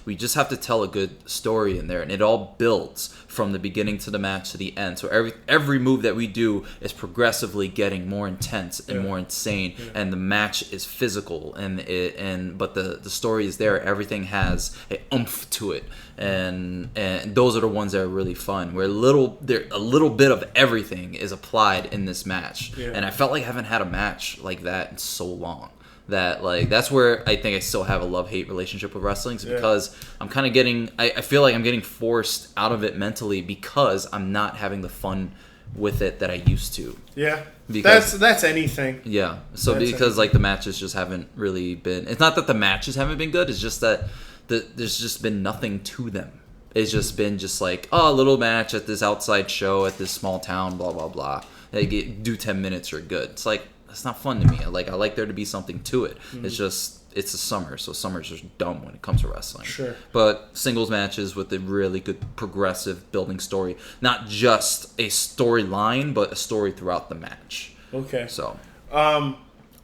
We just have to tell a good story in there, and it all builds from the beginning to the match to the end. So every move that we do is progressively getting more intense and more insane, and the match is physical, but the story is there. Everything has an oomph to it, and those are the ones that are really fun, where a little bit of everything is applied in this match. And I felt like I haven't had a match like that in so long. That like that's where I think I still have a love-hate relationship with wrestling, because I'm kind of getting, I feel like I'm getting forced out of it mentally because I'm not having the fun with it that I used to. Yeah, because that's anything. Yeah, so that's because anything. Like the matches just haven't really been. It's not that the matches haven't been good. It's just that there's just been nothing to them. It's just been just like, oh, a little match at this outside show at this small town, blah blah blah. They do 10 minutes, you're good. It's like, it's not fun to me. I like there to be something to it. It's just, it's a summer, so summer's just dumb when it comes to wrestling. Sure. But singles matches with a really good progressive building story, not just a storyline, but a story throughout the match. Okay. So,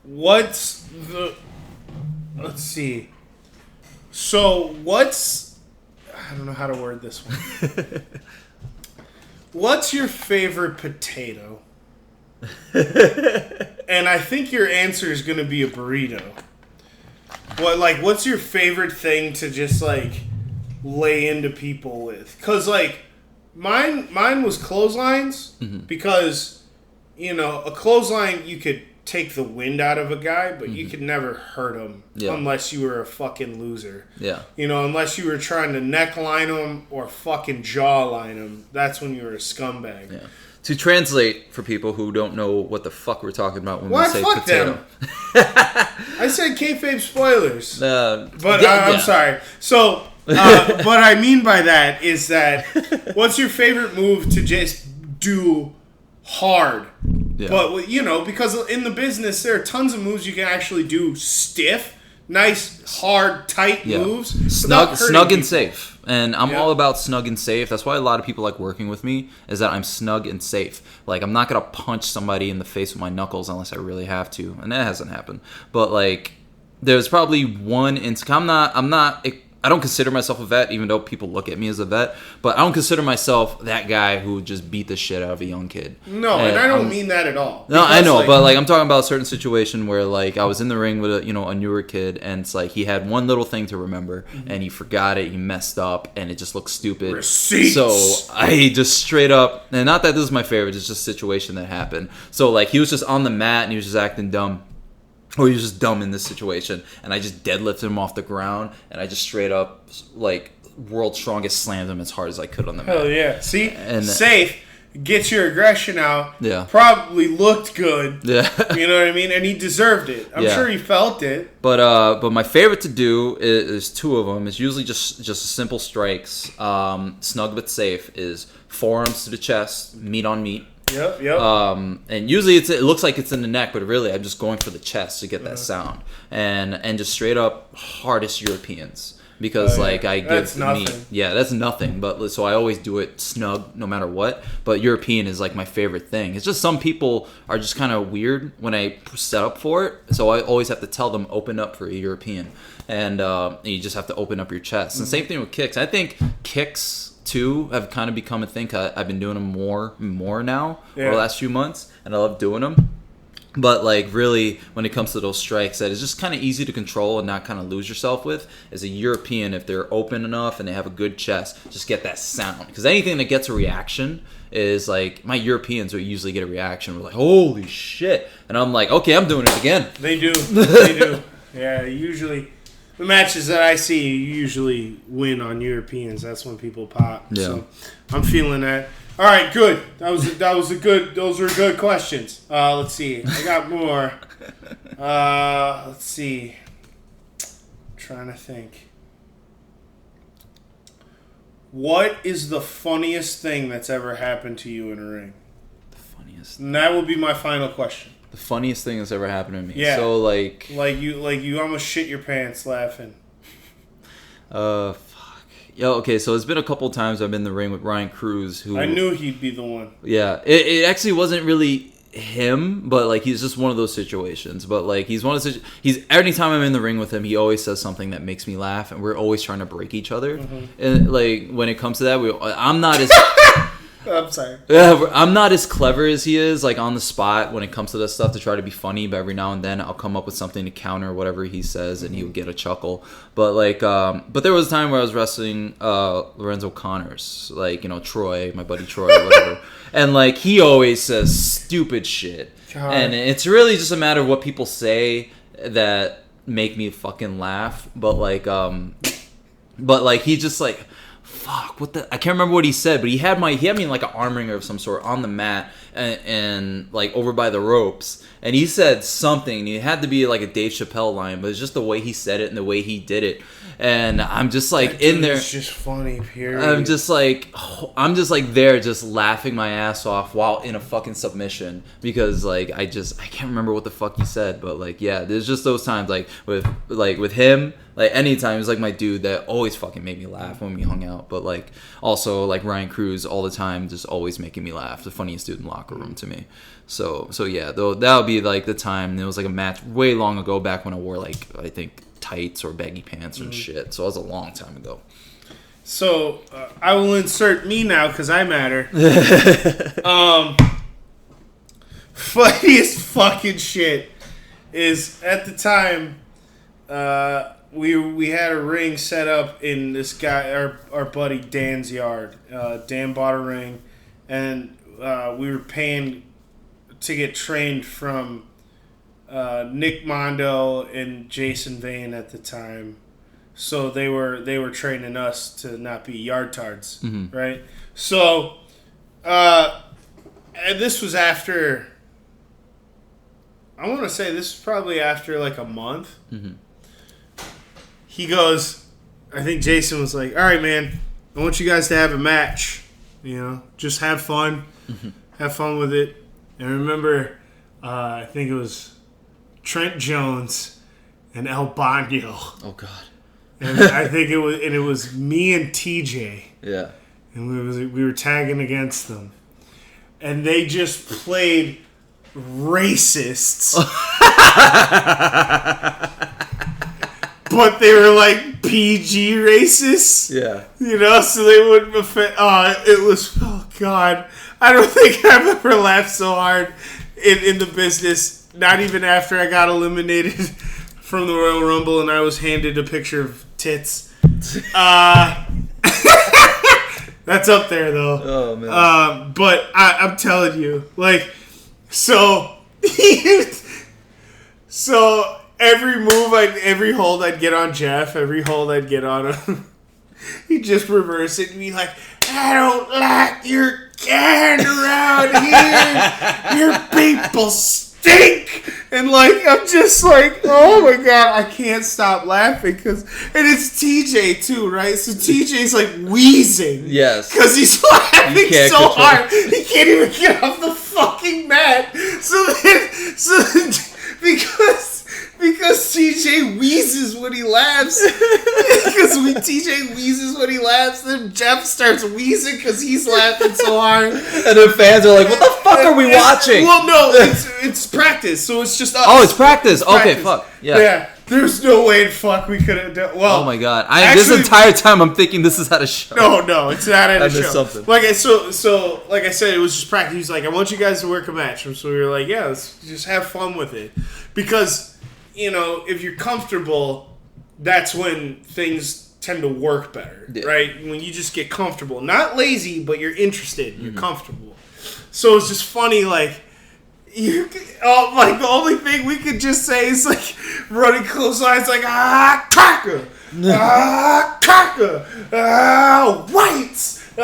let's see. So I don't know how to word this one. What's your favorite potato? And I think your answer is going to be a burrito. What's your favorite thing to just like lay into people with? Because like mine was clotheslines, because a clothesline, you could take the wind out of a guy, but you could never hurt him unless you were a fucking loser. Yeah. Unless you were trying to neckline him or fucking jawline him. That's when you were a scumbag. Yeah. To translate for people who don't know what the fuck we're talking about when we say potato. I said kayfabe spoilers. I'm sorry. So, what I mean by that is that what's your favorite move to just do hard? Yeah. But, because in the business, there are tons of moves you can actually do stiff, nice, hard, tight moves. Snug and safe. And I'm all about snug and safe. That's why a lot of people like working with me, is that I'm snug and safe. Like, I'm not going to punch somebody in the face with my knuckles unless I really have to. And that hasn't happened. But, like, there's probably one instance. I don't consider myself a vet, even though people look at me as a vet. But I don't consider myself that guy who just beat the shit out of a young kid. No, and I don't mean that at all. No, I know, but like I'm talking about a certain situation where like I was in the ring with a newer kid, and it's like he had one little thing to remember, and he forgot it, he messed up, and it just looked stupid. Receipts. So I just straight up, and not that this is my favorite, it's just a situation that happened. So like he was just on the mat and he was just acting dumb. or he was just dumb in this situation, and I just deadlifted him off the ground, and I just straight up, like, world's strongest slammed him as hard as I could on the mat. Hell yeah. See? And safe. Get your aggression out. Yeah. Probably looked good. Yeah. You know what I mean? And he deserved it. I'm sure he felt it. But my favorite to do is two of them. It's usually just simple strikes. Snug but safe is forearms to the chest, meat on meat. Yep. And usually it looks like it's in the neck, but really I'm just going for the chest to get that sound. And just straight up hardest Europeans. Because I give that's nothing. meat. Yeah, that's nothing. But so I always do it snug no matter what. But European is like my favorite thing. It's just some people are just kind of weird when I set up for it. So I always have to tell them open up for a European, and you just have to open up your chest. And same thing with kicks. I think kicks too have kind of become a thing. I've been doing them more now over the last few months, and I love doing them. But, like, really, when it comes to those strikes that is just kind of easy to control and not kind of lose yourself with, is a European, if they're open enough and they have a good chest, just get that sound. Because anything that gets a reaction is, like, my Europeans will usually get a reaction. We're like, holy shit. And I'm like, okay, I'm doing it again. They do. They do. Yeah, usually, the matches that I see usually win on Europeans. That's when people pop. Yeah. So, I'm feeling that. All right, good. Those were good questions. Let's see. I got more. Let's see. I'm trying to think. What is the funniest thing that's ever happened to you in a ring? The funniest. And that will be my final question. The funniest thing that's ever happened to me. Yeah. So, like you almost shit your pants laughing. Yo, okay, so it's been a couple times I've been in the ring with Ryan Cruz, who... I knew he'd be the one. Yeah, it actually wasn't really him, but, like, he's just one of those situations. But, like, he's one of those... Anytime I'm in the ring with him, he always says something that makes me laugh, and we're always trying to break each other. Mm-hmm. And, like, when it comes to that, I'm not as... I'm sorry. Yeah, I'm not as clever as he is, like, on the spot when it comes to this stuff to try to be funny, but every now and then I'll come up with something to counter whatever he says, and he'll get a chuckle. But, like, but there was a time where I was wrestling Lorenzo Connors, like, you know, Troy, my buddy Troy, or whatever. And, like, he always says stupid shit. God. And it's really just a matter of what people say that make me fucking laugh. But, like, he just, like... Fuck, what the... I can't remember what he said, but he had me in, like, an arm wringer of some sort on the mat and like, over by the ropes. And he said something. And it had to be, like, a Dave Chappelle line, but it's just the way he said it and the way he did it. And I'm just, like, in there... It's just funny, period. I'm just, like, there just laughing my ass off while in a fucking submission. Because, like, I can't remember what the fuck he said. But, like, yeah, there's just those times, like, with him... Like, anytime, he's, like, my dude that always fucking made me laugh when we hung out. But, like, also, like, Ryan Cruz all the time just always making me laugh. The funniest dude in the locker room to me. So yeah, though that'll be, like, the time. It was, like, a match way long ago back when I wore, like, I think, tights or baggy pants and shit. So it was a long time ago. So, I will insert me now because I matter. Funniest fucking shit is, at the time... We had a ring set up in this guy, our buddy Dan's yard. Dan bought a ring, and we were paying to get trained from Nick Mondo and Jason Vane at the time. So they were training us to not be yard tards, right? So, and this was after. I want to say this was probably after like a month. Mm-hmm. He goes, I think Jason was like, all right, man, I want you guys to have a match. You know, just have fun. Mm-hmm. Have fun with it. And remember, I think it was Trent Jones and El Bano. Oh, God. And I think it was me and TJ. Yeah. And we were tagging against them. And they just played racists. But they were like PG racists. Yeah. You know, so they wouldn't offend. Oh, God. I don't think I've ever laughed so hard in the business. Not even after I got eliminated from the Royal Rumble and I was handed a picture of tits. That's up there, though. Oh, man. But I'm telling you, like, so So every hold I'd get on Jeff, every hold I'd get on him, he'd just reverse it and be like, I don't like your can around here. Your people stink. And I'm just like, oh my God, I can't stop laughing and it's TJ too, right? So TJ's wheezing. Yes. Because he's laughing so hard. He can't even get off the fucking mat. So then because TJ wheezes when he laughs. TJ wheezes when he laughs, then Jeff starts wheezing because he's laughing so hard. And the fans are like, what the fuck are we watching? Well, no, it's practice, so it's just us. Oh, it's practice. Okay, fuck. Yeah. There's no way in fuck we could have done. Well, oh my God. This entire time I'm thinking this is at a show. No, it's not at a show. Something. Like I said, it was just practice. He's like, I want you guys to work a match. So we were like, yeah, let's just have fun with it. Because, if you're comfortable, that's when things tend to work better, right? When you just get comfortable. Not lazy, but you're interested. You're comfortable. So it's just funny, the only thing we could just say is running close lines, cracker, cracker, whites. We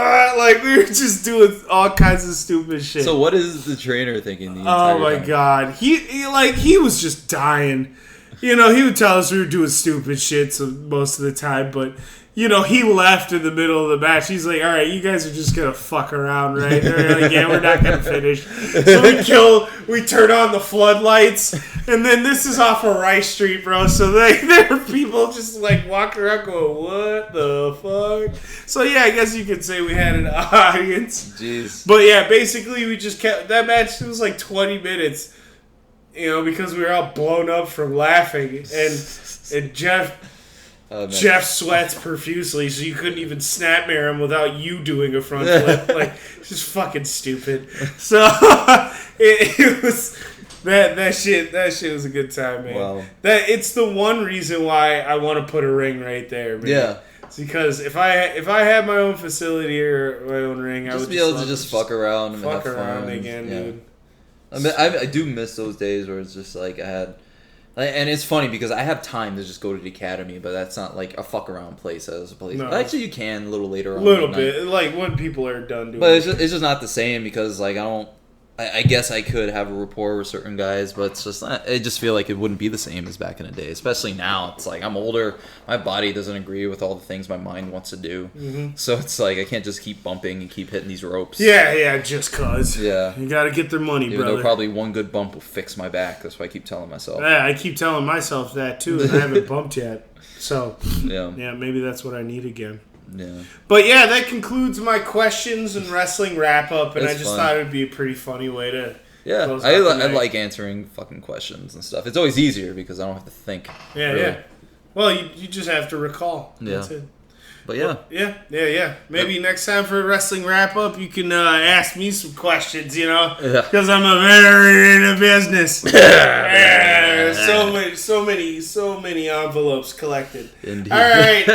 were just doing all kinds of stupid shit. So what is the trainer thinking the entire time? Oh my God, he was just dying. He would tell us we were doing stupid shit most of the time, but he left in the middle of the match. He's like, all right, you guys are just going to fuck around, right? They're like, yeah, we're not going to finish. So we turn on the floodlights, and then this is off of Rice Street, bro. So there are people just walking around going, what the fuck? So yeah, I guess you could say we had an audience. Jeez. But yeah, basically we just kept, that match, it was 20 minutes, because we were all blown up from laughing. And Jeff sweats profusely, so you couldn't even snapmare him without you doing a front flip. It's just fucking stupid. So it was that shit was a good time, man. Wow. It's the one reason why I want to put a ring right there, man. Yeah. It's because if I had my own facility or my own ring, I would be able to just fuck around and have fun again, dude. I do miss those days where it's just I had. And it's funny because I have time to just go to the academy, but that's not a fuck around place as a place. No. Actually, you can a little later on. A little bit, when people are done doing. But it's just not the same because I don't. I guess I could have a rapport with certain guys, but it's just not, I just feel like it wouldn't be the same as back in the day. Especially now, it's I'm older. My body doesn't agree with all the things my mind wants to do. Mm-hmm. So it's I can't just keep bumping and keep hitting these ropes. Yeah, just cause. Yeah, you got to get their money, even brother. Though probably one good bump will fix my back. That's what I keep telling myself. Yeah, I keep telling myself that too, and I haven't bumped yet. So yeah, maybe that's what I need again. Yeah. But yeah, that concludes my questions and wrestling wrap up, and I just thought it would be a pretty funny way to. Yeah, I like answering fucking questions and stuff. It's always easier because I don't have to think. Yeah, really. Yeah. Well, you just have to recall. That's it. But yeah. Well, yeah. Maybe next time for a wrestling wrap up, you can ask me some questions, because I'm a veteran in the business. So many envelopes collected. Indeed. All right.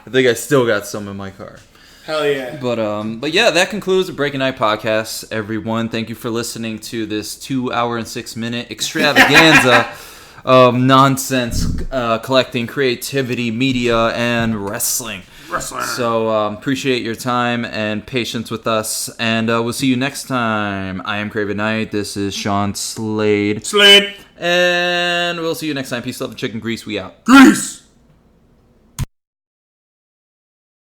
I think I still got some in my car. Hell yeah. But yeah, that concludes the Break Knyte podcast, everyone. Thank you for listening to this 2 hour and 6 minute extravaganza of nonsense, collecting, creativity, media, and wrestling. So appreciate your time and patience with us, and we'll see you next time. I am Craven Knyte. This is Sean Slade. Slade. And we'll see you next time. Peace, love, and chicken grease. We out. Grease.